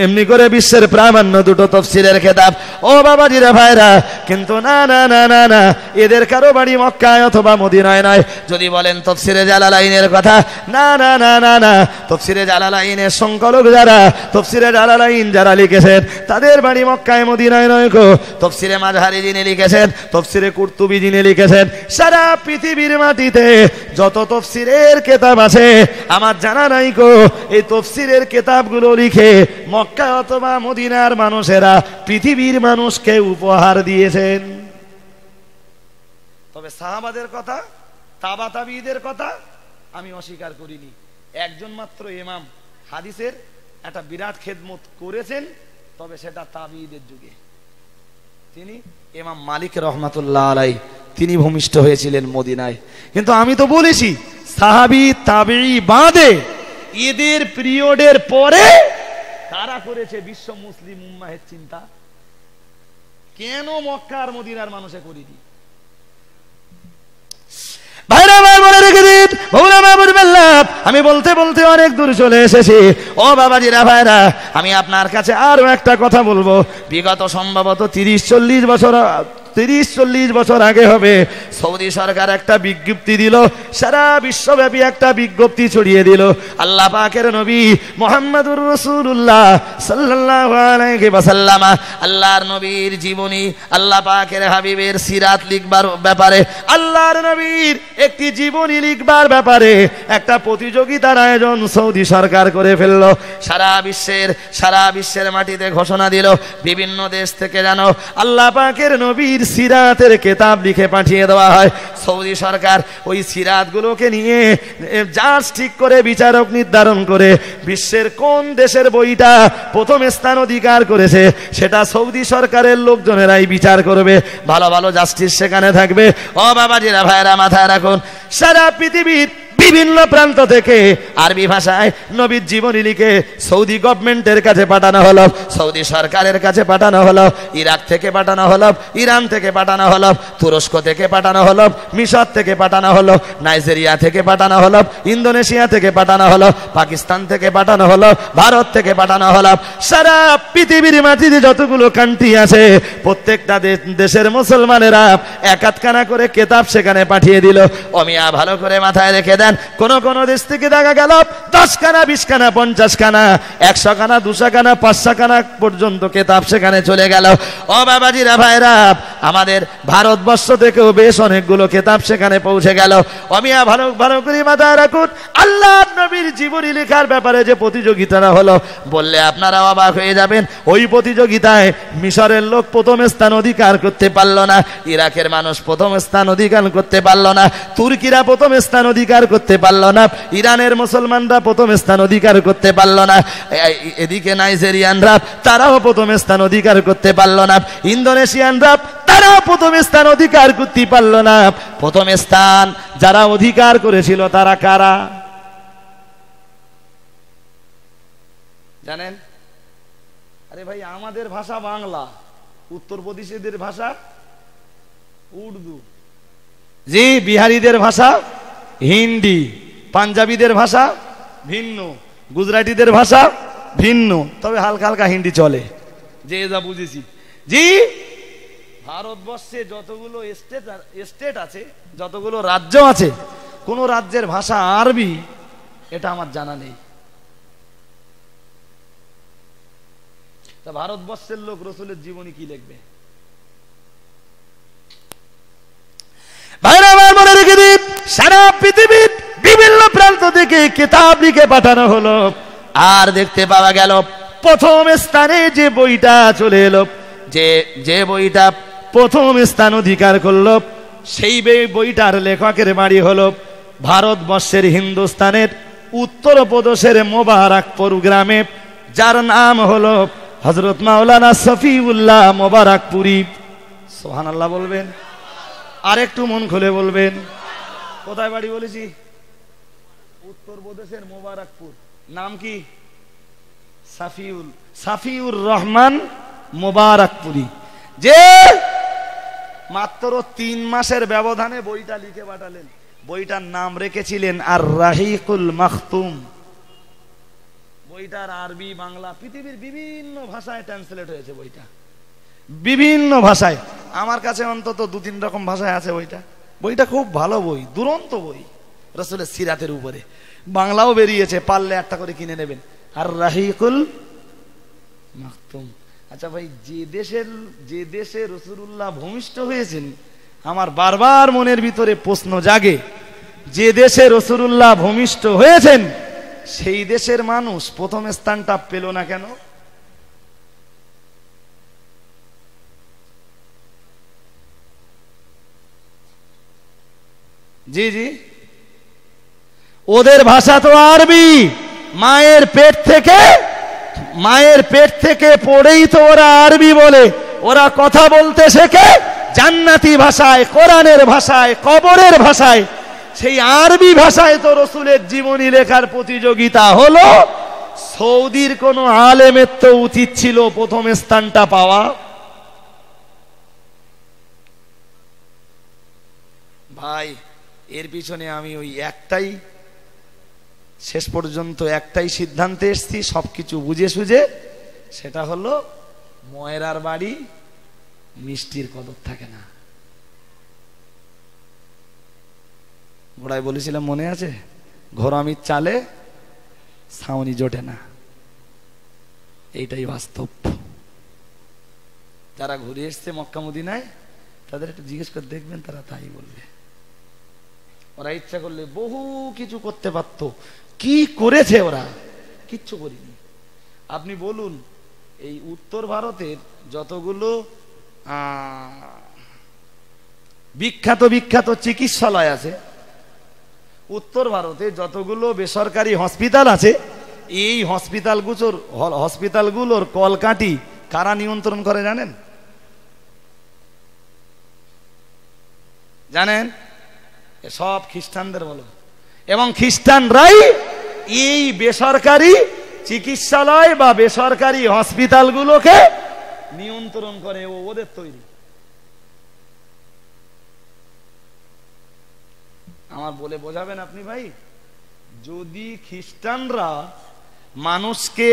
এমনি করে বিশ্বের প্রামাণ্য দুটো তফসিরের কিতাব। ও বাবাজিরা ভাইরা, কিন্তু না না না না না, এদের কারো বাড়ি মক্কায় অথবা মদিনায় নয়। যদি বলেন তফসিরে জালালাইনের কথা, না না না না না, তফসিরে জালালাইনের সংকলক যারা, তফসিরে জালালাইন যারা লিখেছেন তাদের বাড়ি মক্কায় মদিনায় নয় গো। তফসিরে মাযহারি যিনি লিখেছেন, তফসিরে কুরতুবী যিনি লিখেছেন, সারা পৃথিবীর মাটিতে যত তফসিরের কিতাব আছে আমার জানা নাই গো, এই তফসিরের কিতাবগুলো লিখে মক্কা অথবা মদিনার মানুষেরা পৃথিবীর মানুষকে উপহার দিয়েছেন। তবে সাহাবাদের কথা, তাবা তাবিঈদের কথা আমি অস্বীকার করিনি। একজন মাত্র ইমাম হাদিসের একটা বিরাট খেদমত করেছেন, তবে সেটা তাবিঈদের যুগে। তিনি ইমাম মালিক রহমাতুল্লাহ আলাইহি, তিনি ভূমিষ্ঠ হয়েছিলেন মদিনায়। কিন্তু আমি তো বলেছি সাহাবী তাবেঈ বাদে এদের পিরিয়ডের পরে কারা করেছে বিশ্ব মুসলিম উম্মাহের চিন্তা? কেন মক্কা আর মদিনার মানুষে করিনি? ভাইরা আমার মনে রেখে দিন, আমি বলতে বলতে অনেক দূর চলে এসেছি। ও বাবাজিরা ভাইরা, আমি আপনার কাছে আরো একটা কথা বলবো। বিগত সম্ভবত 30-40 বছর 30-40 বছর আগে হবে, সৌদি সরকার একটা বিজ্ঞপ্তি দিল, সারা বিশ্বব্যাপী একটা বিজ্ঞপ্তি ছড়িয়ে দিল। আল্লাহ পাকের নবী মুহাম্মদুর রাসূলুল্লাহ সাল্লাল্লাহু আলাইহি ওয়াসাল্লাম, আল্লাহর নবীর জীবনী, আল্লাহ পাকের হাবিবের সিরাত লিখবার ব্যাপারে, আল্লাহর নবীর একটি জীবনী লিখবার ব্যাপারে একটা প্রতিযোগিতার আয়োজন সৌদি সরকার করে ফেললো। সারা বিশ্বের মাটিতে ঘোষণা দিল, বিভিন্ন দেশ থেকে যেন আল্লাহ পাকের নবীর সিরাতের কিতাব লিখে পাঠিয়ে দেওয়া হয়। সৌদি সরকার ওই সিরাতগুলোকে নিয়ে জাজ ঠিক করে, বিচারক নির্ধারণ করে বিশ্বের কোন দেশের বইটা প্রথম স্থান অধিকার করেছে সেটা সৌদি সরকারের লোকজনেরাই বিচার করবে। ভালো ভালো জাস্টিস সেখানে থাকবে। ও বাবাজিরা, ভাইরা, মাথায় রাখুন, সারা পৃথিবীর বিভিন্ন প্রান্ত থেকে আরবি ভাষায় নবীর জীবনী লিখে সৌদি গভর্নমেন্টের কাছে পাঠানো হলো, সৌদি সরকারের কাছে পাঠানো হলো, ইরাক থেকে পাঠানো হলো, ইরান থেকে পাঠানো হলো, তুরস্ক থেকে পাঠানো হলো, মিশর থেকে পাঠানো হলো, নাইজেরিয়া থেকে পাঠানো হলো, ইন্দোনেশিয়া থেকে পাঠানো হলো, পাকিস্তান থেকে পাঠানো হলো, ভারত থেকে পাঠানো হলো। সারা পৃথিবীর মাটিতে যতগুলো কান্ট্রি আছে প্রত্যেকটা দেশের মুসলমানেরা এক আধখানা করে কিতাব সেখানে পাঠিয়ে দিল। অমিয়া ভালো করে মাথায় রেখে দেন, কোন কোন দেশ থেকে দেখা গেল 10 খানা, 20 খানা, 50 খানা, 100 খানা, 200 খানা, 500 খানা পর্যন্ত কিতাব সেখানে চলে গেল। ও বাবাজিরা, ভাইরা, আমাদের ভারতবর্ষ থেকেও বেশ অনেকগুলো কিতাব সেখানে পৌঁছে গেল। অমিয়া ভালো ভালো করে মাথায় রাখুন, আল্লাহর নবীর জীবনী লেখার ব্যাপারে যে প্রতিযোগিতাটা হলো, বললে আপনারা অবাক হয়ে যাবেন। ওই প্রতিযোগিতায় মিশরের লোক প্রথম স্থান অধিকার করতে পারল না, ইরাকের মানুষ প্রথম স্থান অধিকার করতে পারল না, তুর্কিরা প্রথম স্থান অধিকার করতে পারল না, ইরানের মুসলমানরা প্রথম স্থান অধিকার করতে পারল না, এদিকে নাইজেরিয়ানরা তারাও প্রথম স্থান অধিকার করতে পারল না, ইন্দোনেশিয়ানরা তারাও প্রথম স্থান অধিকার করতে পারল না। প্রথম স্থান যারা অধিকার করেছিল তারা কারা জানেন? আরে ভাই, আমাদের ভাষা বাংলা, উত্তরপ্রদেশীদের ভাষা উর্দু, জি, বিহারীদের ভাষা হিন্দি, পাঞ্জাবিদের ভাষা ভিন্ন, গুজরাটিদের ভাষা ভিন্ন, তবে হালকা হালকা হিন্দি চলে, যে যা বুঝেছি। জি, ভারতবর্ষে যতগুলো স্টেট আছে, যতগুলো রাজ্য আছে, কোন রাজ্যের ভাষা আরবি এটা আমার জানা নেই। তা ভারতবর্ষের লোক রসুলের জীবনী কি লিখবে? ভাইরা আমার, মনে রেখে দিন, সারা পৃথিবীর বিভিন্ন প্রান্ত থেকে কিতাব লিখে পাঠানো হলো। আর দেখতে পাওয়া গেল প্রথম স্থানে যে বইটা চলে এলো, যে বইটা প্রথম স্থান অধিকার করলো, সেই বইটার লেখকের বাড়ি হলো ভারতবর্ষের হিন্দুস্তানের উত্তরপ্রদেশের মোবারকপুর গ্রামে, যার নাম হলো হযরত মাওলানা শফিউল্লাহ মোবারকপুরি। সুবহানাল্লাহ বলবেন, আর একটু মন খুলে বলবেন। কোথায় বাড়ি বলেছি? উত্তরপ্রদেশের মোবারকপুর। নাম কি? সাফিউর রহমান মোবারকপুরি, যে মাত্র 3 মাসের ব্যবধানে বইটা লিখে পাঠালেন। বইটার নাম রেখেছিলেন আর রাহিকুল মাখতুম। বইটার আরবি, বাংলা, পৃথিবীর বিভিন্ন ভাষায় ট্রান্সলেট হয়েছে বইটা, বিভিন্ন ভাষায়। আমার কাছে অন্তত 2-3 রকম ভাষায় আছে বইটা। বইটা খুব ভালো বই, দুরন্ত বই রাসূলের সিরাতের উপরে। বাংলাও বেরিয়েছে, পারলে একটা করে কিনে নেবেন, আর রাহিকুল মাখতুম। আচ্ছা ভাই, যে দেশে রাসূলুল্লাহ ভূমিষ্ঠ হয়েছেন, আমার বারবার মনের ভিতরে প্রশ্ন জাগে, যে দেশে রাসূলুল্লাহ ভূমিষ্ঠ হয়েছেন সেই দেশের মানুষ প্রথম স্থানটা পেল না কেন? জি জি, ওদের ভাষা তো আরবি। মায়ের পেট থেকে পড়েই তো ওরা আরবি বলে। ওরা কথা বলতে শেখে জান্নাতি ভাষায়, কোরআনের ভাষায়, কবরের ভাষায়। সেই আরবি ভাষায় তো রসুলের জীবনী লেখার প্রতিযোগিতা হলো। সৌদির কোন আলেমের তো উচিত ছিল প্রথম স্থানটা পাওয়া। ভাই, এর পিছনে আমি ওই একটাই, শেষ পর্যন্ত একটাই সিদ্ধান্তে এসেছি, সবকিছু বুঝে সুঝে, সেটা হলো ময়রার বাড়ি মিষ্টির কদর থাকে না। ঘোড়ায় বলেছিলাম মনে আছে, ঘোড়ামির চালে ছাউনি জোটে না, এইটাই বাস্তব। যারা ঘুরে এসছে মক্কা মদিনায় তাদের একটু জিজ্ঞেস করে দেখবেন, তারা তাই বলবে। ওরা ইচ্ছা করলে বহু কিছু করতে পারত, কি করেছে ওরা? কিচ্ছু করেনি। আপনি বলুন, এই উত্তর ভারতের যতগুলো বিখ্যাত বিখ্যাত চিকিৎসালয় আছে, উত্তর ভারতে যতগুলো বেসরকারি হসপিটাল আছে, এই হসপিটালগুলোর কলকাঠি কারা নিয়ন্ত্রণ করে জানেন? জানেন? সব খ্রিস্টানদের বলো, এবং খ্রিস্টানরাই এই বেসরকারি চিকিৎসালয় বা বেসরকারি হসপিটালগুলোকে নিয়ন্ত্রণ করে, ওদের তৈরি। আমার বলে বোঝাবেন আপনি ভাই? যদি খ্রিস্টানরা মানুষকে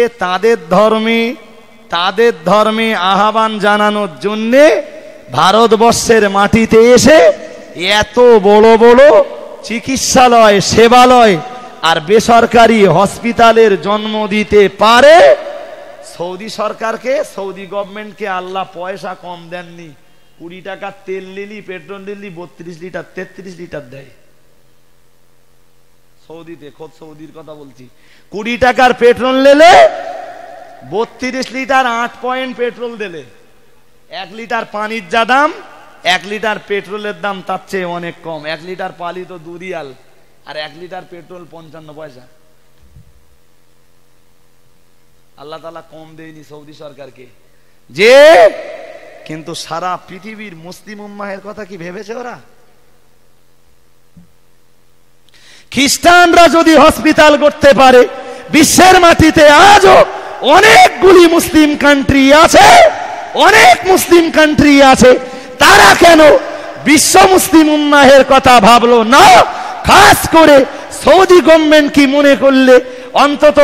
তাদের ধর্মে আহ্বান জানানোর জন্য ভারতবর্ষের মাটিতে এসে এত বড় বড় চিকিৎসালয়, সেবালয় আর বেসরকারি হসপিটালের জন্ম দিতে পারে, সৌদি সরকারকে, সৌদি গভর্নমেন্টকে আল্লাহ পয়সা কম দেননি। 20 টাকার তেল নিলি, পেট্রোল নিলি 32 লিটার 33 লিটার দেয় সৌদিতে। খোদ সৌদির কথা বলছি। 20 টাকার পেট্রোল নিলে 32 লিটার 8 পয়েন্ট পেট্রোল দিলে, 1 লিটার পানির যা দাম, 1 লিটার পেট্রোলের দাম তার চেয়ে অনেক কম। 1 লিটার পানি তো 2 রিয়াল, আর 1 লিটার পেট্রোল 55 পয়সা। আল্লাহ তাআলা কম দেয়নি সৌদি সরকারকে, যে কিন্তু সারা পৃথিবীর মুসলিম উম্মাহের কথা কি ভেবেছে ওরা? খ্রিস্টানরা যদি হসপিটাল করতে পারে, বিশ্বের মাটিতে আজও অনেকগুলি মুসলিম কান্ট্রি আছে, অনেক মুসলিম কান্ট্রি আছে, তারা কেন বিশ্ব মুসলিম উম্মাহের কথা ভাবলো না? খাস করে সৌদি গভর্নমেন্ট কি মনে করলে অন্তত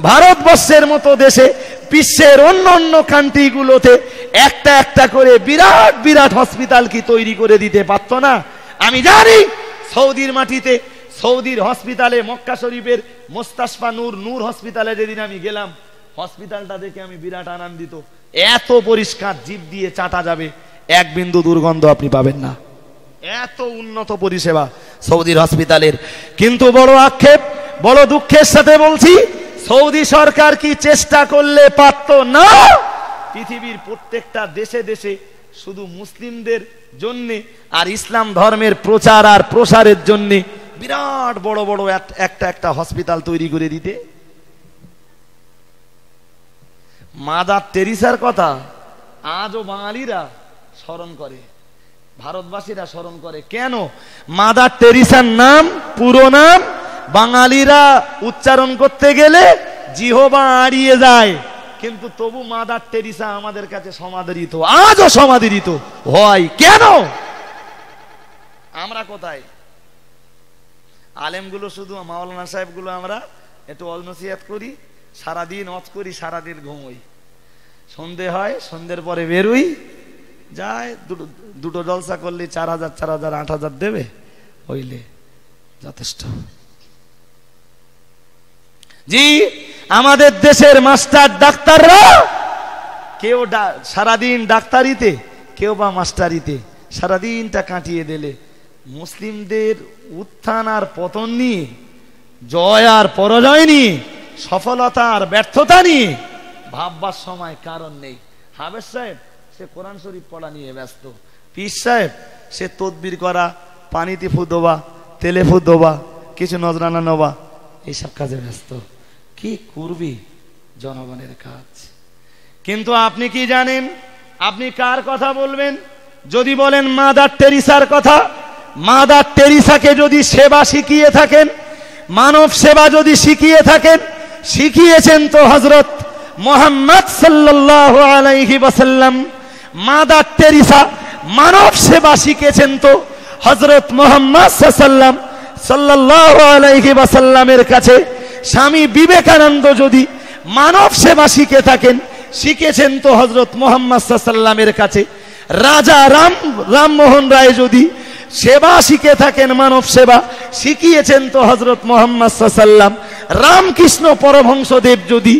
ভারতবর্ষের মতো দেশে, বিশ্বের অন্য অন্য কান্ট্রিগুলোতে একটা একটা করে বিরাট বিরাট হসপিটাল কি তৈরি করে দিতে পারত না? আমি জানি সৌদির মাটিতে, সৌদির হসপিটালে, মক্কা শরীফের মোস্তাশফা নূর হসপিটালে যেদিন আমি গেলাম, হসপিটালটা দেখে আমি বিরাট আনন্দিত। এত পরিষ্কার, জিভ দিয়ে চাটা যাবে, এক বিন্দু দুর্গন্ধ আপনি পাবেন না, এত উন্নত পরিষেবা সৌদির হসপিটালের। কিন্তু বড় আক্ষেপ, বড় দুঃখের সাথে বলছি, সৌদি সরকার কি চেষ্টা করলে পারত না? পৃথিবীর প্রত্যেকটা দেশে দেশে শুধু মুসলিমদের জন্য আর ইসলাম ধর্মের প্রচার আর প্রসারের জন্য বিরাট বড় বড় একটা হসপিটাল তৈরি করে দিতে। মাদার টেরিসার কথা আজও বাঙালিরা স্মরণ করে, ভারতবাসীরা স্মরণ করে। কেন? মাদার টেরিসার নাম, পুরো নাম বাঙালিরা উচ্চারণ করতে গেলে জিহবা আড়িয়ে যায়, কিন্তু তবু মাদার টেরিসা আমাদের কাছে সমাদৃত, আজও সমাদৃত হয়। কেন? আমরা কোথায়? আলেমগুলো শুধু, মাওলানা সাহেবগুলো আমরা একটু নসিহত করি, সারাদিন ওয়াজ করি, সারাদিন ঘুমোই, সন্ধে হয়, সন্ধ্যের পরে বেরোই, যায় দুটো জলসা করলে 4000 4000 8000 দেবে, হইলে যথেষ্ট। জি, আমাদের দেশের মাস্টার ডাক্তাররা কেউ সারাদিন ডাক্তারিতে, কেউ বা মাস্টারিতে সারাদিনটা কাটিয়ে দিলে মুসলিমদের উত্থান আর পতন নিয়ে, জয় আর পরাজয় নিয়ে, সফলতা আর ব্যর্থতা নিয়ে ভাববার সময় কারণ নেই। হাফেজ সাহেব সে কোরআন শরীফ পড়া নিয়ে ব্যস্ত, পীর সাহেব সে তদবির করা, পানিতে ফু দেওয়া, তেলে ফু দেওয়া, কিছু নজরানা নেওয়া, এইসব কাজে ব্যস্ত। কি করবি? জনগণের কাজ। কিন্তু আপনি কি জানেন? আপনি কার কথা বলবেন? যদি বলেন মাদার টেরিসার কথা, মাদার টেরিসাকে যদি সেবা শিখিয়ে থাকেন, মানব সেবা যদি শিখিয়ে থাকেন, শিখিয়েছেন তো হযরত মুহাম্মদ সাল্লাল্লাহু আলাইহি ওয়াসাল্লাম। মাদার টেরিসা মানব সেবা শিখেছেন তো হযরত মুহাম্মদ সাল্লাল্লাহু আলাইহি ওয়াসাল্লামের কাছে স্বামী বিবেকানন্দ যদি মানব সেবা শিখে থাকেন, শিখেছেন তো হযরত মুহাম্মদ সাল্লাল্লাহু আলাইহি ওয়াসাল্লামের কাছে। রাজা রামমোহন রায় যদি সেবা শিখে থাকেন, মানব সেবা শিখিয়েছেন তো হযরত মুহাম্মদ সাল্লাল্লাহু আলাইহি ওয়াসাল্লাম। রামকৃষ্ণ পরমহংসদেব যদি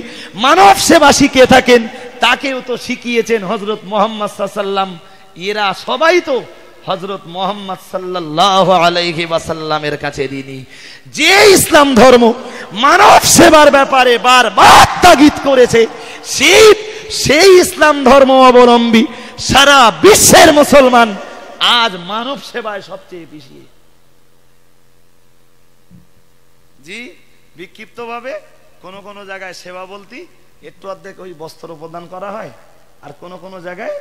মানব সেবা শিখে থাকেন, তাকেও তো শিখিয়েছেন হযরত মুহাম্মদ সাল্লাল্লাহু আলাইহি ওয়াসাল্লাম। এরা সবাই তো হযরত মুহাম্মদ সাল্লাল্লাহু আলাইহি ওয়াসাল্লামের কাছে ঋণী। যে ইসলাম ধর্ম মানব সেবার ব্যাপারে বারবার তাগিদ করেছে, সেই ইসলাম ধর্ম অবলম্বী সারা বিশ্বের মুসলমান আজ মানব সেবায় সবচেয়ে পিছিয়ে। জি, বিক্ষিপ্ত ভাবে কোন কোন জায়গায় সেবা বলতে একটু অর্ধেক ওই বস্ত্র প্রদান করা হয়, আর কোন কোন জায়গায়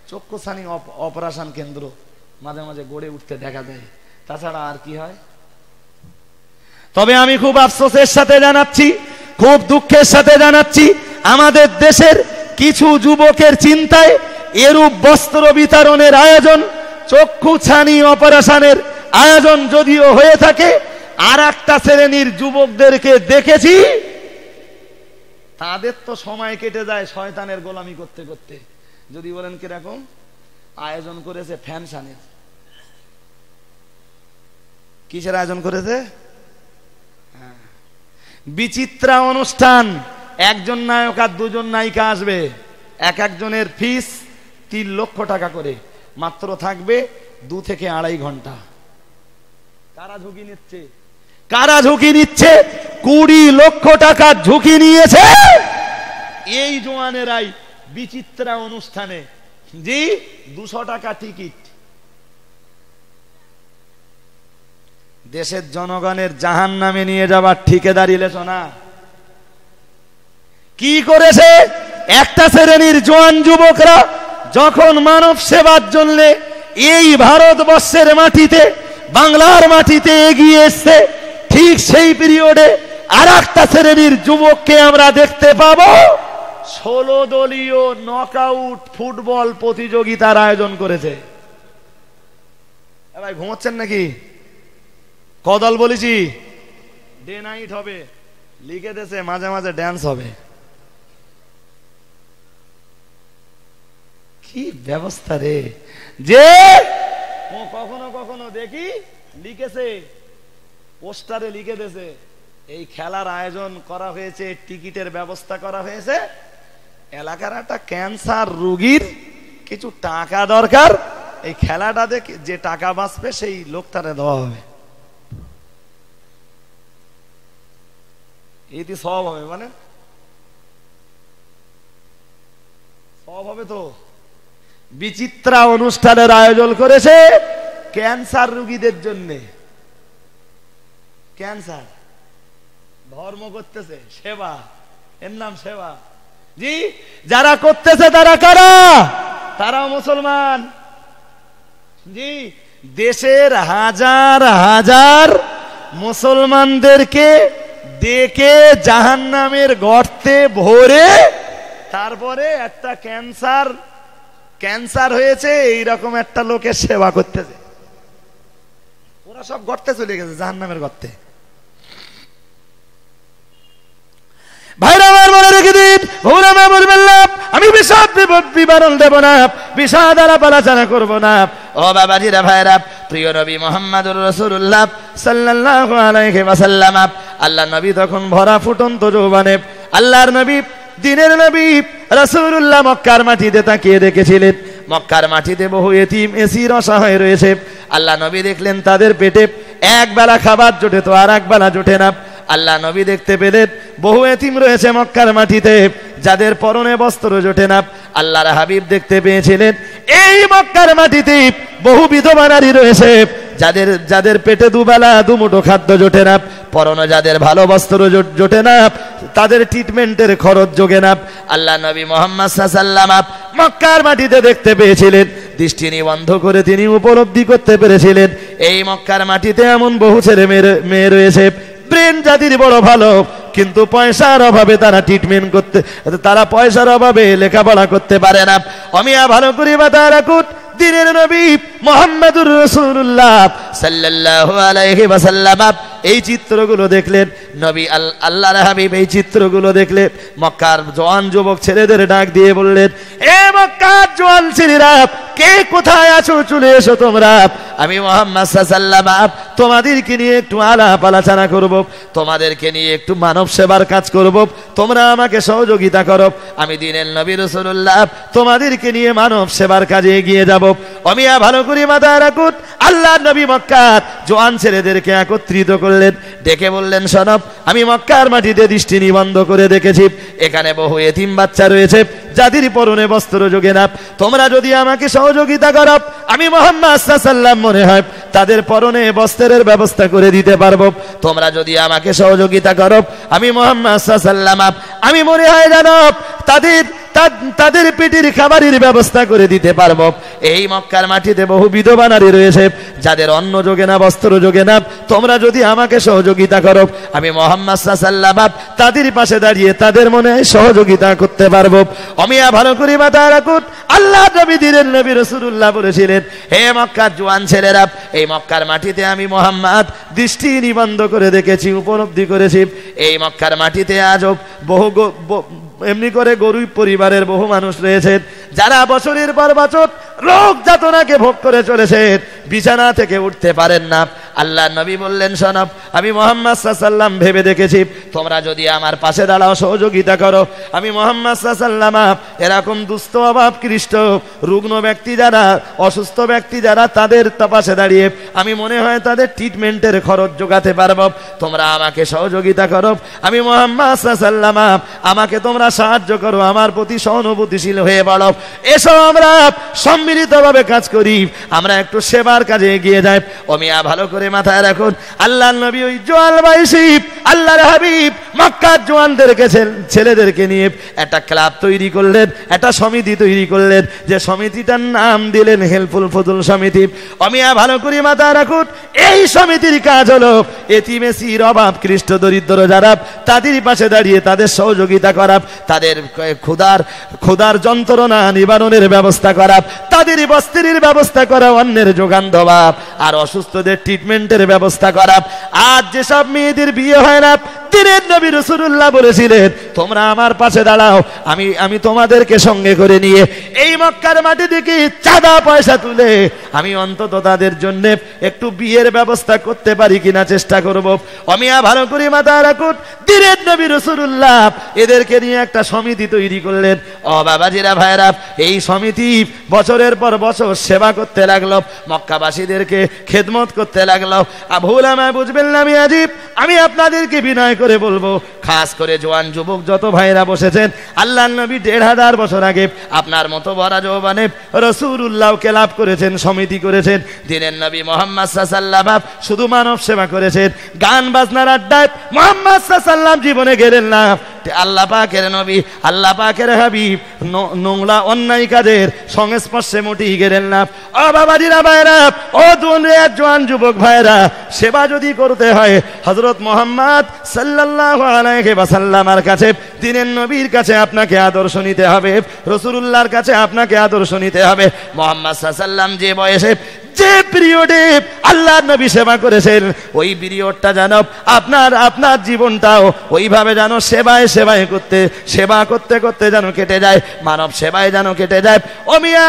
চক্ষুছানি অপারেশন কেন্দ্র মাঝে মাঝে গড়ে উঠতে দেখা যায়, তাছাড়া আর কি হয়? তবে আমি খুব আফসোসের সাথে জানাচ্ছি, খুব দুঃখের সাথে জানাচ্ছি, আমাদের দেশের কিছু যুবকের চিন্তায় এরূপ বস্ত্র বিতরণের আয়োজন, চক্ষুছানি অপারেশনের আয়োজন যদিও হয়ে থাকে, আর একটা শ্রেণীর যুবকদেরকে দেখেছি তাদের তো সময় কেটে যায় শয়তানের গোলামি করতে করতে। যদি বলেন কিরকম আয়োজন করেছে, ফ্যানশানের। কিসের আয়োজন করেছে? বিচিত্রা অনুষ্ঠান, একজন নায়ক আর দুজন নায়িকা আসবে, এক একজনের ফিস 3 লক্ষ টাকা করে, মাত্র থাকবে 2 থেকে 2.5 ঘন্টা। কারা ঝুঁকি নিচ্ছে? কারা ঝুঁকি নিচ্ছে? 20 লক্ষ টাকা ঝুঁকি নিয়েছে এই জওয়ানেরাই বিচিত্রা অনুষ্ঠানে। জি, 200 টাকা টিকিট। দেশের জনগণের জাহান্নামে নিয়ে যাবার ঠিকাদারি লেছো না। কি করেছে একটা শ্রেণীর জওয়ান যুবকরা যখন মানব সেবার জন্য এই ভারতবর্ষের মাটিতে, বাংলার মাটিতে এগিয়ে এসছে, ঠিক সেই পিরিয়ডে আর একটা শ্রেণীর যুবককে আমরা দেখতে পাবো 16 দলীয় নকআউট ফুটবল প্রতিযোগিতার আয়োজন করেছে। ভাই ঘুমাচ্ছেন নাকি? কদল বলেছি, ডে নাইট হবে, লিখে দেশে মাঝে মাঝে ড্যান্স হবে। কি ব্যবস্থা রে! যে কখনো কখনো দেখি লিখেছে, পোস্টারে লিখে দেছে এই খেলার আয়োজন করা হয়েছে, টিকিটের ব্যবস্থা করা হয়েছে, এলাকার একটা ক্যান্সার রোগীর কিছু টাকা দরকার, এই খেলাটা দেখে যে টাকা বাঁচবে সেই লোকটারে দেওয়া হবে। এটি সব হবে, মানে সব হবে তো। বিচিত্রা অনুষ্ঠানের আয়োজন করেছে ক্যান্সার রোগীদের জন্য। ক্যান্সার ধর্ম করতেছে, সেবা, এর নাম সেবা। জি, যারা করতেছে তারা কারা? তারা মুসলমান। জি, দেশের হাজার হাজার মুসলমানদেরকে ডেকে জাহান্নামের গর্তে ভরে তারপরে একটা ক্যান্সার হয়েছে এইরকম একটা লোকের সেবা করতেছে। ওরা সব গর্তে চলে গেছে, জাহান্নামের গর্তে। ভাইরা আমার মনে রেখে দিন, আমি বিষাদ বিবরণ দেব না, বিষাদ আর আলোচনা করব না। ও বাবাজিরা, ভাইরা, প্রিয় নবী মুহাম্মদুর রাসূলুল্লাহ সাল্লাল্লাহু আলাইহি ওয়াসাল্লাম, আল্লাহ নবী তখন ভরা ফুটন্ত যৌবনে, আল্লাহর নবী, দিনের নবী রাসূলুল্লাহ মক্কার মাটিতে তাকিয়ে দেখেছিলেন, মক্কার মাটিতে বহু এতিম এসির অসহায় রয়েছে। আল্লাহ নবী দেখলেন তাদের পেটে এক বেলা খাবার জোটে তো আর এক বেলা জোটে না। আল্লাহ নবী দেখতে পেলেন বহু এতিম রয়েছে মক্কার মাটিতে, যাদের পরনে বস্ত্র জোটে না। আল্লাহর হাবিব দেখতে পেয়েছিলেন এই মক্কার মাটিতে বহু বিধবা নারী রয়েছে, যাদের পেটে দুবেলা দুমুঠো খাদ্য জোটে না, পরনে যাদের ভালো বস্ত্র জোটে না, তাদের ট্রিটমেন্টের খরচ জোগে না। আল্লাহ নবী মুহাম্মদ সাল্লাল্লাহু আলাইহি ওয়াসাল্লাম মক্কার মাটিতে দেখতে পেয়েছিলেন, দৃষ্টি নিবন্ধ করে তিনি উপলব্ধি করতে পেরেছিলেন এই মক্কার মাটিতে এমন বহু ছেলে মেয়ে রয়েছে, ব্রেন জাতির বড় ভালো, কিন্তু পয়সার অভাবে তারা ট্রিটমেন্ট করতে, তারা পয়সার অভাবে লেখাপড়া করতে পারে না। অমিয়া ভালো করে মাথায় রাখুন, দিনের নবী মুহাম্মদুর রাসূলুল্লাহ সাল্লাল্লাহু আলাইহি ওয়াসাল্লাম এই চিত্রগুলো দেখলেন, নবী আল্লাহর হাবিব এই চিত্রগুলো দেখলে মক্কার জওয়ান যুবক ছেলেদের ডাক দিয়ে বললেন, এ মক্কার জওয়ান ছেলেরা, কে কোথায় আছো, চলে এসো তোমরা। আমি মুহাম্মদ সাল্লাল্লাহু আলাইহি ওয়াসাল্লাম তোমাদেরকে নিয়ে একটু আলাপ আলোচনা করব, তোমাদেরকে নিয়ে একটু মানব সেবার কাজ করব, তোমরা আমাকে সহযোগিতা করো। আমি দিনের নবী রাসূলুল্লাহ তোমাদেরকে নিয়ে মানব সেবার কাজে এগিয়ে যাব। অমিয়া ভালো করে মাথায় রাখুন, আল্লাহর নবী মক্কার জওয়ান ছেলেদেরকে একত্রিত করলেন, ডেকে বললেন, শোনো, আমি মক্কার মাটিতে দৃষ্টি নিবন্ধ করে দেখেছি, এখানে বহু এতিম বাচ্চা রয়েছে যাদের পরনে বস্ত্র যোগে না। তোমরা যদি আমাকে সহযোগিতা করো, আমি মুহাম্মদ সাল্লাল্লাহু আলাইহি ওয়াসাল্লাম মনে হয় তাদের পরনে বস্ত্রের ব্যবস্থা করে দিতে পারবো। তোমরা যদি আমাকে সহযোগিতা করো, আমি মুহাম্মদ সাল্লাল্লাহু আলাইহি ওয়াসাল্লাম আমি মনে হয় জানো তাদের পেটের খাবারের ব্যবস্থা করে দিতে পারবো। এই মক্কার মাটিতে বহু বিধবা নারী রয়েছে যাদের অন্ন যোগে না, বস্ত্র যোগে না। তোমরা যদি আমাকে সহযোগিতা করো, আমি মুহাম্মদ সাল্লাল্লাহু আলাইহি ওয়াসাল্লাম তাদের পাশে দাঁড়িয়ে তাদের মনে সহযোগিতা করতে পারবো। অমিয়া ভালো করে মাথায় রাখুন, আল্লাহ নবী দিনের নবী রাসূলুল্লাহ বলেছিলেন, হে মক্কার জওয়ান ছেলেরা, এই মক্কার মাটিতে আমি মুহাম্মদ দৃষ্টি নিবন্ধ করে দেখেছি, উপলব্ধি করেছি, এই মক্কার মাটিতে আজও বহু এমনি করে গরিব পরিবারের বহু মানুষ রয়েছেন যারা বছরের পর বছর রোগ যাতনাকে ভোগ করে চলেছেন, বিছানা থেকে উঠতে পারেন না। আল্লাহ নবী বললেন, শোনো, আমি মুহাম্মদ সাল্লাল্লাহু আলাইহি ওয়াসাল্লাম ভেবে দেখেছি, তোমরা যদি আমার পাশে দাঁড়াও, সহযোগিতা করো, আমি মুহাম্মদ সাল্লাল্লাহু আলাইহি ওয়াসাল্লাম এরকম দুস্থ অভাবকৃষ্ট রুগ্ন ব্যক্তি যারা, অসুস্থ ব্যক্তি যারা, তাদের পাশে দাঁড়িয়ে আমি মনে হয় তাদের ট্রিটমেন্টের খরচ যোগাতে পারবো। তোমরা আমাকে সহযোগিতা করো, আমি মুহাম্মদ সাল্লাল্লাহু আলাইহি ওয়াসাল্লাম আমাকে তোমরা সাহায্য করো, আমার প্রতি সহানুভূতিশীল হয়ে বলো, এসো আমরা সম্মিলিতভাবে কাজ করি, আমরা একটু সেবার কাজে এগিয়ে যাই। ওমিয়া ভালো করে মাথায় রাখুন, আল্লাহর নবী ওই জোয়াল বয়সী আল্লাহর হাবিব মক্কার জওয়ানদেরকে ছেলেদেরকে নিয়ে একটা ক্লাব তৈরি করলেন, একটা সমিতি তৈরি করলেন, যে সমিতিটার নাম দিলেন হেল্পফুল ফুতুল সমিতি। অমিয়া ভালো করে মাথায় রাখুন, এই সমিতির কাজ হলো এতিম এসির অভাব কৃষ্ট দরিদ্র যারা, তাদের পাশে দাঁড়িয়ে তাদের সহযোগিতা করা, তাদের ক্ষুধার যন্ত্রণা নিবারণের ব্যবস্থা করা, তাদের বস্ত্রের ব্যবস্থা করা, অন্যের যোগান দেওয়া, আর অসুস্থদের ট্রিটমেন্টের ব্যবস্থা করা। আর যেসব মেয়েদের বিয়ে হয় না, দিনের নবী রাসূলুল্লাহ বলেছিলেন, তোমরা আমার পাশে দাঁড়াও, আমি তোমাদেরকে সঙ্গে করে নিয়ে এই মক্কার মাটি থেকে চাঁদা পয়সা তুলে আমি অন্তত তাদের জন্য একটু বিয়ের ব্যবস্থা করতে পারি কিনা চেষ্টা করব। অমিয়া ভালো করে মাথায় রাখুন, দিনের নবী রাসূলুল্লাহ এদেরকে নিয়ে একটা সমিতি তৈরি করলেন। ও বাবাজিরা, ভাইরা, এই সমিতি বছরের পর বছর সেবা করতে লাগলো, মক্কাবাসীদেরকে খেদমত করতে লাগলো। ভুল আমায় বুঝবেন না, আমি আপনাদেরকে বিনয় করে বলবো, খাস করে জওয়ান যুবক যত ভাইরা বসেছেন, আল্লাহর নবী 1500 বছর আগে আপনার মতো বড় যৌবনে রাসূলুল্লাহকে লাভ করেছেন, সমিতি করেছেন। দিনের নবী মুহাম্মদ সাল্লাল্লাহু আলাইহি ওয়াসাল্লাম শুধু মানব সেবা করেছেন, গান বাজনার আড্ডায় মুহাম্মদ সাল্লাল্লাহু আলাইহি ওয়াসাল্লাম জীবনে গেলেন না। আল্লাহ পাকের নবী, আল্লাহ পাকের হাবিব নোংলা অন্যায় কাজের সংস্পর্শে মোটেই গেলেন না। ও বাবাজিরা, ভাইরা, ও জওয়ান যুবক ভাইরা, সেবা যদি করতে হয় হযরত মুহাম্মদ সাল্লাল্লাহু আলাইহি ওয়াসাল্লামের কাছে, দিনের নবীর কাছে আপনাকে আদর্শ নিতে হবে, রাসূলুল্লাহর কাছে আপনাকে আদর্শ নিতে হবে। মুহাম্মদ সাল্লাল্লাহু আলাইহি ওয়াসাল্লাম যে বয়সে, যে পিরিয়ডে আল্লাহর নবী সেবা করেছেন, ওই পিরিয়ডটা জানো আপনার জীবনটাও ওইভাবে জানো সেবা করতে করতে যেন কেটে যায়, মানব সেবায় যেন কেটে যায়। ও মিয়া,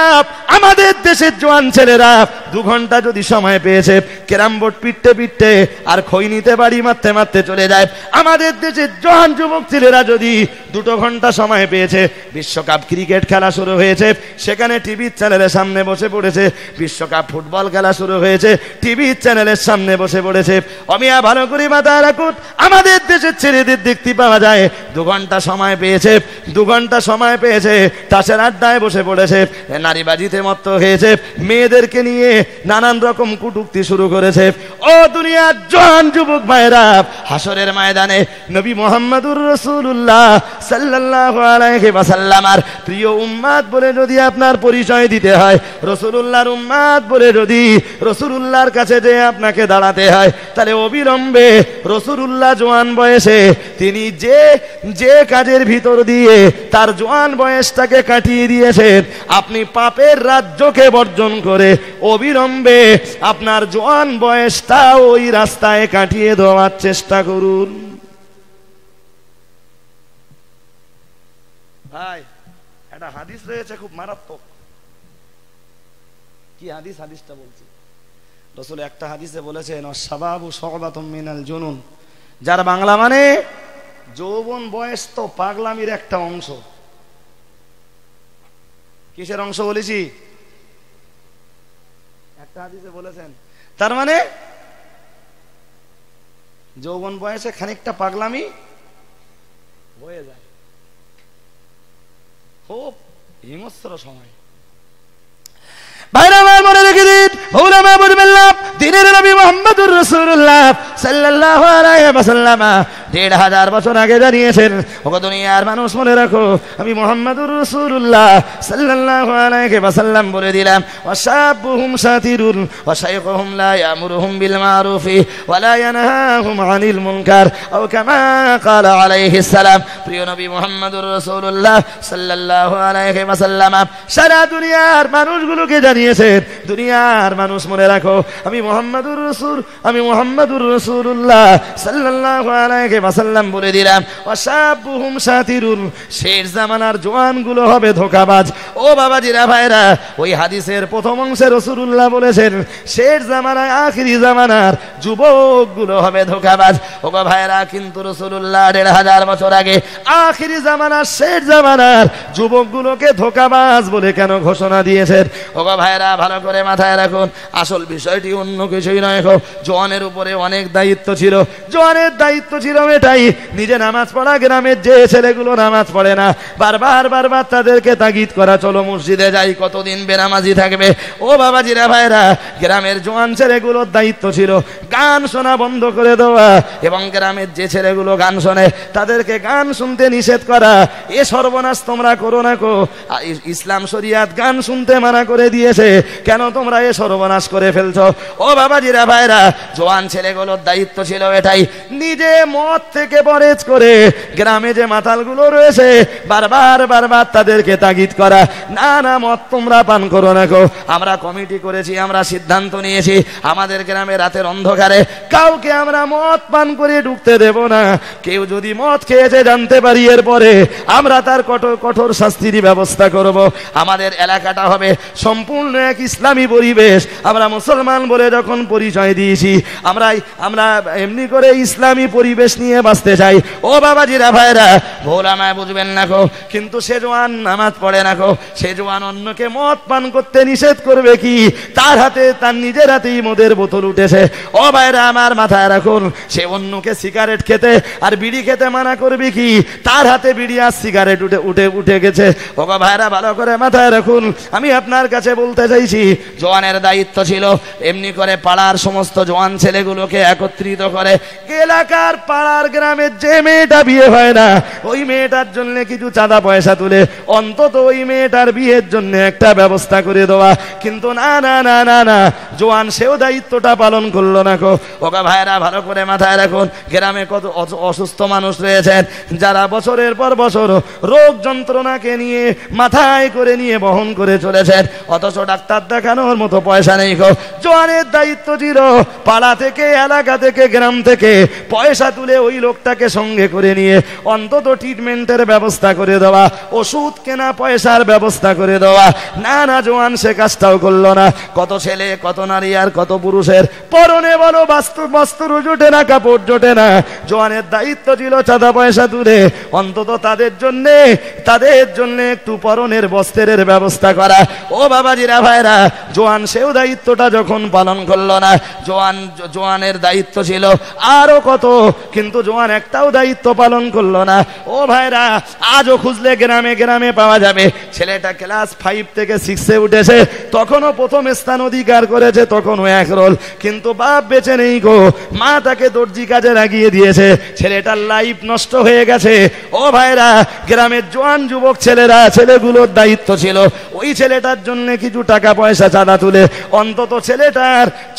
আমাদের দেশের জওয়ান ছেলেরা 2 ঘন্টা যদি সময় পেয়েছে, ক্যারাম বোর্ড পিটতে আর খৈনিতে বাড়ি মারতে চলে যায়। আমাদের দেশের জওয়ান যুবক ছেলেরা যদি 2 ঘন্টা সময় পেয়েছে, বিশ্বকাপ ক্রিকেট খেলা শুরু হয়েছে, সেখানে টিভি চ্যানেলের সামনে বসে পড়েছে, বিশ্বকাপ ফুটবল খেলা শুরু হয়েছে, টিভি চ্যানেলের সামনে বসে পড়েছে। অমিয়া ভালো করে মাথায় রাখুন, আমাদের দেশের ছেলেদের দেখতে পাওয়া যায় 2 ঘন্টা সময় পেয়েছে, 2 ঘন্টা সময় পেয়েছে, তাসের আড্ডায় বসে পড়েছে, নারীবাজিতে মত্ত হয়েছে, মেয়েদেরকে নিয়ে নানান রকম কটূক্তি শুরু করেছে। ও দুনিয়ার জওয়ান যুবক ভাইরা, হাসরের ময়দানে নবী মুহাম্মদুর রাসূলুল্লাহ সাল্লাল্লাহু আলাইহি ওয়াসাল্লামের প্রিয় উম্মত বলে যদি আপনার পরিচয় দিতে হয়, রাসূলুল্লাহর উম্মত বলে যদি রাসূলুল্লাহর কাছে যে আপনাকে দাঁড়াতে হয়, তাহলে অবিলম্বে রাসূলুল্লাহ জওয়ান বয়সে তিনি যে কাজের ভিতর দিয়ে তার জওয়ান বয়সটাকে কাটিয়ে দিয়েছেন, আপনি পাপের রাজ্যকে বর্জন করে অবিলম্বে আপনার জওয়ান বয়সটা ওই রাস্তায় কাটিয়ে দেওয়ার চেষ্টা করুন। ভাই একটা হাদিস রয়েছে খুব মারাত্মক। কি হাদিস? হাদিসটা বলছি। রাসূল একটা হাদিসে বলেছেন শাবাবু শুবাতুম মিনাল জুনুন, যার বাংলা মানে যৌবন বয়স তো পাগলামির একটা অংশ। কিসের অংশ বলেছি? একটা হাদিসে বলেছেন তার মানে যৌবন বয়সে খানিকটা পাগলামি হয়ে যায়, খুব হিংস্র সময়। ভাইরা আমার মনে রেখে দিন, উলামা বলবেন না দিনের নবী মুহাম্মদুর রাসূলুল্লাহ সাল্লাল্লাহু আলাইহি ওয়াসাল্লাম ১৫০০ বছর আগে জানিয়েছেন, ওগো দুনিয়ার মানুষ মনে রাখো, আমি মুহাম্মদুর রাসূলুল্লাহ সাল্লাল্লাহু আলাইহি ওয়াসাল্লাম বলে দিলাম, ওয়াশাবুহুম শাতিরুন ওয়া শাইখুহুম লা ইয়ামুরুহুম বিল মারুফি ওয়া লা ইয়ানহাহুম আনিল মুনকার আও কামা ক্বালা আলাইহিস সালাম। প্রিয় নবী মুহাম্মদুর রাসূলুল্লাহ সাল্লাল্লাহু আলাইহি ওয়াসাল্লাম সারা দুনিয়ার মানুষগুলোকে জানিয়েছেন, দুনিয়ার মানুষ মনে রাখো, আমি মুহাম্মদুর রাসূলুল্লাহ সাল্লাল্লাহু আলাইহি ওয়াসাল্লাম বলে দিলাম, ওয়াশাবুহুম শাতিরুন, শেষ জামানার জওয়ানগুলো হবে ধোঁকাবাজ। ও বাবাজিরা ভাইরা, ওই হাদিসের প্রথম অংশে রাসূলুল্লাহ বলেছেন শেষ জামানায়, আখিরি জামানার যুবকগুলো হবে ধোঁকাবাজ। ও ভাইরা, কিন্তু রাসূলুল্লাহ ১৫০০ বছর আগে আখিরি জামানার, শেষ জামানার যুবকগুলোকে ধোঁকাবাজ বলে কেন ঘোষণা দিয়েছেন? ও ভাইরা ভালো করে মাথায় রাখুন, আসল বিষয়টি অন্য কিছুই নয়। জওয়ানের উপরে অনেক দায়িত্ব ছিল, জওয়ানের দায়িত্ব ছিল এটাই, নিজে নামাজ পড়া, গ্রামের যে ছেলেগুলো নামাজ পড়ে না বারবার তাদেরকে তাগিদ করা, চলো মসজিদে যাই, কতদিন বেনামাজি থাকবে? ও বাবাজিরা ভাইরা, গ্রামের জওয়ান ছেলেগুলোর দায়িত্ব ছিল গান শোনা বন্ধ করে দেওয়া, এবং গ্রামের যে ছেলেগুলো গান শোনে তাদেরকে গান শুনতে নিষেধ করা। এ সর্বনাশ তোমরা করো না কো, ইসলাম শরিয়াত গান শুনতে মানা করে দিয়েছে, কেন তোমরা এ সর্বনাশ করে ফেলছো? ও বাবাজিরা ভাইরা, জওয়ান ছেলেগুলোর দায়িত্ব ছিল এটাই, নিজে মদ থেকে পরেজ করে গ্রামে যে মাতালগুলো রয়েছে বারবার তাদেরকে তাগিদ করা, না মদ তোমরা পান করো না গো। আমরা কমিটি করেছি, আমরা সিদ্ধান্ত নিয়েছি, আমাদের গ্রামে রাতের অন্ধকারে কাউকে আমরা মদ পান করে ঢুকতে দেব না। কেউ যদি মদ খেয়েছে জানতে পারি, এরপরে আমরা তার কঠোর শাস্তির ব্যবস্থা করব। আমাদের এলাকাটা হবে সম্পূর্ণ এক ইসলামী পরিবেশ। আমরা মুসলমান বলে যখন পরিচয় দিয়েছি, আমরা এমনি করে ইসলামী পরিবেশ নিয়ে বাঁচতে চাই। ও বাবাজিরা ভাইরা, ভোলামায় বুঝবেন না গো, কিন্তু সে জওয়ান নামাজ পড়ে না গো, সে জওয়ান অন্যকে মদ পান করতে নিষেধ করবে কি? তার হাতে, তার নিজের হাতেই মদের বোতল উঠেছে। ও ভাইরা আমার মাথায় রাখুন, সে অন্যকে সিগারেট খেতে আর বিড়ি খেতে মানা করবে কি? তার হাতে বিড়ি আর সিগারেট উঠে গেছে। ও ভাইরা ভালো করে মাথায় রাখুন, আমি আপনার কাছে বলতে চাইছি, জওয়ানের দায়িত্ব ছিল এমনি করে পাড়ার সমস্ত জওয়ান ছেলেগুলোকে একত্রিত করে, এলাকার পাড়ার গ্রামের যে মেয়েটা বিয়ে হয় না, ওই মেয়েটার জন্য কিছু চাঁদা পয়সা তুলে অন্তত ওই মেয়েটার বিয়ের জন্য একটা ব্যবস্থা করে দেওয়া। কিন্তু না, জওয়ান সেও দায়িত্বটা পালন করলো না গো। ওগা ভাইরা ভালো করে মাথায় রাখুন, গ্রামে কত অসুস্থ মানুষ রয়েছেন, যারা বছরের পর বছর রোগ যন্ত্রণাকে নিয়ে মাথায় করে নিয়ে বহন করে চলেছেন, অথচ ডাক্তার দেখানোর মতো পয়সা নেই গো। জওয়ানের দায়িত্ব ছিল পাড়া থেকে, এলাকা থেকে, গ্রাম থেকে পয়সা তুলে ওই লোকটাকে সঙ্গে করে নিয়ে অন্তত ট্রিটমেন্টের ব্যবস্থা করে দেওয়া, ওষুধ কেনা পয়সার ব্যবস্থা করে দেওয়া। না, জওয়ান সে কাজটাও করলো না। কত ছেলে, কত নারী আর কত পুরুষের পরনে বলো বস্ত্র জোটে না, কাপড় জোটে না। জওয়ানের দায়িত্ব ছিল চাঁদা পয়সা তুলে অন্তত তাদের জন্য একটু পরনের বস্ত্রের ব্যবস্থা করা। ও বাবাজিরা ভাইরা, জওয়ান সেও দায়িত্বটা যখন পালন করলো না, জওয়ানের দায়িত্ব ছিল আরো কত, কিন্তু জওয়ান একটাও দায়িত্ব পালন করলো না। ও ভাইরা, আজও খুঁজলে গ্রামে পাওয়া যাবে, ছেলেটা ক্লাস 5 থেকে 6-এ উঠেছে, তখনও প্রথম স্থান অধিকার করেছে, তখনও এক রোল, কিন্তু বাপ বেঁচে নেই গো, মা তাকে দর্জি কাজে লাগিয়ে দিয়েছে, ছেলেটার লাইফ নষ্ট হয়ে গেছে। ও ভাইরা, গ্রামের জওয়ান যুবক ছেলেগুলোর দায়িত্ব ছিল ওই ছেলেটার জন্য কিছু টাকা পয়সা চাঁদা তুলে অন্তত ছেলে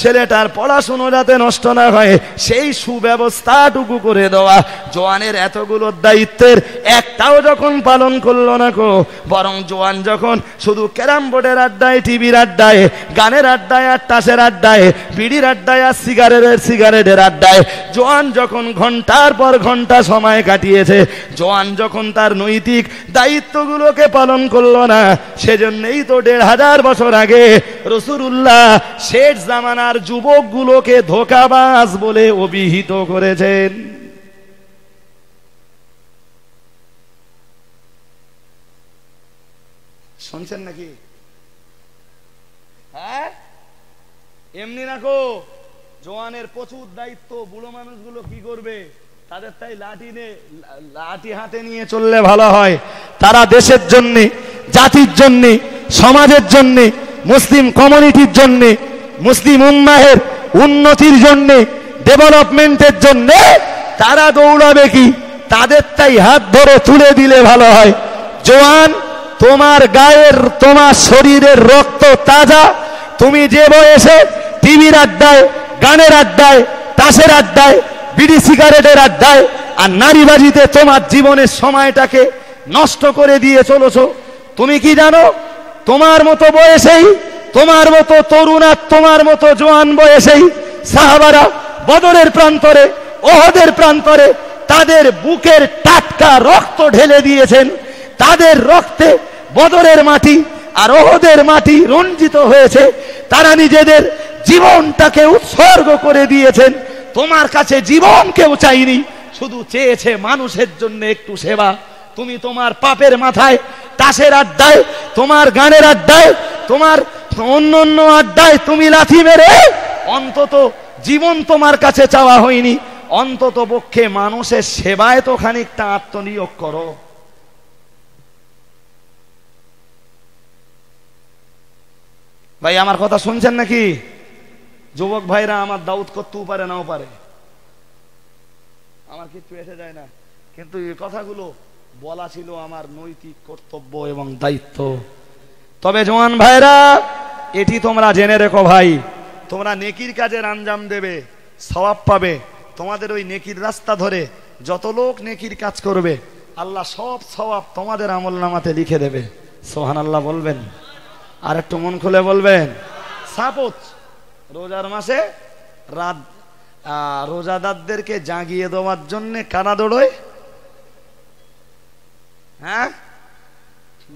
ছেলেটার পড়াশুনো যাতে নষ্ট না হয় সেই সুব্যবস্থাটুকু করে দেওয়া। জোয়ানের এতগুলো দায়িত্বের একটাও যখন পালন করলো না গো, বরং জোয়ান যখন শুধু ক্যারাম বোর্ডের আড্ডায়, টিভির আড্ডায়, গানের আড্ডায় আর তাসের আড্ডায়, বিড়ির আড্ডায় আর সিগারেটের আড্ডায় জোয়ান যখন ঘন্টার পর ঘন্টা সময় কাটিয়েছে, জোয়ান যখন তার নৈতিক দায়িত্বগুলোকে পালন করলো না, সেজন্যই তো 1500 বছর আগে রাসূলুল্লাহ শেষ জামানার যুবকগুলোকে ধোঁকাবাজ বলে অভিহিত করেছেন। শুনছেন নাকি? হ্যাঁ, এমনি রাখো। জওয়ানের প্রচুর দায়িত্ব। বুড়ো মানুষগুলো কি করবে? তাদের তাই লাঠি হাতে নিয়ে চললে ভালো হয়। তারা দেশের জন্যে, জাতির জন্যে, সমাজের জন্যে, মুসলিম কমিউনিটির জন্যে, মুসলিম উম্মাহের উন্নতির জন্যে, ডেভেলপমেন্টের জন্যে তারা দৌড়াবে কি? তাদের তাই হাত ধরে তুলে দিলে ভালো হয়। জওয়ান, তোমার গায়ের, তোমার শরীরের রক্ত তাজা। তুমি যে বয়সে টিভির আড্ডায়, গানের আড্ডায়, তাসের আড্ডায়, বিড়ি সিগারেটের আড্ডায় আর নারীবাজিতে তোমার জীবনের সময়টাকে নষ্ট করে দিয়ে চলেছো, তুমি কি জানো? তোমার মতো বয়সেই, তোমার মতো তরুণ আর তোমার মতো জওয়ান বয়সেই সাহাবারা বদরের প্রান্তরে, ওহদের প্রান্তরে তাদের বুকের টাটকা রক্ত ঢেলে দিয়েছেন। তাদের রক্তে বদরের মাটি আর ওহদের মাটি রঞ্জিত হয়েছে। তারা নিজেদের জীবনটাকে উৎসর্গ করে দিয়েছেন। তোমার কাছে জীবন কেউ চাইনি, শুধু চেয়েছে মানুষের জন্য একটু সেবা। তুমি তোমার পাপের মাথায়, তাসের আড্ডায়, তোমার গানের আড্ডায়, তোমার অন্য আড্ডায় তুমি লাথি মেরে অন্তত জীবন তোমার কাছে চাওয়া হয়নি। অন্তত পক্ষে মানুষের সেবায় তো খানিকটা আত্মনিয়োগ করো। ভাই, আমার কথা শুনছেন নাকি? যুবক ভাইরা আমার দাউদ করতেও পারে, নাও পারে, আমার কিছু এসে যায় না, কিন্তু এই কথাগুলো বলা ছিল আমার নৈতিক কর্তব্য এবং দায়িত্ব। তবে জওয়ান ভাইরা, এটি তোমরা জেনে রেখো ভাই, তোমরা নেকির কাজের আঞ্জাম দেবে, সওয়াব পাবে। তোমাদের ওই নেকির রাস্তা ধরে যত লোক নেকির কাজ করবে, আল্লাহ সব সওয়াব তোমাদের আমলনামাতে লিখে দেবে। সুবহানাল্লাহ বলবেন? আর একটু মন খুলে বলবেন। সাপোজ রোজার মাসে রাত রোজাদারদেরকে জাগিয়ে দেওয়ার জন্য কারা দৌড়য়? হ্যাঁ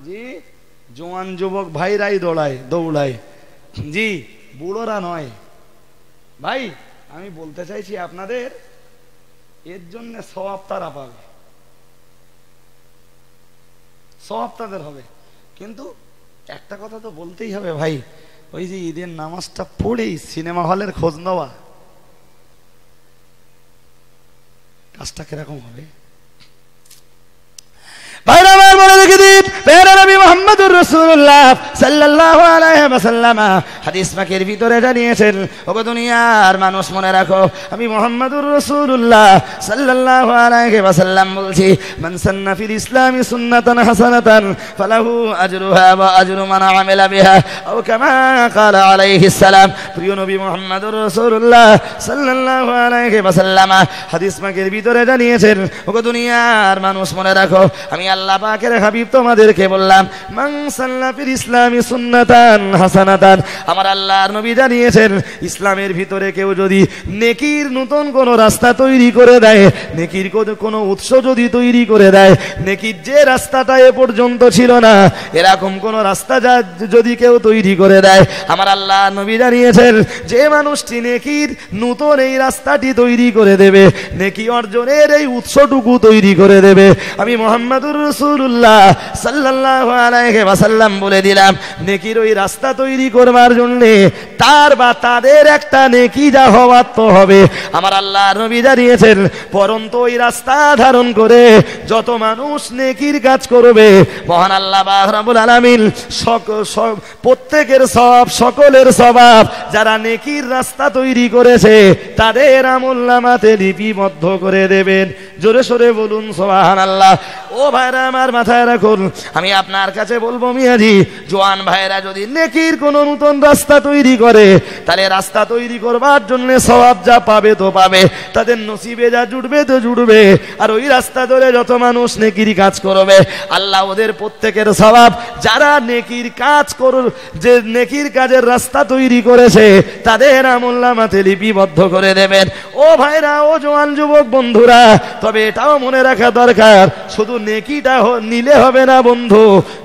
জি, জওয়ান যুবক ভাইরাই দৌড়ায় জি, বুড়োরা নয়। ভাই, আমি বলতে চাইছি আপনাদের, এর জন্য সওয়াব তারা পাবে, সওয়াব তাদের হবে। কিন্তু একটা কথা তো বলতেই হবে ভাই, ওই যে ঈদের নামাজটা পড়েই সিনেমা হলের খোঁজ নেওয়া, কাজটা কিরকম হবে? ভাইরা আমার বলে রেখে দিন, প্যারা নবী মুহাম্মদুর রাসূলুল্লাহ সাল্লাল্লাহু আলাইহি ওয়াসাল্লাম হাদিস পাকের ভিতরে জানিয়েছেন, ওগো দুনিয়ার মানুষ মনে রাখো, আমি মুহাম্মদুর রাসূলুল্লাহ সাল্লাল্লাহু আলাইহি ওয়াসাল্লাম বলছি, মান সান্না ফিল ইসলামি সুন্নাতান হাসানাতান ফালাহু আজরুহা ওয়া আজরু মান আমিলা বিহা আও কামা ক্বালা আলাইহিস সালাম। প্রিয় নবী মুহাম্মদুর রাসূলুল্লাহ সাল্লাল্লাহু আলাইহি ওয়াসাল্লাম হাদিস পাকের ভিতরে জানিয়েছেন, ওগো দুনিয়ার মানুষ মনে রাখো, আমি আল্লাহ পাকের হাবিব তোমাদেরকে বললাম, মান সাল্লা ফিল ইসলামি সুন্নাতান হাসানাতান, আমার আল্লাহর নবী জানিয়েছেন, ইসলামের ভিতরে কেউ যদি নেকির নতুন কোন রাস্তা তৈরি করে দেয়, নেকির কোন উৎস যদি তৈরি করে দেয়, নেকির যে রাস্তাটা এ পর্যন্ত ছিল না, এরকম কোন রাস্তা যদি কেউ তৈরি করে দেয়, আমার আল্লাহ নবী জানিয়েছেন, যে মানুষটি নেকির নতুন এই রাস্তাটি তৈরি করে দেবে, নেকি অর্জনের এই উৎসটুকু তৈরি করে দেবে, আমি মুহাম্মদুর রাসূলুল্লাহ সাল্লাল্লাহু আলাইহি ওয়াসাল্লাম বলে দিলাম, নেকির ওই রাস্তা তৈরি করবার জন্য তার বা তাদের একটা নেকি যা হওয়ার তো হবে। আমার আল্লাহর নবী জানিয়েছেন, পরন্তু ওই রাস্তা ধারণ করে যত মানুষ নেকির কাজ করবে, মহান আল্লাহ পাক রব্বুল আলামিন প্রত্যেকের সওয়াব, সকলের সওয়াব যারা নেকির রাস্তা তৈরি করেছে তাদের আমলনামাতে লিপিবদ্ধ করে দেবেন। জোরে সোরে বলুন সুবহানাল্লাহ। ও ভাইরা আমার, মাথায় মাথায় রাখুন। আমি আপনার কাছে বলবো মিয়াজি, জোয়ান ভাইরা যদি নেকির কোন নতুন রাস্তা তৈরি করে, তাহলে রাস্তা তৈরি করবার জন্য সওয়াব যা পাবে তো পাবে, তাদের নসিবে যা জুটবে তো জুটবে। আর ওই রাস্তা ধরে যত মানুষ নেকির কাজ করবে, আল্লাহ ওদের প্রত্যেকের সওয়াব, যারা নেকির কাজ যে নেকির কাজের রাস্তা তৈরি করেছে তাদের আমলনামাতে লিপিবদ্ধ করে দেবেন। ও ভাইরা, ও জওয়ান যুবক বন্ধুরা, তবে এটাও মনে রাখা দরকার, শুধু নেকিটা নিলে হবে না বন্ধু,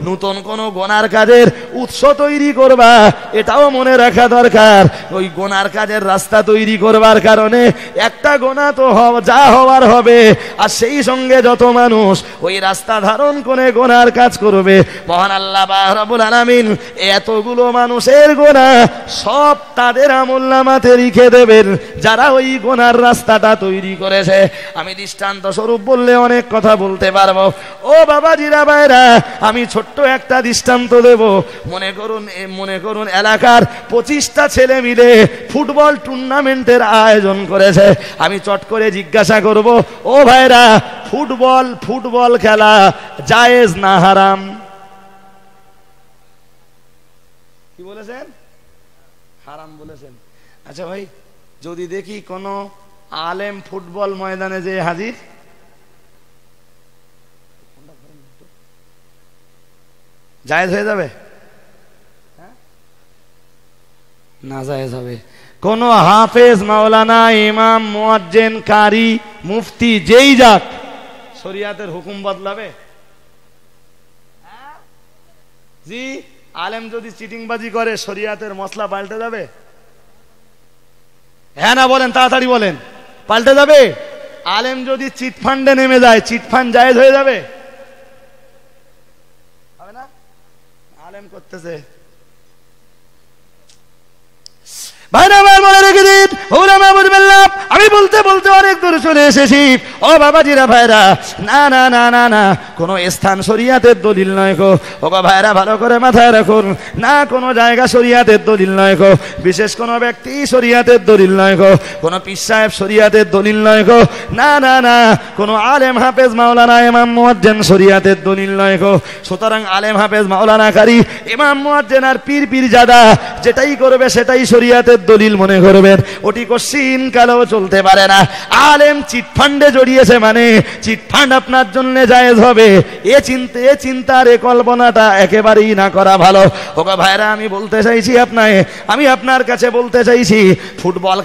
নতুন কোন গোনার কাজের উৎস তৈরি করবা, এটাও মনে রাখা দরকার। ওই গোনার কাজের রাস্তা তৈরি করবার কারণে একটা গোনা তো যা হওয়ার হবে, আর সেই সঙ্গে যত মানুষ ওই রাস্তা ধারণ করে গোনার কাজ করবে, মহান আল্লাহ পাক রব্বুল আলামিন এতগুলো মানুষের গোনা সব তাদের আমলনামাতে লিখে দেবেন, যারা ওই গোনার রাস্তাটা তৈরি করেছে। আমি দৃষ্টান্ত স্বরূপ বললে অনেক কথা বলতে পারবো। ও বাবাজিরা ভাইরা, আমি ছোট্ট একটা দৃষ্টান্ত দেব। মনে করুন এলাকার 25টা ছেলে মিলে ফুটবল টুর্নামেন্টের আয়োজন করেছে। আমি চট করে জিজ্ঞাসা করব, ও ভাইরা, ফুটবল খেলা জায়েজ না হারাম? কি বলেছেন? হারাম বলেছেন। আচ্ছা ভাই, যদি দেখি কোন আলেম ফুটবল ময়দানে যে হাজির, জায়েজ হয়ে যাবে? না জায়েজ হবে। কোন হাফেজ, মাওলানা, ইমাম, মুয়াজ্জিন, কারি, মুফতি যেই যাক, শরিয়াতের হুকুম বদলাবে? জি, আলেম যদি চিটিংবাজি করে শরিয়াতের মসলা পাল্টে যাবে? হ্যাঁ না বলেন, তাড়াতাড়ি বলেন। পাল্টে যাবে? আলেম যদি চিটফান্ডে নেমে যায়, চিটফান্ড জায়েজ হয়ে যাবে? হবে না? আলেম করতেছে। ভাইরা আমার মনে রেখে দিন, আমি বলতে বলতে অনেক দূর চলে এসেছি। ও বাবাজিরা ভাইরা, না না না না না, কোন স্থান শরিয়াতের দলিল নয় গো। ও ভাইরা ভালো করে মাথায় রাখুন, না কোন জায়গা শরিয়াতের দলিল নয় গো, বিশেষ কোন ব্যক্তি শরিয়াতের দলিল নয় গো, কোন পীর সাহেব শরিয়াতের দলিল নয় গো, না না না, কোন আলেম, হাফেজ, মাওলানা, ইমাম, মুয়াজ্জিন শরিয়াতের দলিল নয় গো। সুতরাং আলেম, হাফেজ, মাওলানা, কারি, ইমাম, মুয়াজ্জিন আর পীরজাদা যেটাই করবে সেটাই শরিয়াতের দলিল মনে করবেন, ওটি কোশ্চিন কালেও চলতে পারে না। আলেম চিটফান্ডে জড়িয়েছে মানে চিটফান্ড আপনার জন্য জায়েজ হবে, এ চিন্তার এ কল্পনাটা একেবারেই না করা ভালো। ওগো ভাইরা, আমি আপনার কাছে বলতে চাইছি, ফুটবল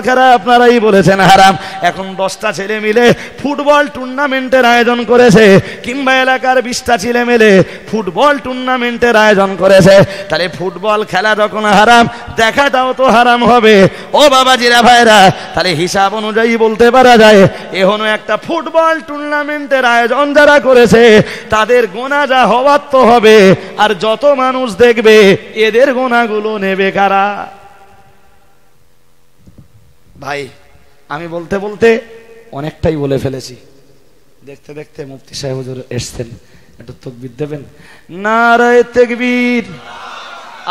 খেলা আপনারাই বলেছেন হারাম। এখন 10টা ছেলে মিলে ফুটবল টুর্নামেন্টের আয়োজন করেছে, কিংবা এলাকার 20টা ছেলে মিলে ফুটবল টুর্নামেন্টের আয়োজন করেছে, তাহলে ফুটবল খেলা যখন হারাম, দেখাটাও তো হারাম হবে। ও বাবাজিরা ভাইরা, তাহলে হিসাব অনুযায়ী বলতে পারা যায়, এখনো একটা ফুটবল টুর্নামেন্টের আয়োজন যারা করেছে তাদের গোনা যা হওয়ার তো হবে, আর যত মানুষ দেখবে এদের গোনাগুলো নেবে কারা? ভাই, আমি বলতে বলতে অনেকটাই বলে ফেলেছি। দেখতে দেখতে মুফতি সাহেব হুজুর এসছেন, একটু তাকবীর দেবেন। নারায়ে তাকবীর,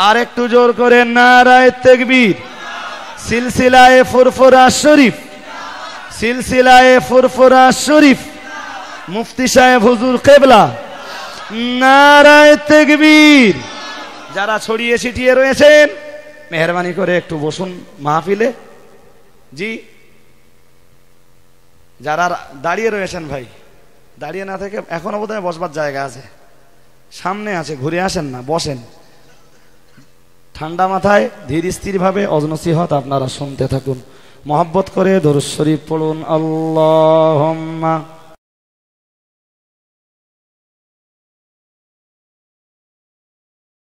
আর একটু জোর করে নারায়ে তাকবীর। সিলসিলায়ে ফুরফুরা শরীফ, সিলসিলায়ে ফুরফুরা শরীফ, মুফতি সাহেব হুজুর কিবলা, নারায়ে তাকবীর। যারা ছড়িয়ে ছিটিয়ে রয়েছেন, মেহেরবানি করে একটু বসুন মাহফিলে। জি, যারা দাঁড়িয়ে রয়েছেন ভাই, দাঁড়িয়ে না থেকে এখনো বোধহয় বসবার জায়গা আছে, সামনে আছে, ঘুরে আসেন না, বসেন। ঠান্ডা মাথায় ধীর স্থির ভাবে অজনসিহত আপনারা শুনতে থাকুন। মহব্বত করে দরুদ শরীফ পড়ুন। আল্লাহুম্মা